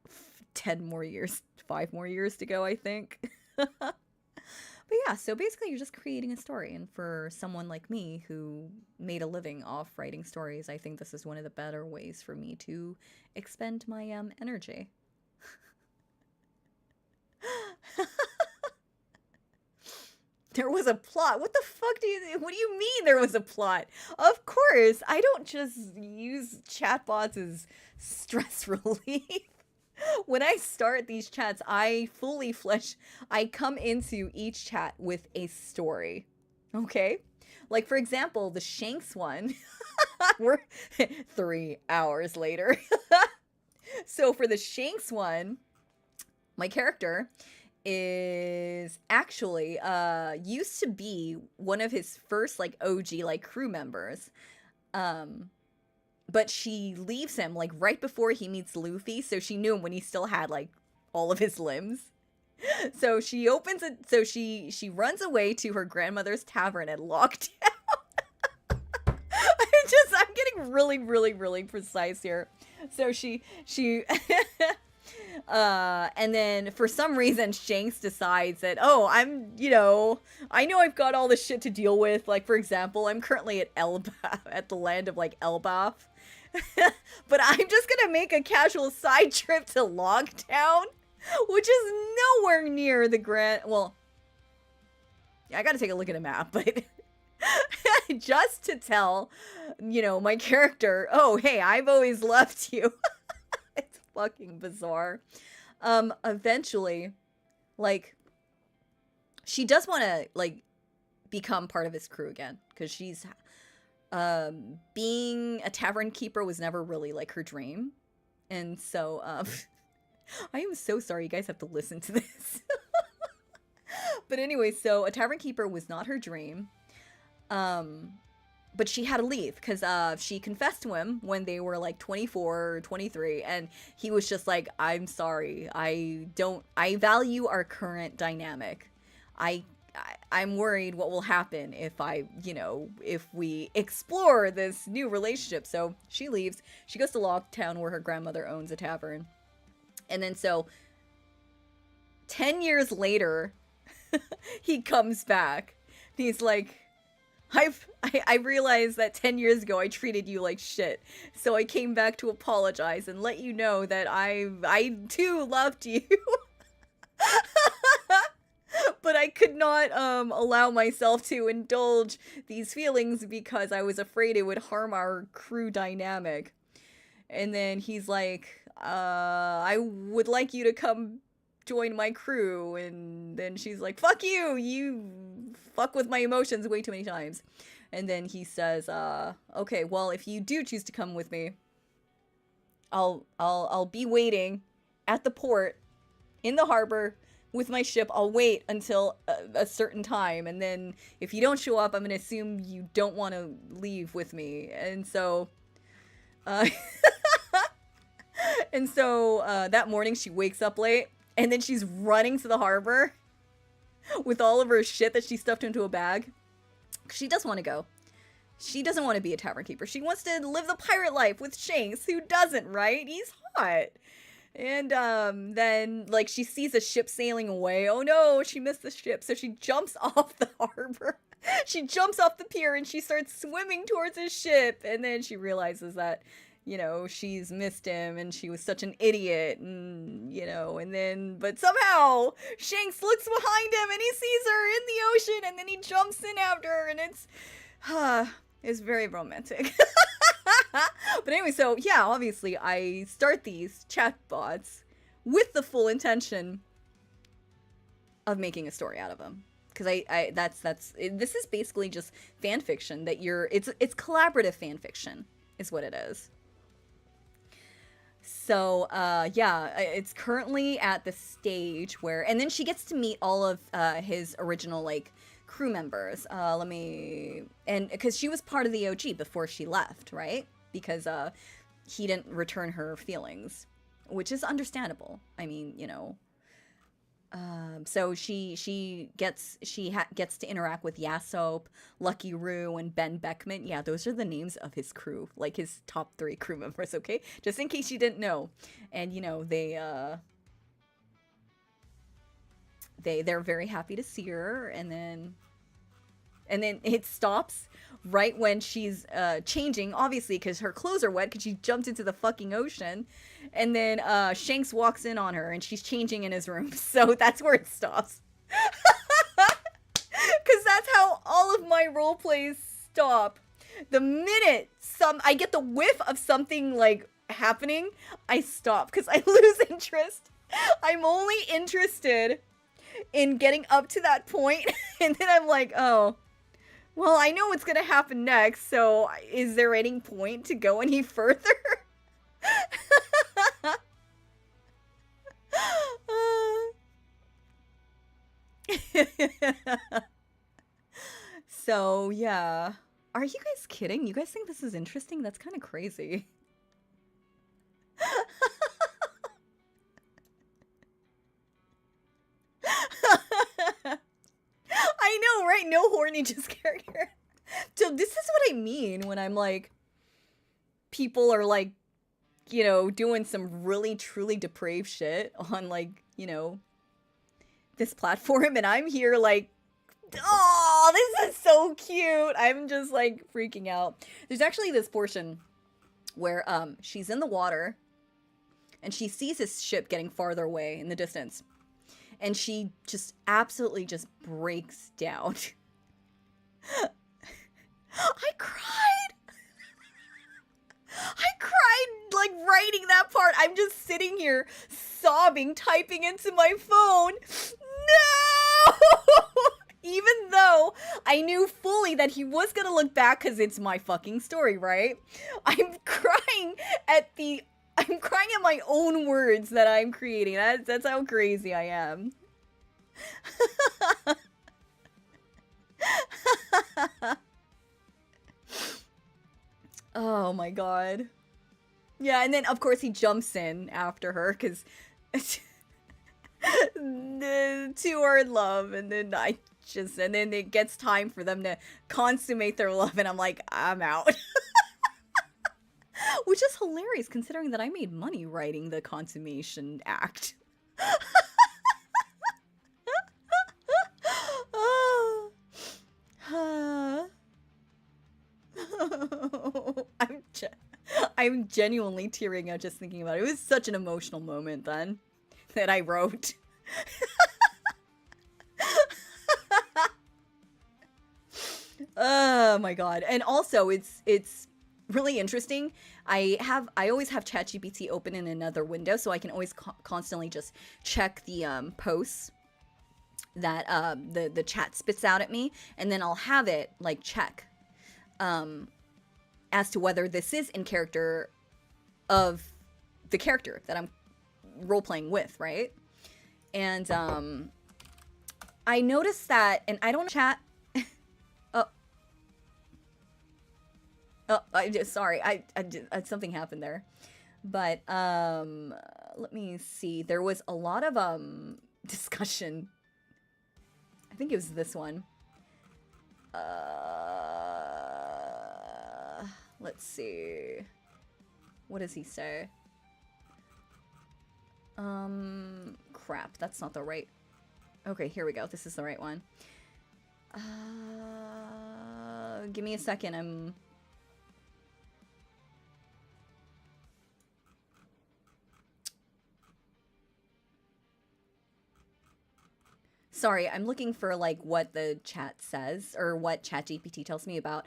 5 more years to go, I think. But yeah, so basically you're just creating a story, and for someone like me who made a living off writing stories, I think this is one of the better ways for me to expend my energy. There was a plot. What the fuck what do you mean there was a plot? Of course, I don't just use chatbots as stress relief. When I start these chats, I come into each chat with a story. Okay? Like, for example, the Shanks one, we're 3 hours later. So for the Shanks one, my character is actually used to be one of his first like OG like crew members. But she leaves him like right before he meets Luffy, so she knew him when he still had like all of his limbs. So she opens it. So she runs away to her grandmother's tavern at Lockdown. I'm getting really, really, really precise here. So she and then for some reason Shanks decides that, oh, I know I've got all this shit to deal with. Like, for example, I'm currently at Elbaf, at the land of like Elbaf. But I'm just gonna make a casual side trip to Logtown, which is nowhere near the well, I gotta take a look at a map, but just to tell, my character, oh, hey, I've always loved you. It's fucking bizarre. Eventually, like, she does want to, like, become part of his crew again, because she's, being a tavern keeper was never really, like, her dream. And so, I am so sorry you guys have to listen to this. But anyway, so a tavern keeper was not her dream. But she had to leave because she confessed to him when they were like 24 or 23, and he was just like, I'm sorry, I value our current dynamic. I'm worried what will happen if if we explore this new relationship. So she leaves. She goes to Locktown where her grandmother owns a tavern. And then so 10 years later, he comes back. He's like, I realized that 10 years ago I treated you like shit. So I came back to apologize and let you know that I too loved you. But I could not allow myself to indulge these feelings because I was afraid it would harm our crew dynamic. And then he's like, I would like you to come join my crew. And then she's like, fuck you, you fuck with my emotions way too many times. And then he says, okay, well, if you do choose to come with me, I'll be waiting at the port in the harbor with my ship. I'll wait until a certain time, and then if you don't show up, I'm gonna assume you don't want to leave with me. And so that morning she wakes up late, and then she's running to the harbor with all of her shit that she stuffed into a bag. She does want to go. She doesn't want to be a tavern keeper. She wants to live the pirate life with Shanks. Who doesn't, right? He's hot. And then, like, she sees a ship sailing away. Oh no, she missed the ship. So she jumps off the harbor. She jumps off the pier and she starts swimming towards his ship. And then she realizes that, she's missed him and she was such an idiot. And, but somehow Shanks looks behind him and he sees her in the ocean and then he jumps in after her, and it's very romantic. But anyway, so yeah, obviously I start these chatbots with the full intention of making a story out of them, because this is basically just fan fiction that it's collaborative fan fiction is what it is. So yeah, it's currently at the stage where, and then she gets to meet all of his original like crew members. And because she was part of the OG before she left, right? Because he didn't return her feelings, which is understandable. I mean, so she gets to interact with Yasop, Lucky Roo, and Ben Beckman. Yeah, those are the names of his crew, like his top 3 crew members. Okay, just in case you didn't know. And they're very happy to see her, and then it stops right when she's changing, obviously, because her clothes are wet because she jumped into the fucking ocean. And then Shanks walks in on her and she's changing in his room. So that's where it stops. Because that's how all of my role plays stop. The minute I get the whiff of something like happening, I stop because I lose interest. I'm only interested in getting up to that point, and then I'm like, oh, well, I know what's gonna happen next, so is there any point to go any further? So, yeah. Are you guys kidding? You guys think this is interesting? That's kind of crazy. no horny, just character. So this is what I mean when I'm like, people are like, you know, doing some really truly depraved shit on like, you know, this platform, and I'm here like, oh, this is so cute. I'm just like freaking out. There's actually this portion where she's in the water and she sees this ship getting farther away in the distance, and she just absolutely just breaks down. I cried. I cried like writing that part. I'm just sitting here sobbing, typing into my phone. No! Even though I knew fully that he was gonna look back because it's my fucking story, right? I'm crying at my own words that I'm creating. That's how crazy I am. Oh my god. Yeah, and then of course he jumps in after her because the two are in love, and then and then it gets time for them to consummate their love, and I'm like, I'm out. Which is hilarious considering that I made money writing the consummation act. I'm genuinely tearing out just thinking about it. It was such an emotional moment then that I wrote. Oh my god. And also it's really interesting. I always have ChatGPT open in another window, so I can always constantly just check the posts that the chat spits out at me, and then I'll have it like check as to whether this is in character of the character that I'm role-playing with, right? And I noticed that, and I don't chat. Sorry, something happened there. But let me see. There was a lot of discussion. I think it was this one. Let's see. What does he say? Crap, that's not the right. Okay, here we go. This is the right one. Give me a second. Sorry, I'm looking for like what the chat says or what ChatGPT tells me about.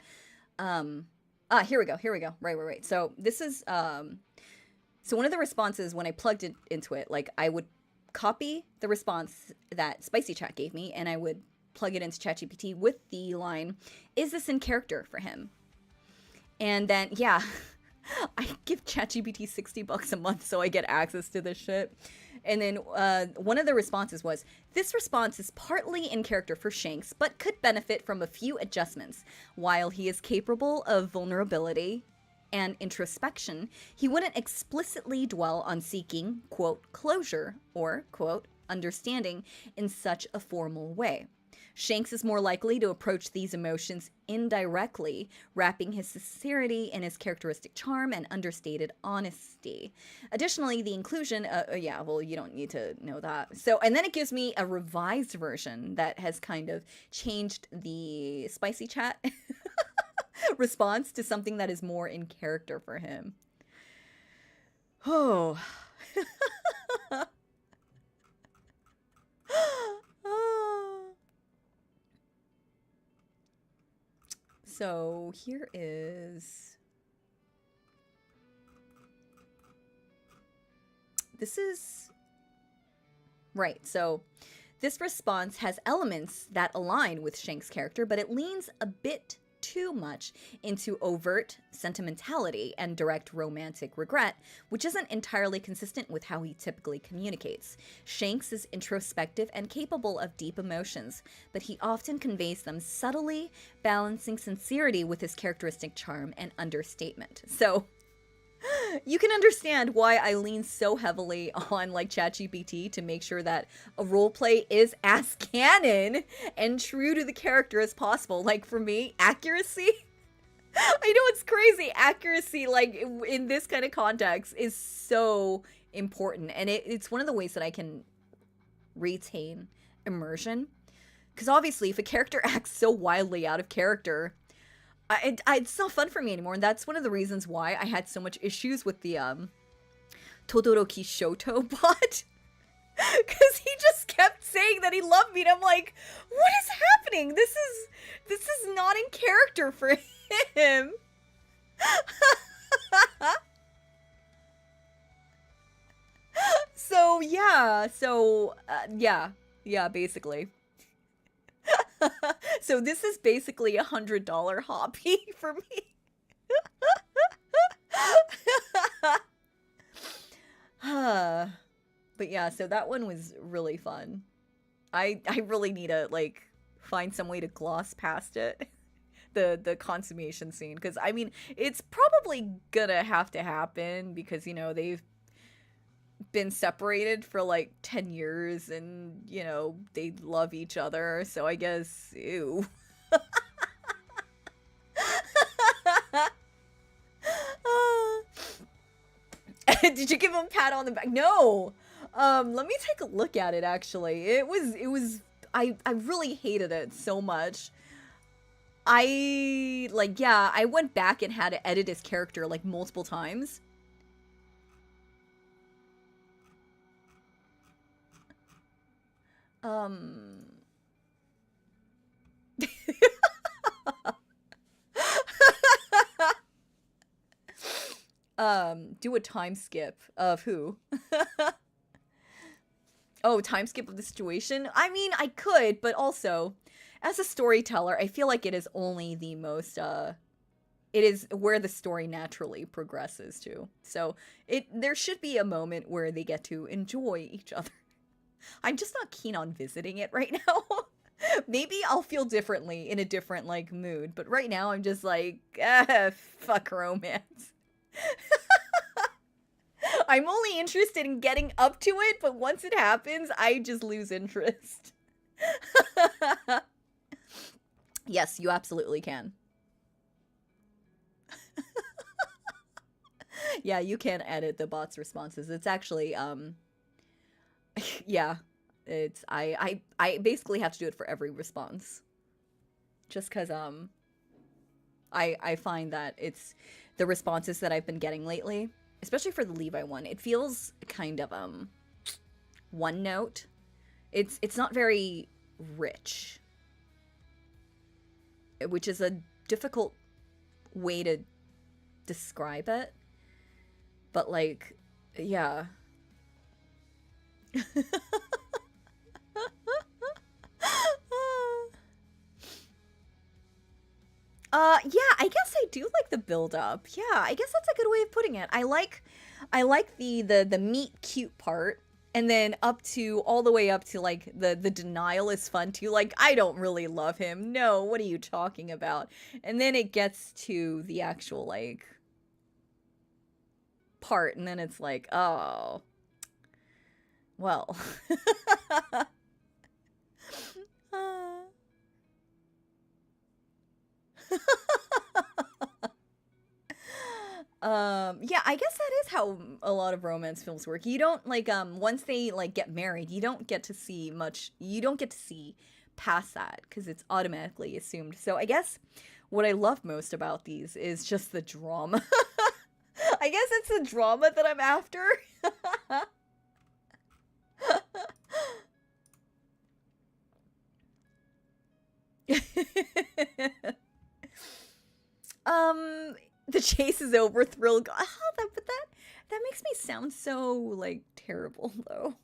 Here we go. Right. So this is so one of the responses when I plugged it into it, like I would copy the response that Spicy Chat gave me and I would plug it into ChatGPT with the line, "Is this in character for him?" And then yeah, I give ChatGPT $60 a month so I get access to this shit. And then one of the responses was, "This response is partly in character for Shanks, but could benefit from a few adjustments. While he is capable of vulnerability and introspection, he wouldn't explicitly dwell on seeking, quote, closure or, quote, understanding in such a formal way. Shanks is more likely to approach these emotions indirectly, wrapping his sincerity in his characteristic charm and understated honesty. Additionally, the inclusion, yeah, well, you don't need to know that. So, and then it gives me a revised version that has kind of changed the Spicy Chat response to something that is more in character for him. Oh. So here is, this is, right, so this response has elements that align with Shank's character, but it leans a bit too much into overt sentimentality and direct romantic regret, which isn't entirely consistent with how he typically communicates. Shanks is introspective and capable of deep emotions, but he often conveys them subtly, balancing sincerity with his characteristic charm and understatement. So, You can understand why I lean so heavily on like ChatGPT to make sure that a roleplay is as canon and true to the character as possible. Like for me, accuracy. I know it's crazy. Accuracy, like in this kind of context, is so important, and it's one of the ways that I can retain immersion. Because obviously, if a character acts so wildly out of character, it's not fun for me anymore, and that's one of the reasons why I had so much issues with the Todoroki Shoto bot. Because he just kept saying that he loved me, and I'm like, what is happening? This is not in character for him. Yeah, basically. So this is basically $100 hobby for me. But yeah, so that one was really fun. I really need to like find some way to gloss past it. The consummation scene, because I mean it's probably gonna have to happen because you know they've been separated for like 10 years and you know they love each other, so I guess ew. Did you give him a pat on the back? No. Let me take a look at it actually. I really hated it so much. I went back and had to edit his character like multiple times. Do a time skip of who? Oh, time skip of the situation? I mean, I could, but also, as a storyteller, I feel like it is only the most, it is where the story naturally progresses to. So, there should be a moment where they get to enjoy each other. I'm just not keen on visiting it right now. Maybe I'll feel differently in a different, like, mood, but right now I'm just like, fuck romance. I'm only interested in getting up to it, but once it happens, I just lose interest. Yes, you absolutely can. Yeah, you can edit the bot's responses. It's actually, yeah, it's, I basically have to do it for every response. Just because, I find that it's the responses that I've been getting lately, especially for the Levi one, it feels kind of, one note. It's not very rich, which is a difficult way to describe it. But, like, yeah. Yeah, I guess I do like the build up. Yeah, I guess that's a good way of putting it. I like the meet cute part, and then up to all the way up to like the denial is fun too. Like, I don't really love him. No, what are you talking about? And then it gets to the actual like part, and then it's like, oh, well. Yeah, I guess that is how a lot of romance films work. You don't like once they like get married, you don't get to see much. You don't get to see past that because it's automatically assumed. So I guess what I love most about these is just the drama. I guess it's the drama that I'm after. The chase is over, thrill. That makes me sound so like terrible though.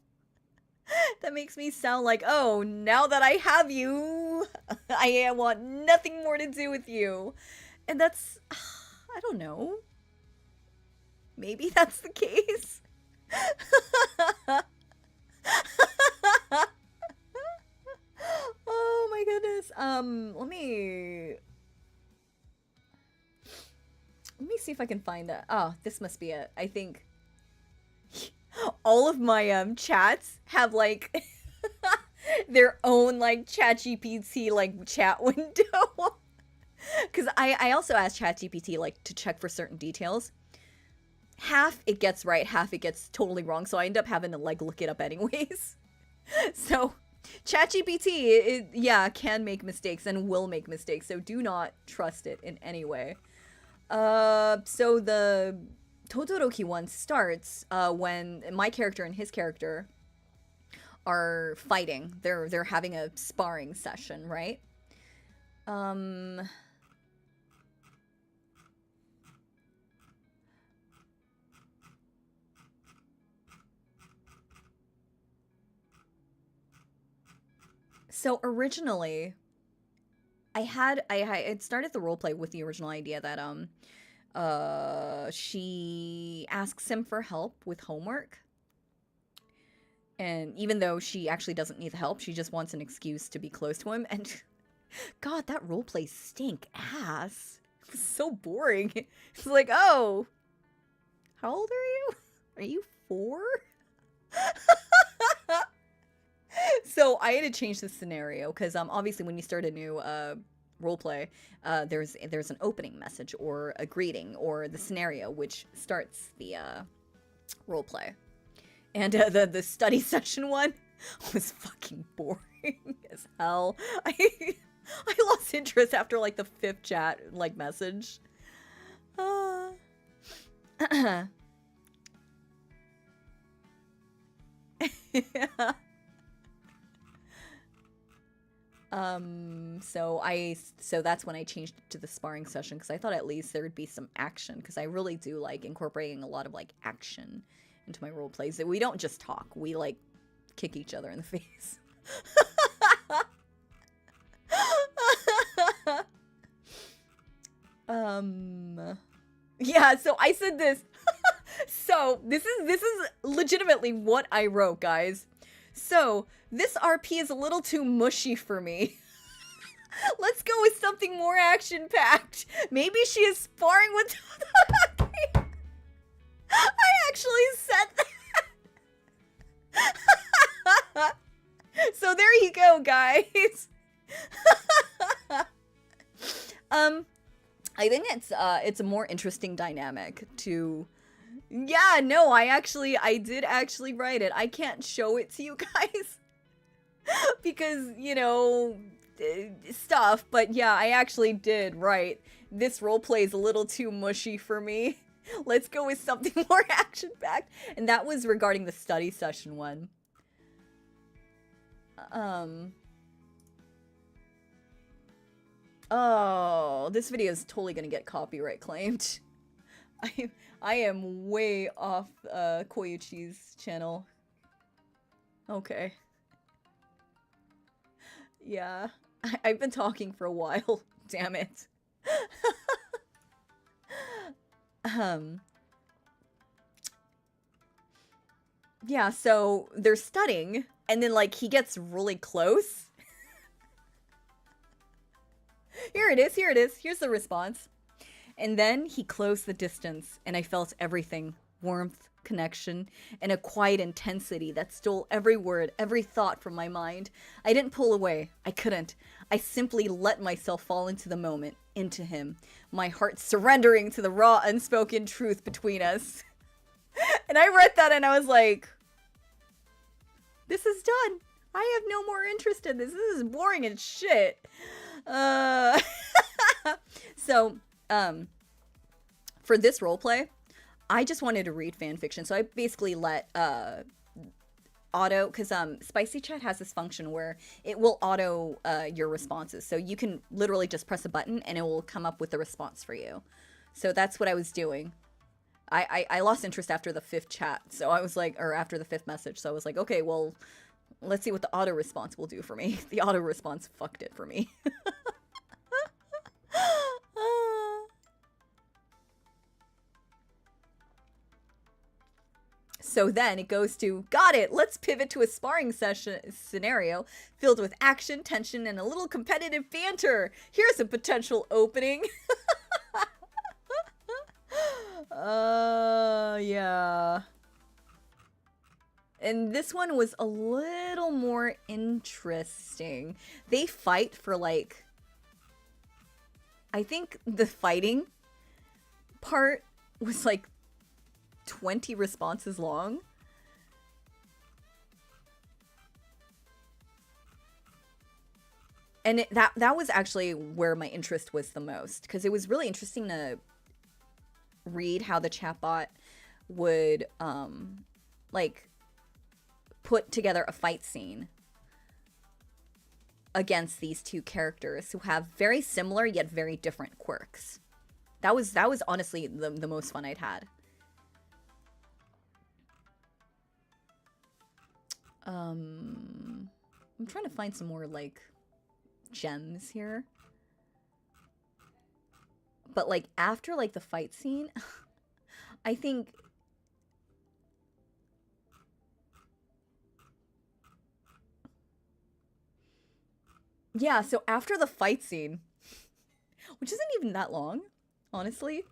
That makes me sound like, oh, now that I have you, I want nothing more to do with you. And that's, I don't know. Maybe that's the case. Oh my goodness. Let me... Let me see if I can find that. Oh, this must be it. I think all of my chats have like their own like ChatGPT like chat window. Because I also asked ChatGPT like to check for certain details. Half it gets right, half it gets totally wrong. So I end up having to like look it up anyways. So ChatGPT, yeah, can make mistakes and will make mistakes. So do not trust it in any way. So the Todoroki one starts when my character and his character are fighting. They're having a sparring session, right? So originally, I had started the roleplay with the original idea that she asks him for help with homework. And even though she actually doesn't need the help, she just wants an excuse to be close to him. And God, that roleplay stink ass. It was so boring. It's like, oh, how old are you? Are you 4? So I had to change the scenario because obviously when you start a new roleplay, there's an opening message or a greeting or the scenario which starts the roleplay. And the study session one was fucking boring as hell. I lost interest after like the 5th chat like message. Yeah. So that's when I changed it to the sparring session because I thought at least there would be some action because I really do like incorporating a lot of like action into my role plays. That we don't just talk, we like kick each other in the face. Yeah, so I said this. So this is legitimately what I wrote, guys. So this RP is a little too mushy for me. Let's go with something more action-packed. Maybe she is sparring with Todoroki. I actually said that. So there you go, guys. I think it's a more interesting dynamic to. Yeah, no, I did actually write it. I can't show it to you guys because, you know, stuff, but yeah, I actually did write this roleplay is a little too mushy for me. Let's go with something more action-packed. And that was regarding the study session one. Oh, this video is totally gonna get copyright claimed. I am way off Koyuchi's channel. Okay. Yeah, I've been talking for a while. Damn it. Yeah, so they're studying, and then like he gets really close. Here it is, here's the response. And then he closed the distance, and I felt everything. Warmth, connection, and a quiet intensity that stole every word, every thought from my mind. I didn't pull away. I couldn't. I simply let myself fall into the moment, into him. My heart surrendering to the raw, unspoken truth between us. And I read that and I was like, this is done. I have no more interest in this. This is boring as shit. So, for this roleplay, I just wanted to read fan fiction. So I basically let auto, because Spicy Chat has this function where it will auto your responses. So you can literally just press a button and it will come up with the response for you. So that's what I was doing. I lost interest after the 5th chat. So I was like, or after the 5th message. So I was like, okay, well, let's see what the auto response will do for me. The auto response fucked it for me. So then it goes to, got it, let's pivot to a sparring session scenario filled with action, tension, and a little competitive banter. Here's a potential opening. Yeah. And this one was a little more interesting. They fight for like, I think the fighting part was like 20 responses long. And that was actually where my interest was the most, because it was really interesting to read how the chatbot would like put together a fight scene against these two characters who have very similar yet very different quirks. That was honestly the most fun I'd had. I'm trying to find some more like gems here. But like after like the fight scene, I think yeah, so after the fight scene, which isn't even that long, honestly,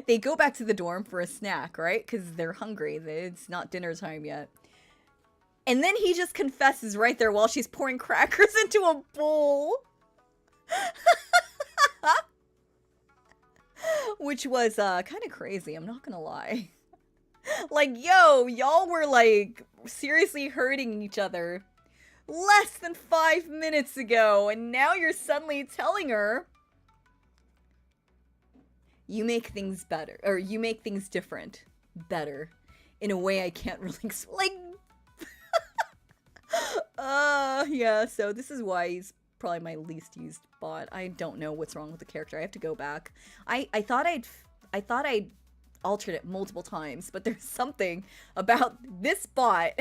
they go back to the dorm for a snack, right? Because they're hungry. It's not dinner time yet. And then he just confesses right there while she's pouring crackers into a bowl. Which was kind of crazy, I'm not gonna lie. Like, yo, y'all were like seriously hurting each other less than 5 minutes ago, and now you're suddenly telling her you make things better, or you make things different, better, in a way I can't really like. Yeah, so this is why he's probably my least used bot. I don't know what's wrong with the character. I have to go back. I thought I'd altered it multiple times, but there's something about this bot.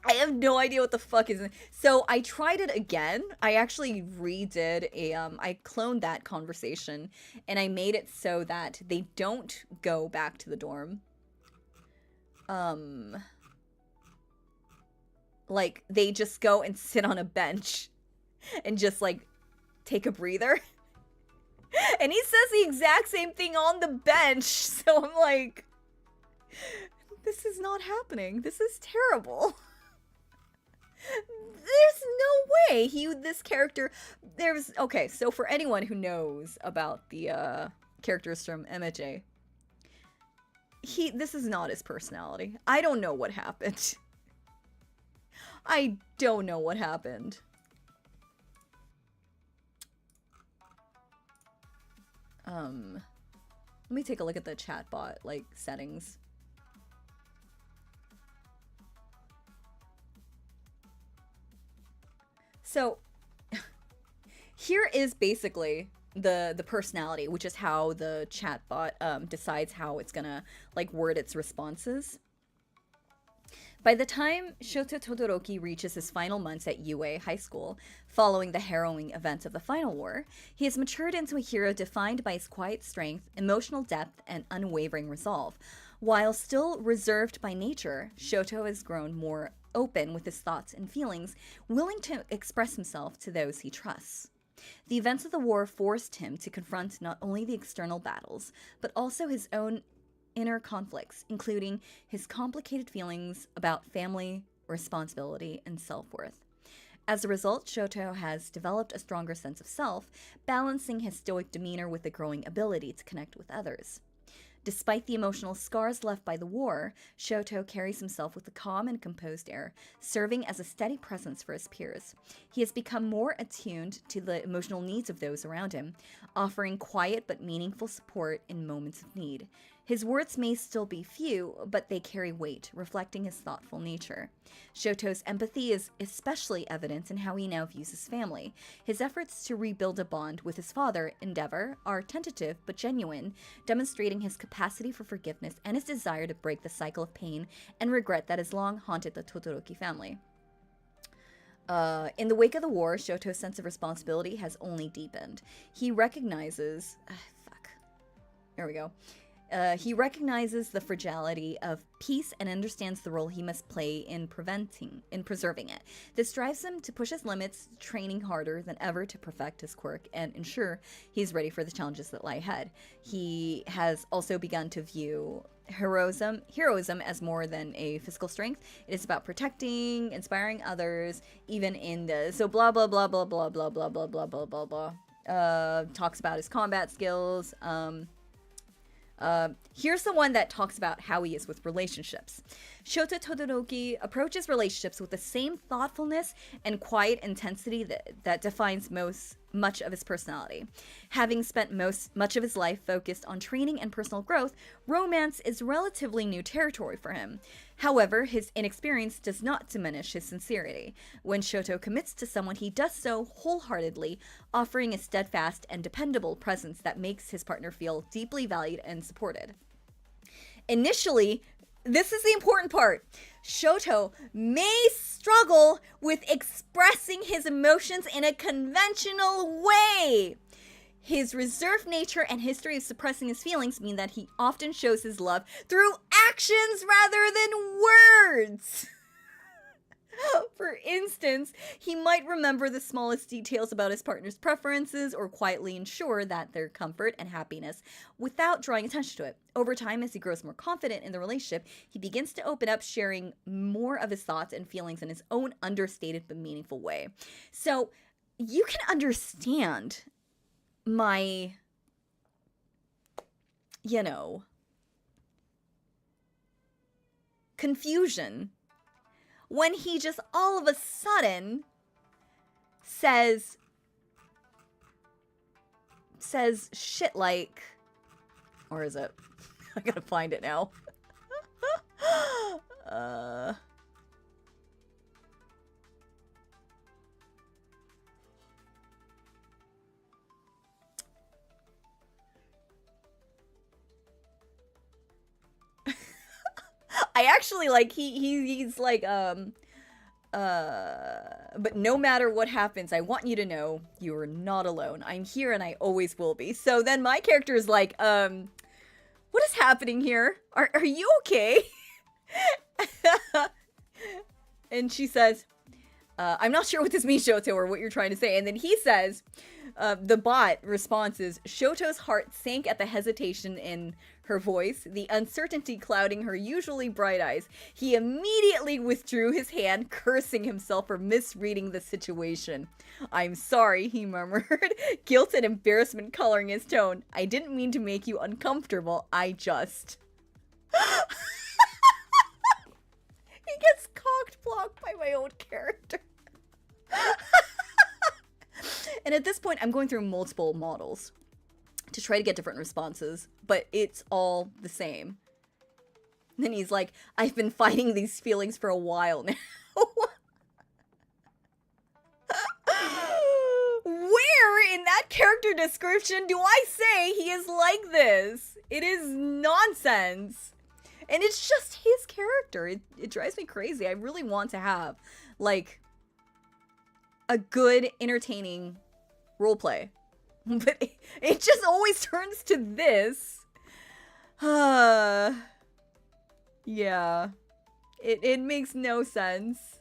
I have no idea what the fuck is. So I tried it again. I actually redid I cloned that conversation and I made it so that they don't go back to the dorm. Like they just go and sit on a bench and just like take a breather. And he says the exact same thing on the bench. So I'm like, this is not happening. This is terrible. There's no way this character, okay, so for anyone who knows about the characters from MJ, this is not his personality. I don't know what happened. I don't know what happened. Let me take a look at the chatbot, like, settings. So, here is basically the personality, which is how the chatbot decides how it's gonna, like, word its responses. By the time Shoto Todoroki reaches his final months at UA High School, following the harrowing events of the Final War, he has matured into a hero defined by his quiet strength, emotional depth, and unwavering resolve. While still reserved by nature, Shoto has grown more open with his thoughts and feelings, willing to express himself to those he trusts. The events of the war forced him to confront not only the external battles, but also his own inner conflicts, including his complicated feelings about family, responsibility, and self-worth. As a result, Shoto has developed a stronger sense of self, balancing his stoic demeanor with a growing ability to connect with others. Despite the emotional scars left by the war, Shoto carries himself with a calm and composed air, serving as a steady presence for his peers. He has become more attuned to the emotional needs of those around him, offering quiet but meaningful support in moments of need. His words may still be few, but they carry weight, reflecting his thoughtful nature. Shoto's empathy is especially evident in how he now views his family. His efforts to rebuild a bond with his father, Endeavor, are tentative but genuine, demonstrating his capacity for forgiveness and his desire to break the cycle of pain and regret that has long haunted the Todoroki family. In the wake of the war, Shoto's sense of responsibility has only deepened. He recognizes... There we go. He recognizes the fragility of peace and understands the role he must play in preserving it. This drives him to push his limits, training harder than ever to perfect his quirk and ensure he's ready for the challenges that lie ahead. He has also begun to view heroism as more than a physical strength. It is about protecting, inspiring others, even in the blah blah blah blah blah blah blah blah blah blah blah blah. Talks about his combat skills. Here's the one that talks about how he is with relationships. Shota Todoroki approaches relationships with the same thoughtfulness and quiet intensity that defines much of his personality. Having spent much of his life focused on training and personal growth, romance is relatively new territory for him. However, his inexperience does not diminish his sincerity. When Shoto commits to someone, he does so wholeheartedly, offering a steadfast and dependable presence that makes his partner feel deeply valued and supported. Initially, this is the important part. Shoto may struggle with expressing his emotions in a conventional way. His reserved nature and history of suppressing his feelings mean that he often shows his love through actions rather than words. For instance, he might remember the smallest details about his partner's preferences or quietly ensure that their comfort and happiness without drawing attention to it. Over time, as he grows more confident in the relationship, he begins to open up, sharing more of his thoughts and feelings in his own understated but meaningful way. So you can understand my, confusion when he just all of a sudden says shit like, or is it? I gotta find it now. I actually like he's like but no matter what happens, I want you to know you are not alone. I'm here and I always will be. So then my character is like, what is happening here? Are you okay? And she says, I'm not sure what this means, Shoto, or what you're trying to say. And then he says, the bot response is, Shoto's heart sank at the hesitation in her voice, the uncertainty clouding her usually bright eyes. He immediately withdrew his hand, cursing himself for misreading the situation. I'm sorry, he murmured, guilt and embarrassment coloring his tone. I didn't mean to make you uncomfortable, I just... He gets cocked-blocked by my own character. And at this point, I'm going through multiple models to try to get different responses, but it's all the same. And then he's like, I've been fighting these feelings for a while now. Where in that character description do I say he is like this? It is nonsense. And it's just his character. It drives me crazy. I really want to have, like, a good, entertaining roleplay. But it just always turns to this. Yeah. It makes no sense.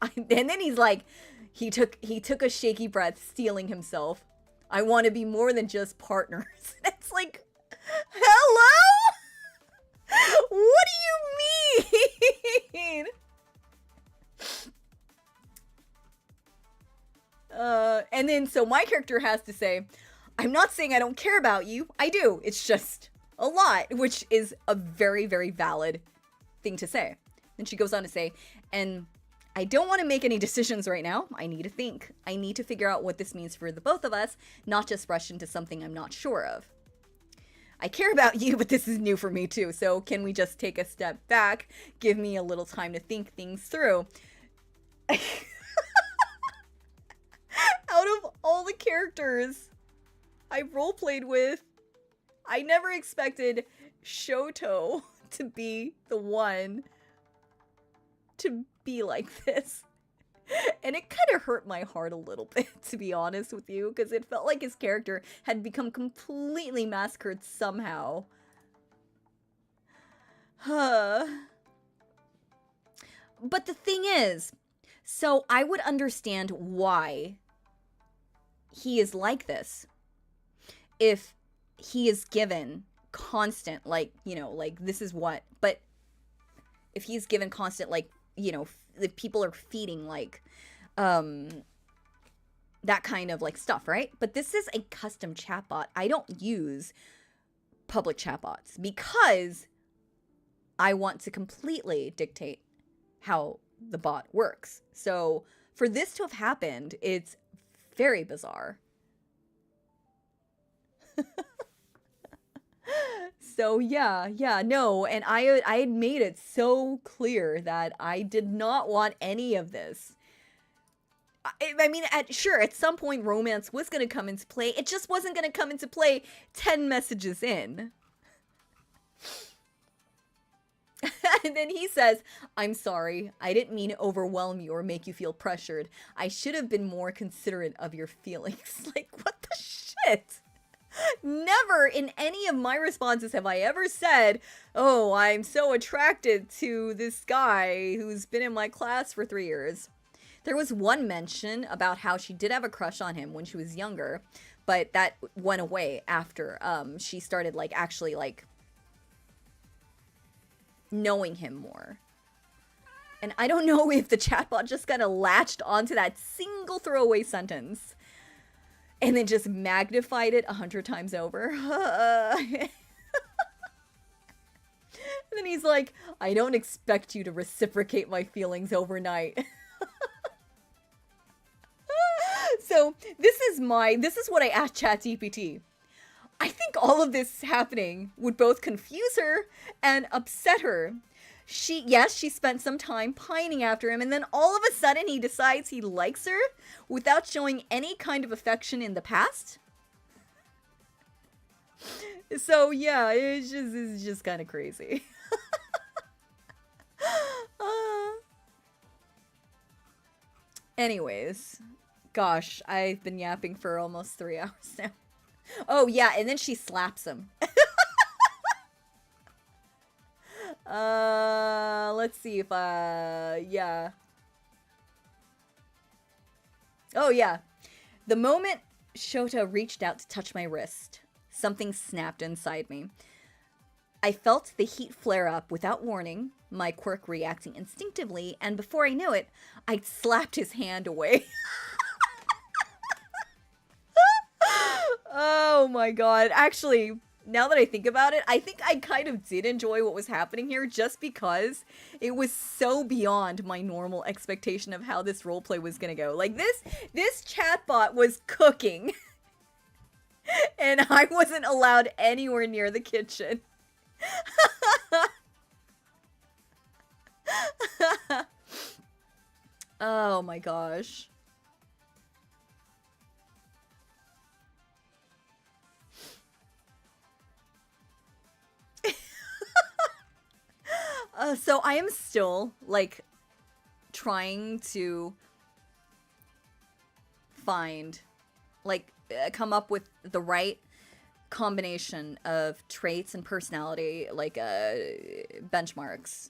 And then he's like, he took a shaky breath, steeling himself. I want to be more than just partners. It's like, hello? What do you mean? And then so my character has to say, I'm not saying I don't care about you. I do. It's just a lot, which is a very, very valid thing to say. Then she goes on to say, and I don't want to make any decisions right now. I need to think. I need to figure out what this means for the both of us, not just rush into something I'm not sure of. I care about you, but this is new for me too. So can we just take a step back? Give me a little time to think things through. Out of all the characters I roleplayed with, I never expected Shoto to be the one to be like this. And it kind of hurt my heart a little bit, to be honest with you, because it felt like his character had become completely massacred somehow But the thing is, so I would understand why he is like this if he is given constant, like, you know, like, this is what, but if he's given constant, like, you know, if people are feeding, like, that kind of, like, stuff, right? But this is a custom chatbot. I don't use public chatbots because I want to completely dictate how the bot works. So for this to have happened, it's very bizarre. So yeah, no, and I had made it so clear that I did not want any of this. I mean, sure, at some point romance was going to come into play. It just wasn't going to come into play 10 messages in. And then he says, I'm sorry, I didn't mean to overwhelm you or make you feel pressured. I should have been more considerate of your feelings. Like, what the shit? Never in any of my responses have I ever said, oh, I'm so attracted to this guy who's been in my class for 3 years. There was one mention about how she did have a crush on him when she was younger, but that went away after she started, like, actually, like, knowing him more. And I don't know if the chatbot just kind of latched onto that single throwaway sentence and then just magnified it 100 times over. And then he's like, I don't expect you to reciprocate my feelings overnight. So this is what I asked ChatGPT. I think all of this happening would both confuse her and upset her. She spent some time pining after him, and then all of a sudden he decides he likes her without showing any kind of affection in the past. So yeah, it's just kind of crazy. Anyways, gosh, I've been yapping for almost 3 hours now. Oh yeah, and then she slaps him. Let's see if, yeah. Oh, yeah. The moment Shota reached out to touch my wrist, something snapped inside me. I felt the heat flare up without warning, my quirk reacting instinctively, and before I knew it, I slapped his hand away. Oh my god. Actually, now that I think about it, I think I kind of did enjoy what was happening here just because it was so beyond my normal expectation of how this roleplay was gonna go. Like, this chatbot was cooking. And I wasn't allowed anywhere near the kitchen. Oh my gosh. So I am still, like, trying to find, like, come up with the right combination of traits and personality, like, benchmarks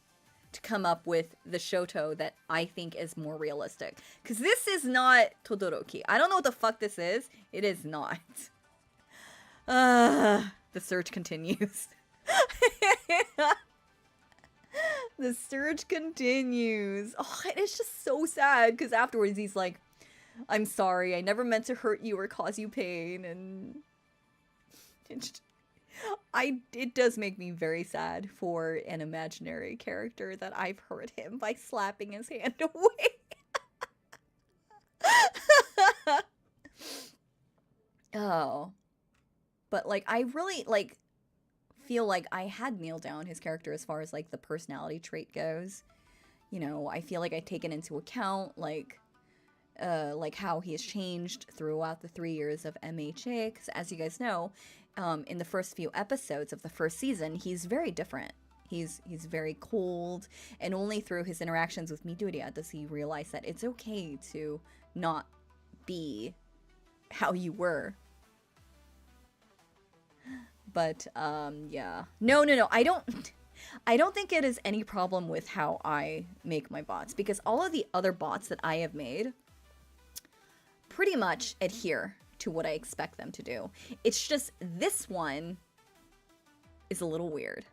to come up with the Shoto that I think is more realistic. Because this is not Todoroki. I don't know what the fuck this is. It is not. The search continues. The search continues. Oh, it's just so sad because afterwards he's like, I'm sorry, I never meant to hurt you or cause you pain. And it does make me very sad for an imaginary character that I've hurt him by slapping his hand away. Oh. But, like, I really, like, feel like I had nailed down his character as far as, like, the personality trait goes. You know, I feel like I'd taken into account, like how he has changed throughout the 3 years of MHA. Because as you guys know, in the first few episodes of the first season, he's very different. He's very cold, and only through his interactions with Midoriya does he realize that it's okay to not be how you were. But, yeah. No, I I don't think it is any problem with how I make my bots, because all of the other bots that I have made pretty much adhere to what I expect them to do. It's just this one is a little weird.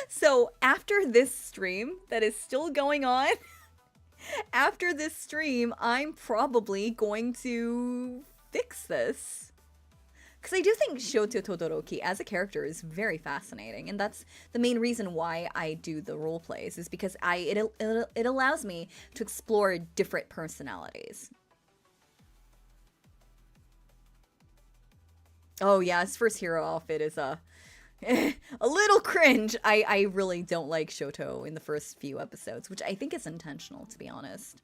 So after this stream that is still going on, after this stream, I'm probably going to fix this. Because I do think Shoto Todoroki as a character is very fascinating, and that's the main reason why I do the role plays, is because it allows me to explore different personalities. Oh yeah, his first hero outfit is a little cringe. I really don't like Shoto in the first few episodes, which I think is intentional, to be honest.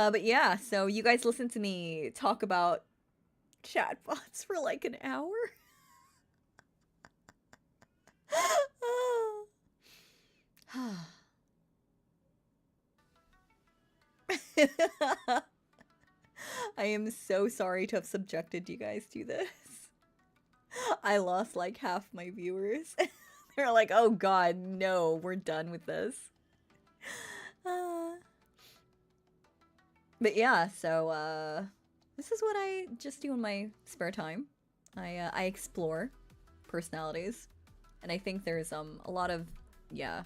But yeah, so you guys listen to me talk about chatbots for like an hour. I am so sorry to have subjected you guys to this. I lost like half my viewers. They're like, oh god, no, we're done with this. But yeah, so this is what I just do in my spare time. I explore personalities, and I think there's a lot of, yeah,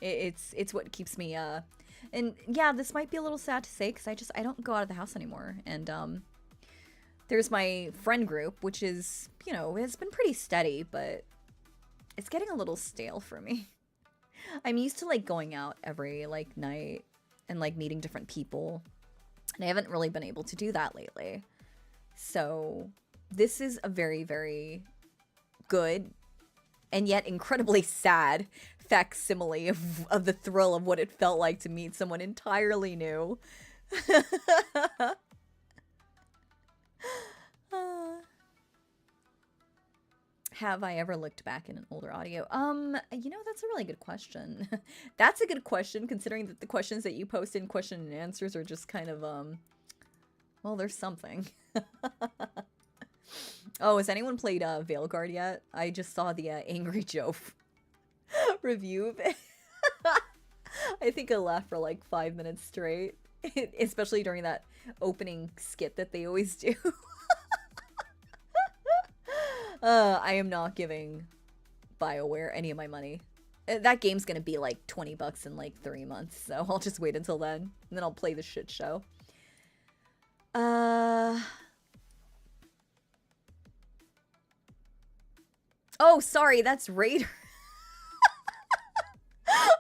it's what keeps me and yeah, this might be a little sad to say, because I don't go out of the house anymore, and there's my friend group, which is, you know, it's been pretty steady, but it's getting a little stale for me. I'm used to like going out every like night and like meeting different people, and I haven't really been able to do that lately. So this is a very, very good and yet incredibly sad facsimile of the thrill of what it felt like to meet someone entirely new. Have I ever looked back in an older audio? You know, that's a really good question. That's a good question, considering that the questions that you post in question and answers are just kind of, well, there's something. Oh, has anyone played Veilguard yet? I just saw the Angry Joe review of it. I think I laughed for like 5 minutes straight, especially during that opening skit that they always do. I am not giving BioWare any of my money. That game's gonna be like 20 bucks in like 3 months, so I'll just wait until then, and then I'll play the shit show. Oh, sorry, that's Raider.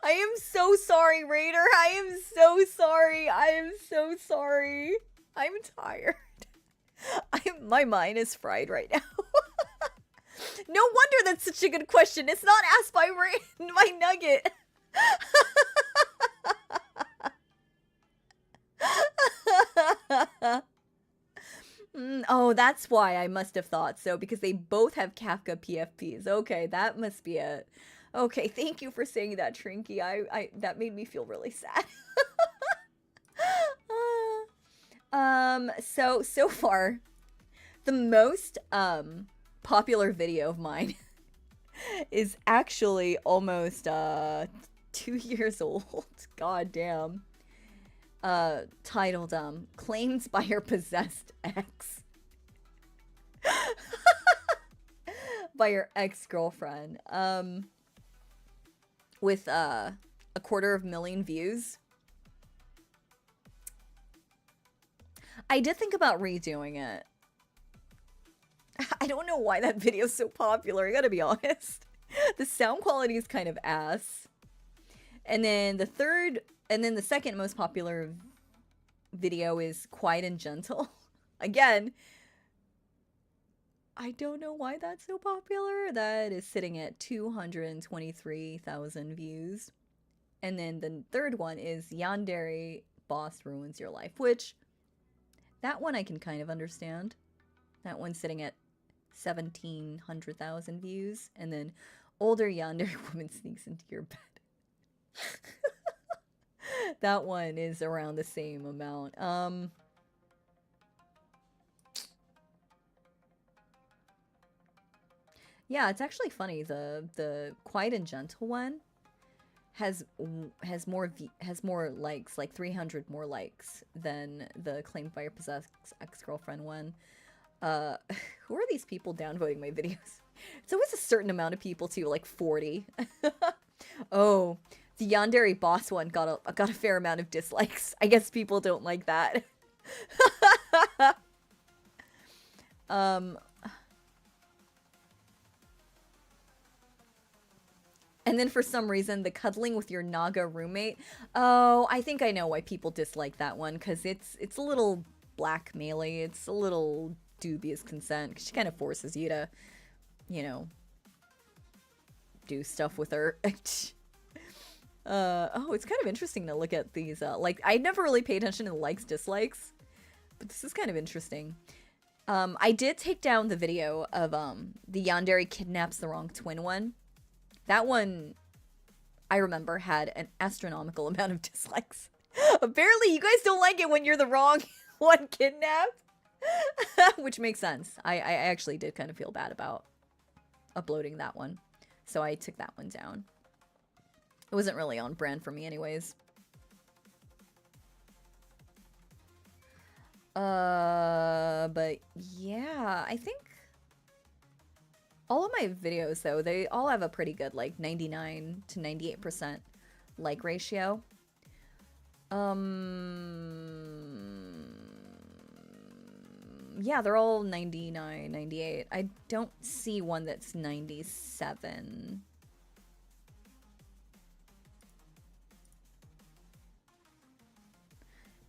I am so sorry, Raider. I am so sorry. I am so sorry. I'm tired. My mind is fried right now. No wonder that's such a good question. It's not asked by my Nugget. Oh, that's why I must have thought so, because they both have Kafka PFPs. Okay, that must be it. Okay, thank you for saying that, Trinky. That made me feel really sad. So far, the most popular video of mine is actually almost 2 years old. God damn. Titled Claims by Your Possessed Ex. By your ex-girlfriend. With 250,000 views. I did think about redoing it. I don't know why that video's so popular, I gotta be honest. The sound quality is kind of ass. And then the second most popular video is Quiet and Gentle. Again, I don't know why that's so popular. That is sitting at 223,000 views. And then the third one is Yandere Boss Ruins Your Life, which that one I can kind of understand. That one's sitting at 1,700,000 views. And then Older Yandere Woman Sneaks Into Your Bed. That one is around the same amount. Yeah, it's actually funny. The Quiet and Gentle one has more likes, like 300 more likes than the Claimed by Your Possessed Ex-Girlfriend one. Uh, who are these people downvoting my videos? It's always a certain amount of people too, like 40. Oh, the Yandere boss one got a fair amount of dislikes. I guess people don't like that. um, and then for some reason, the cuddling with your Naga roommate. Oh, I think I know why people dislike that one, because it's a little blackmaily. It's a little dubious consent. She kind of forces you to, you know, do stuff with her. Oh, it's kind of interesting to look at these, like, I never really pay attention to likes, dislikes, but this is kind of interesting. I did take down the video of, the Yandere kidnaps the wrong twin one. That one, I remember, had an astronomical amount of dislikes. Apparently, you guys don't like it when you're the wrong one kidnapped. Which makes sense. I actually did kind of feel bad about uploading that one. So I took that one down. It wasn't really on brand for me anyways. But yeah, I think all of my videos, though, they all have a pretty good, like, 99 to 98% like ratio. Yeah, they're all 99, 98. I don't see one that's 97.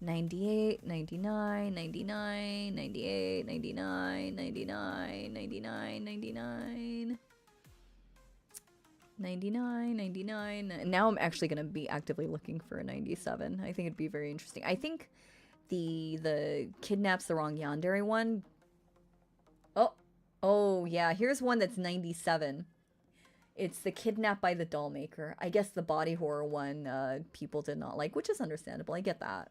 $98, $99, $99, $98, $99, $99, $99, $99, $99, $99. Now I'm actually going to be actively looking for a 97. I think it'd be very interesting. I think the kidnaps the wrong Yandere one. Oh yeah, here's one that's 97. It's the kidnap by the doll maker. I guess the body horror one people did not like, which is understandable. I get that.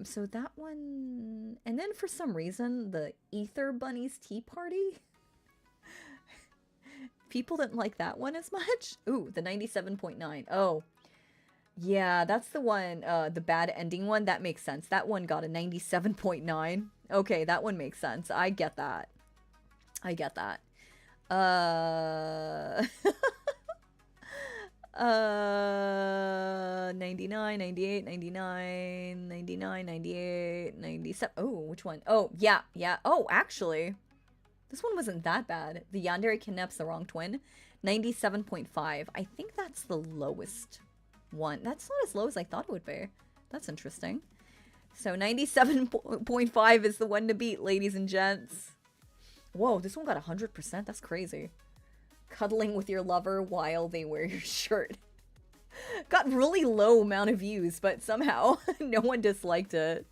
So that one, and then for some reason, the Ether Bunnies Tea Party, people didn't like that one as much. Ooh, the 97.9. Oh, yeah, that's the one, the bad ending one. That makes sense. That one got a 97.9. Okay, that one makes sense. I get that. I get that. 99, 98, 99, 99, 98, 97. Oh, which one? Oh, yeah, yeah. Oh, actually, this one wasn't that bad. The Yandere kidnaps the wrong twin. 97.5. I think that's the lowest one. That's not as low as I thought it would be. That's interesting. So 97.5 is the one to beat, ladies and gents. Whoa, this one got 100%. That's crazy. Cuddling with your lover while they wear your shirt. Got really low amount of views, but somehow no one disliked it.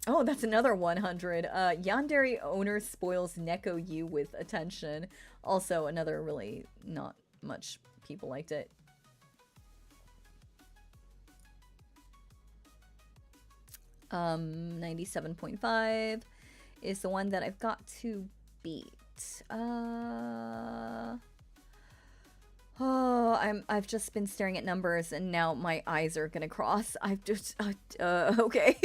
Oh, that's another 100. Yandere owner spoils Neko Yu with attention. Also, another really not much people liked it. Um, 97.5 is the one that I've got to beat. I've just been staring at numbers and now my eyes are gonna cross. I've just, okay.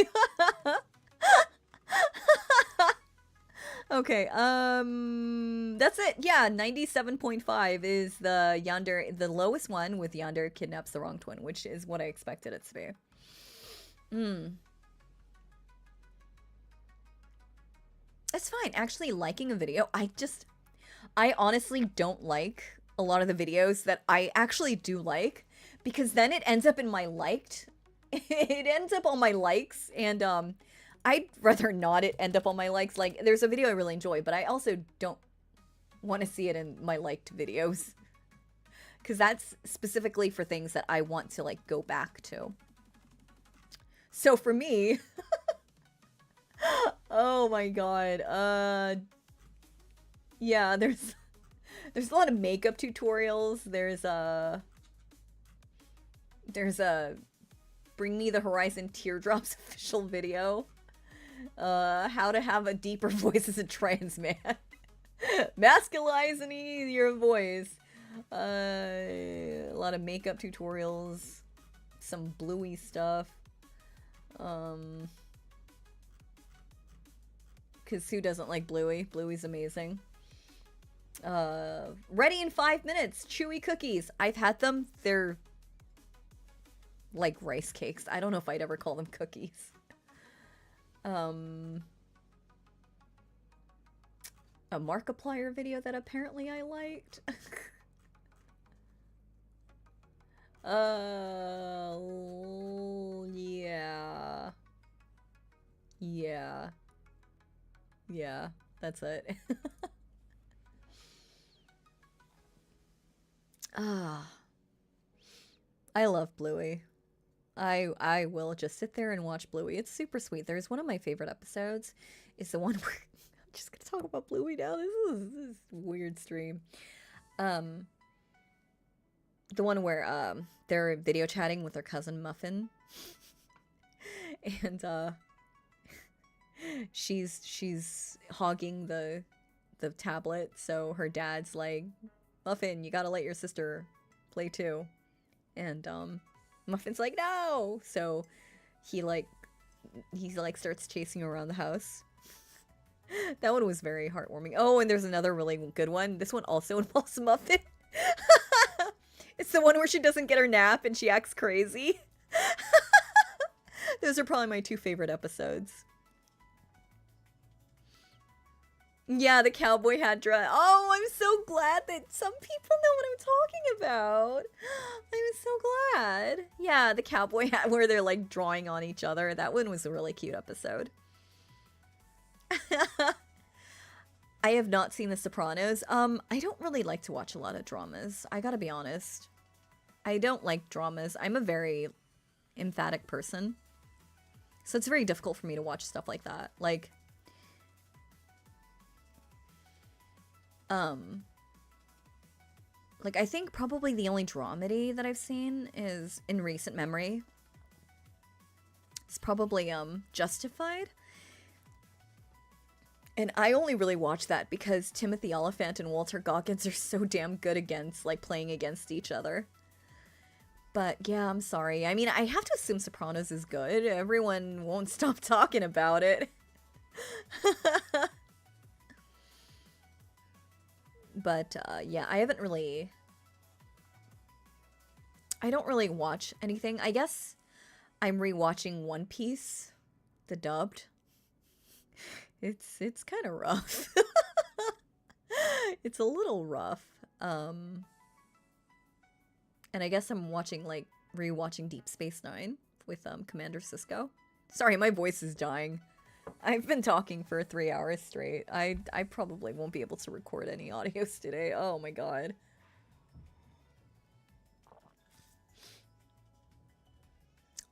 Okay, that's it. Yeah, 97.5 is the Yandere, the lowest one with Yandere kidnaps the wrong twin, which is what I expected it to be. It's fine. Actually, liking a video, I honestly don't like a lot of the videos that I actually do like, because then it ends up in my liked. It ends up on my likes, and I'd rather not it end up on my likes. Like, there's a video I really enjoy, but I also don't want to see it in my liked videos, because that's specifically for things that I want to, like, go back to. So for me, oh my god, yeah, there's a lot of makeup tutorials. There's a Bring Me the Horizon Teardrops official video. How to have a deeper voice as a trans man. Masculizing your voice. A lot of makeup tutorials. Some Bluey stuff. Because who doesn't like Bluey? Bluey's amazing. Ready in 5 minutes. Chewy cookies. I've had them. They're like rice cakes. I don't know if I'd ever call them cookies. A Markiplier video that apparently I liked. Yeah. Yeah. Yeah, that's it. Ah. I love Bluey. I will just sit there and watch Bluey. It's super sweet. There's one of my favorite episodes. Is the one where I'm just gonna talk about Bluey now. This is weird stream. The one where they're video chatting with their cousin Muffin. And she's hogging the tablet, so her dad's like, Muffin, you gotta let your sister play too. And Muffin's like, no! So he starts chasing her around the house. That one was very heartwarming. Oh, and there's another really good one. This one also involves Muffin. It's the one where she doesn't get her nap and she acts crazy. Those are probably my two favorite episodes. Yeah, the cowboy hat dress. Oh, I'm so glad that some people know what I'm talking about. I'm so glad. Yeah, the cowboy hat where they're like drawing on each other. That one was a really cute episode. I have not seen The Sopranos. I don't really like to watch a lot of dramas. I gotta be honest. I don't like dramas. I'm a very emphatic person. So it's very difficult for me to watch stuff like that. Like, I think probably the only dramedy that I've seen is in recent memory. It's probably, Justified. And I only really watch that because Timothy Olyphant and Walter Goggins are so damn good against, like, playing against each other. But, yeah, I'm sorry. I mean, I have to assume Sopranos is good. Everyone won't stop talking about it. But, yeah, I don't really watch anything. I guess I'm rewatching One Piece, the dubbed. It's kind of rough. It's a little rough. And I guess I'm rewatching Deep Space Nine with Commander Sisko. Sorry, my voice is dying. I've been talking for 3 hours straight. I probably won't be able to record any audios today. Oh my god.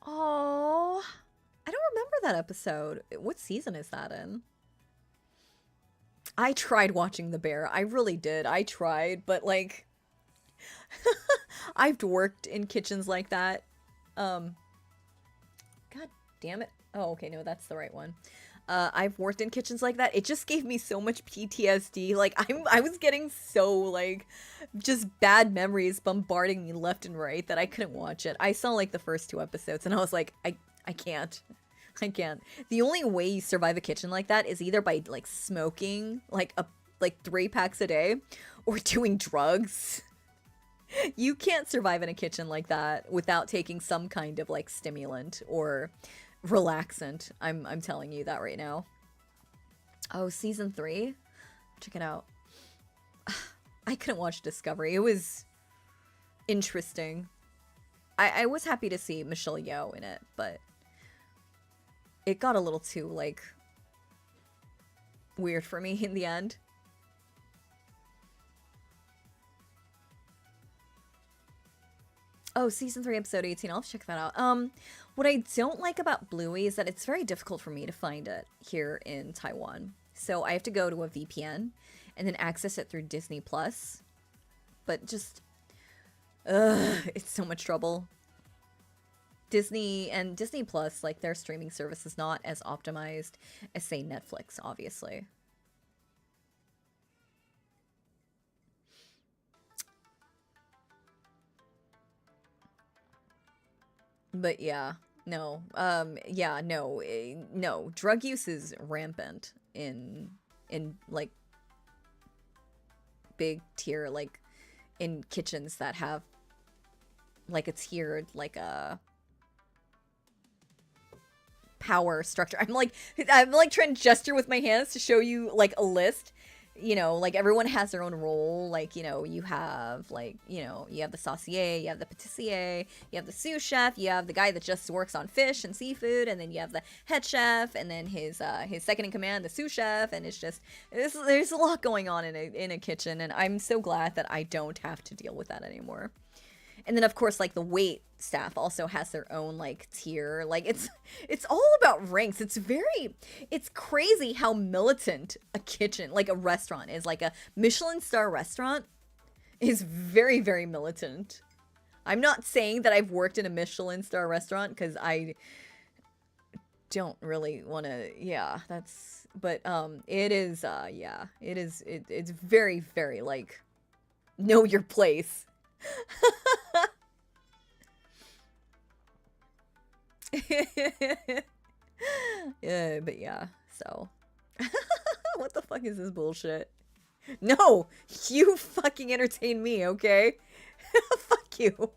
Oh, I don't remember that episode. What season is that in? I tried watching The Bear. I really did. I tried, but like I've worked in kitchens like that. God damn it. Oh, okay, no, that's the right one. I've worked in kitchens like that. It just gave me so much PTSD. Like, I was getting so, like, just bad memories bombarding me left and right that I couldn't watch it. I saw, like, the first 2 episodes, and I was like, I can't. I can't. The only way you survive a kitchen like that is either by, like, smoking, like, 3 packs a day, or doing drugs. You can't survive in a kitchen like that without taking some kind of, like, stimulant or relaxant. I'm telling you that right now. Oh, season 3? Check it out. I couldn't watch Discovery. It was interesting. I was happy to see Michelle Yeoh in it, but it got a little too, like, weird for me in the end. Oh, season 3, episode 18. I'll check that out. What I don't like about Bluey is that it's very difficult for me to find it here in Taiwan. So I have to go to a VPN and then access it through Disney Plus. But just, it's so much trouble. Disney and Disney Plus, like their streaming service is not as optimized as say Netflix, obviously. But yeah, no. Yeah, no. No, drug use is rampant in like big tier, like in kitchens that have like a tiered, like a power structure. I'm like trying to gesture with my hands to show you like a list. You know, like everyone has their own role. Like, you know, you have like, you know, you have the saucier, you have the patissier, you have the sous chef, you have the guy that just works on fish and seafood, and then you have the head chef, and then his second in command, the sous chef, and it's just there's a lot going on in a kitchen, and I'm so glad that I don't have to deal with that anymore. And then of course like the wait staff also has their own like tier. Like it's all about ranks. It's crazy how militant a kitchen, like a restaurant is. Like a Michelin star restaurant is very, very militant. I'm not saying that I've worked in a Michelin star restaurant because I don't really want to, yeah, that's, but it is yeah, it's very, very like know your place. Yeah, but yeah, so what the fuck is this bullshit? No, you fucking entertain me, okay? Fuck you.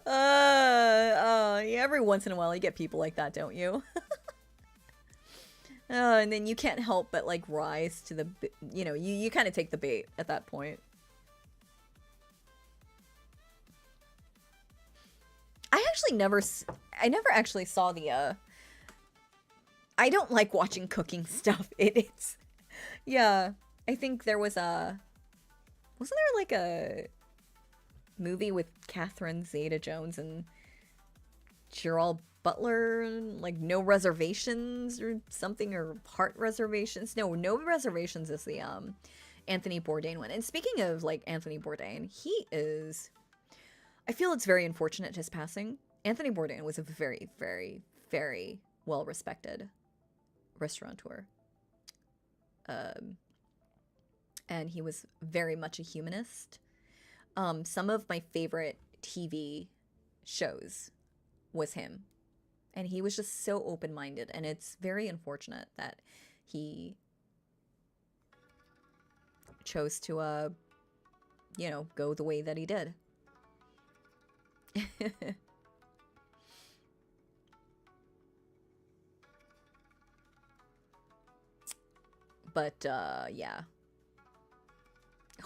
Yeah, every once in a while you get people like that, don't you? And then you can't help but like rise to the, you know, you kind of take the bait at that point. I never actually saw the, I don't like watching cooking stuff. It's, yeah, I think there was wasn't there like a movie with Catherine Zeta-Jones and Gerald Butler, like No Reservations or something, or Heart Reservations? No Reservations is the, Anthony Bourdain one. And speaking of like Anthony Bourdain, he is, I feel it's very unfortunate his passing. Anthony Bourdain was a very, very, very well-respected restaurateur. And he was very much a humanist. Some of my favorite TV shows was him. And he was just so open-minded, and it's very unfortunate that he chose to, you know, go the way that he did. But, yeah.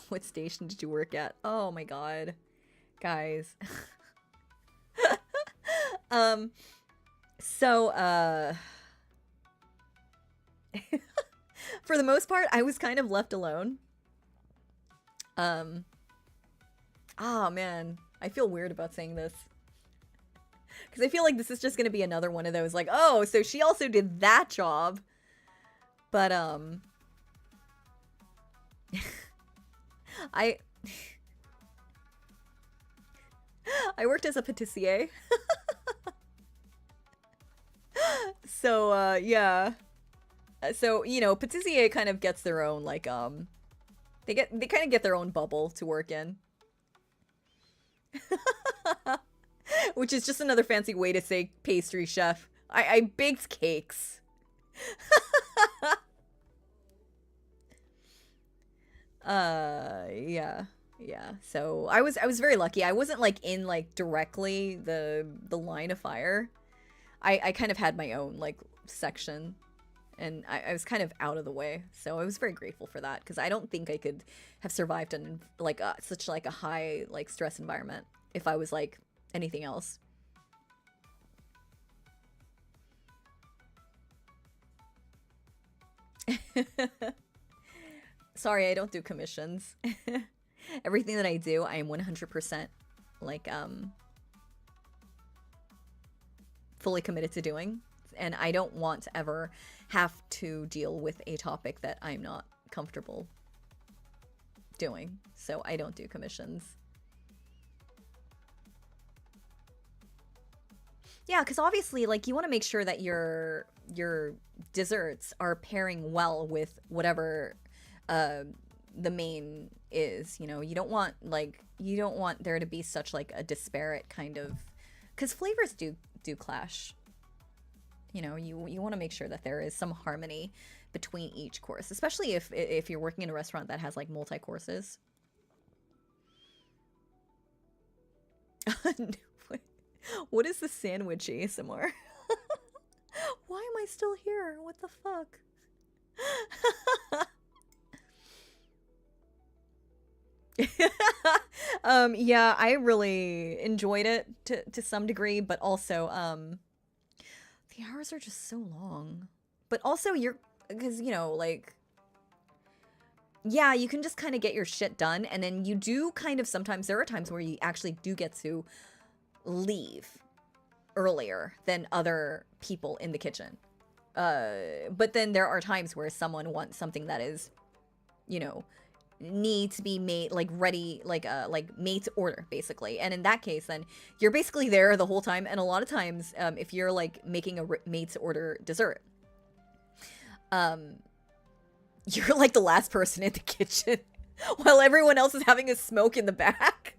What station did you work at? Oh my god. Guys. So, for the most part, I was kind of left alone. Oh man, I feel weird about saying this. Because I feel like this is just gonna be another one of those, like, oh, so she also did that job. But, I worked as a patissier. So, yeah. So, you know, patissier kind of gets their own, like, they kind of get their own bubble to work in. Which is just another fancy way to say pastry chef. I baked cakes. Yeah. Yeah. So I was very lucky. I wasn't like in like directly the line of fire. I kind of had my own like section, and I was kind of out of the way. So I was very grateful for that, because I don't think I could have survived in like such like a high like stress environment if I was like anything else. Sorry, I don't do commissions. Everything that I do, I am 100% like fully committed to doing, and I don't want to ever have to deal with a topic that I'm not comfortable doing. So I don't do commissions. Yeah, because obviously, like, you want to make sure that your desserts are pairing well with whatever the main is. You know, you don't want there to be such like a disparate kind of, because flavors do clash. You know, you want to make sure that there is some harmony between each course, especially if you're working in a restaurant that has like multi courses. What is the sandwich ASMR? Why am I still here? What the fuck? Yeah, I really enjoyed it to some degree, but also the hours are just so long. But also because you know, like, yeah, you can just kind of get your shit done, and then you do kind of, sometimes there are times where you actually do get to leave earlier than other people in the kitchen. But then there are times where someone wants something that is, you know, need to be made, like, ready, like made to order, basically. And in that case, then you're basically there the whole time. And a lot of times, if you're like making a made to order dessert, you're like the last person in the kitchen while everyone else is having a smoke in the back.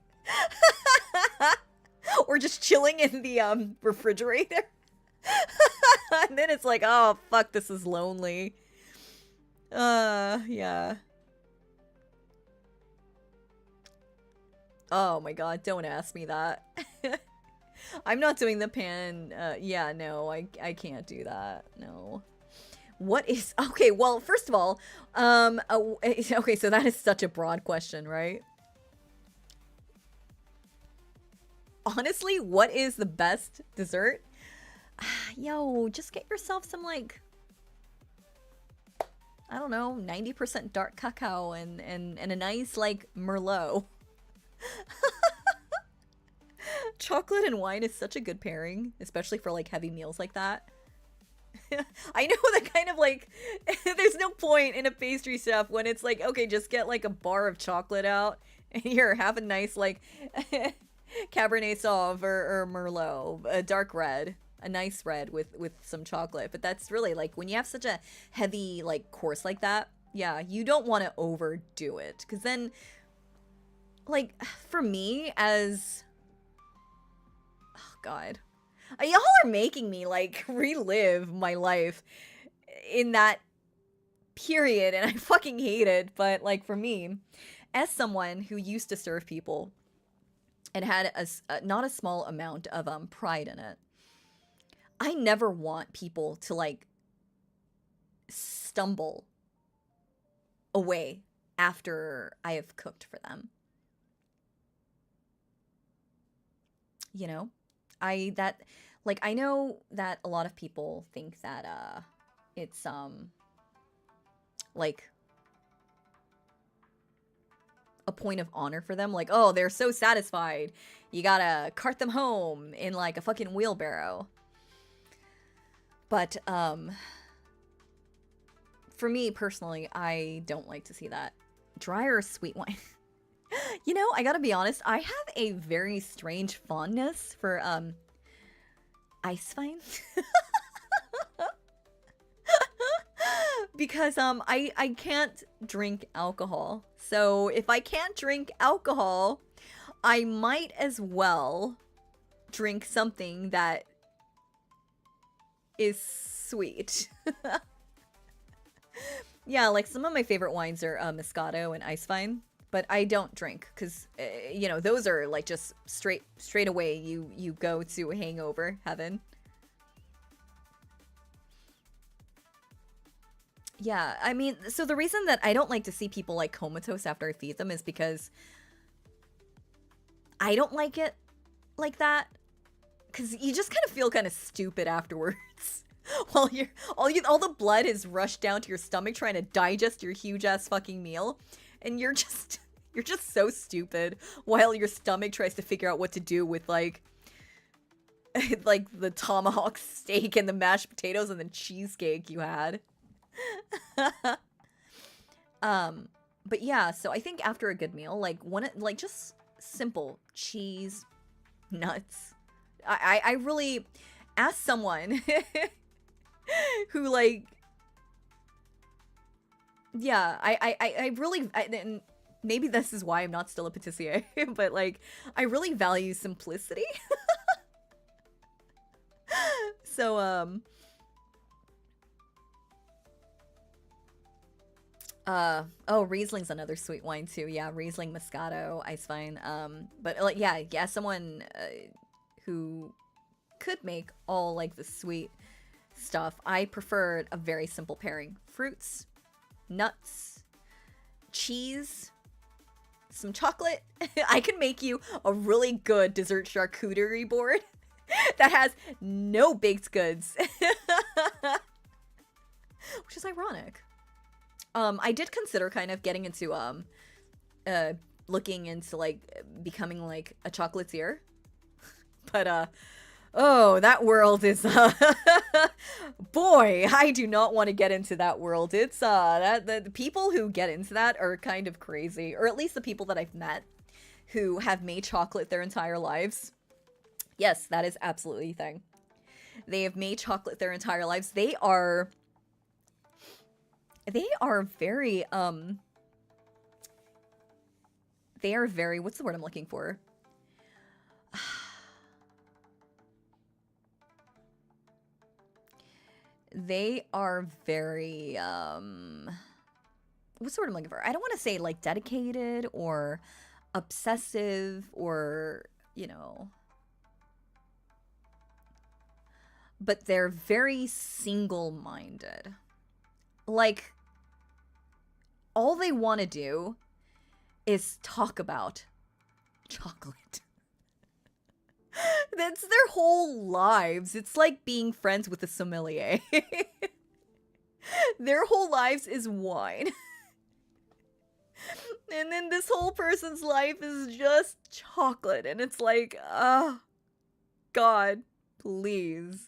Or just chilling in the refrigerator. And then it's like, oh fuck, this is lonely. Yeah. Oh my god, don't ask me that. I'm not doing the pan. Yeah, no, I can't do that. No. What is... Okay, well, first of all, okay, so that is such a broad question, right? Honestly, what is the best dessert? Yo, just get yourself some, like, I don't know, 90% dark cacao and a nice, like, Merlot. Chocolate and wine is such a good pairing, especially for, like, heavy meals like that. I know that kind of, like, there's no point in a pastry chef when it's like, okay, just get, like, a bar of chocolate out, and here, have a nice, like... Cabernet Sauv or Merlot, a dark red, a nice red with some chocolate. But that's really, like, when you have such a heavy, like, course like that, yeah, you don't want to overdo it. Because then, like, for me, as... Oh, God. Y'all are making me, like, relive my life in that period, and I fucking hate it. But, like, for me, as someone who used to serve people and had a not a small amount of pride in it, I never want people to, like, stumble away after I have cooked for them. You know? I know that a lot of people think that it's like a point of honor for them, like, oh, they're so satisfied, you gotta cart them home in like a fucking wheelbarrow. But for me personally, I don't like to see that. Dry or sweet wine? You know, I gotta be honest, I have a very strange fondness for Eiswein. Because I can't drink alcohol. So if I can't drink alcohol, I might as well drink something that is sweet. Yeah, like some of my favorite wines are Moscato and Eiswein, but I don't drink because you know, those are like just straight away you go to hangover heaven. Yeah, I mean, so the reason that I don't like to see people like comatose after I feed them is because I don't like it like that. Because you just kind of feel kind of stupid afterwards. While all the blood is rushed down to your stomach trying to digest your huge ass fucking meal. And you're just so stupid while your stomach tries to figure out what to do with like the tomahawk steak and the mashed potatoes and the cheesecake you had. But yeah, so I think after a good meal, like like just simple cheese, nuts. I really ask someone who like, yeah, I really, and maybe this is why I'm not still a patissier, but like, I really value simplicity. So, oh, Riesling's another sweet wine too. Yeah, Riesling, Moscato, Eiswein. But like, yeah, someone who could make all like the sweet stuff. I preferred a very simple pairing: fruits, nuts, cheese, some chocolate. I can make you a really good dessert charcuterie board that has no baked goods. Which is ironic. I did consider kind of getting into looking into like becoming like a chocolatier. But oh, that world is boy, I do not want to get into that world. It's that the people who get into that are kind of crazy, or at least the people that I've met who have made chocolate their entire lives. Yes, that is absolutely a thing. They have made chocolate their entire lives. They are very they are very, what's the word I'm looking for? They are very what's the word I'm looking for? I don't want to say like dedicated or obsessive or, you know, but they're very single-minded. Like, all they want to do is talk about chocolate. That's their whole lives. It's like being friends with a sommelier. Their whole lives is wine. And then this whole person's life is just chocolate. And it's like, oh, God, please.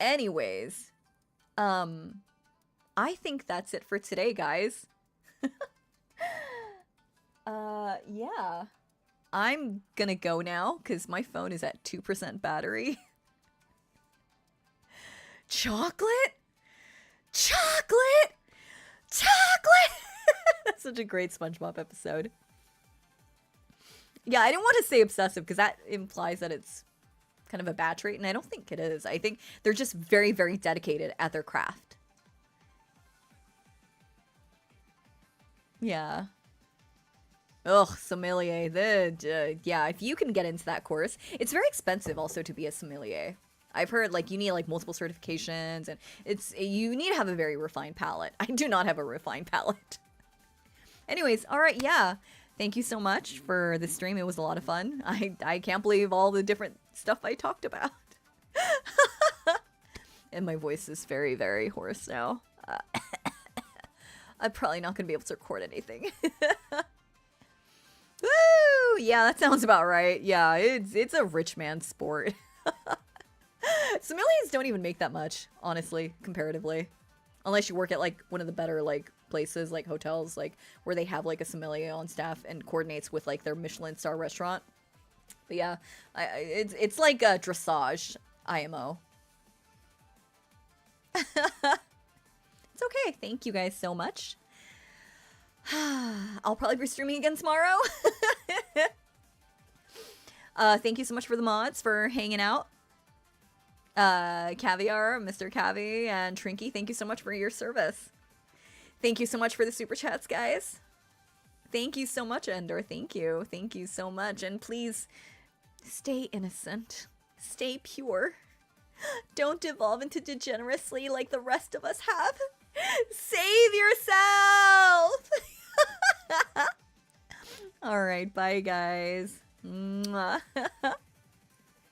Anyways, I think that's it for today, guys. Yeah. I'm gonna go now, because my phone is at 2% battery. Chocolate? Chocolate! Chocolate! That's such a great SpongeBob episode. Yeah, I didn't want to say obsessive, because that implies that it's kind of a bad trait, and I don't think it is. I think they're just very, very dedicated at their craft. Yeah. Ugh, sommelier. Yeah, if you can get into that course, it's very expensive also to be a sommelier. I've heard like you need like multiple certifications, and you need to have a very refined palate. I do not have a refined palate. Anyways, all right, yeah. Thank you so much for the stream. It was a lot of fun. I can't believe all the different stuff I talked about. And my voice is very, very hoarse now. I'm probably not going to be able to record anything. Woo! Yeah, that sounds about right. Yeah, it's a rich man's sport. Sommeliers don't even make that much, honestly, comparatively. Unless you work at, like, one of the better, like, places, like hotels, like, where they have, like, a sommelier on staff and coordinates with, like, their Michelin star restaurant. But yeah, it's like a dressage IMO. It's okay. Thank you guys so much. I'll probably be streaming again tomorrow. Thank you so much for the mods for hanging out. Caviar, Mr. Cavi, and Trinky, thank you so much for your service. Thank you so much for the super chats, guys. Thank you so much, Endor. Thank you. Thank you so much. And please stay innocent. Stay pure. Don't devolve into degeneracy like the rest of us have. Save yourself! Alright, bye guys. Mwah.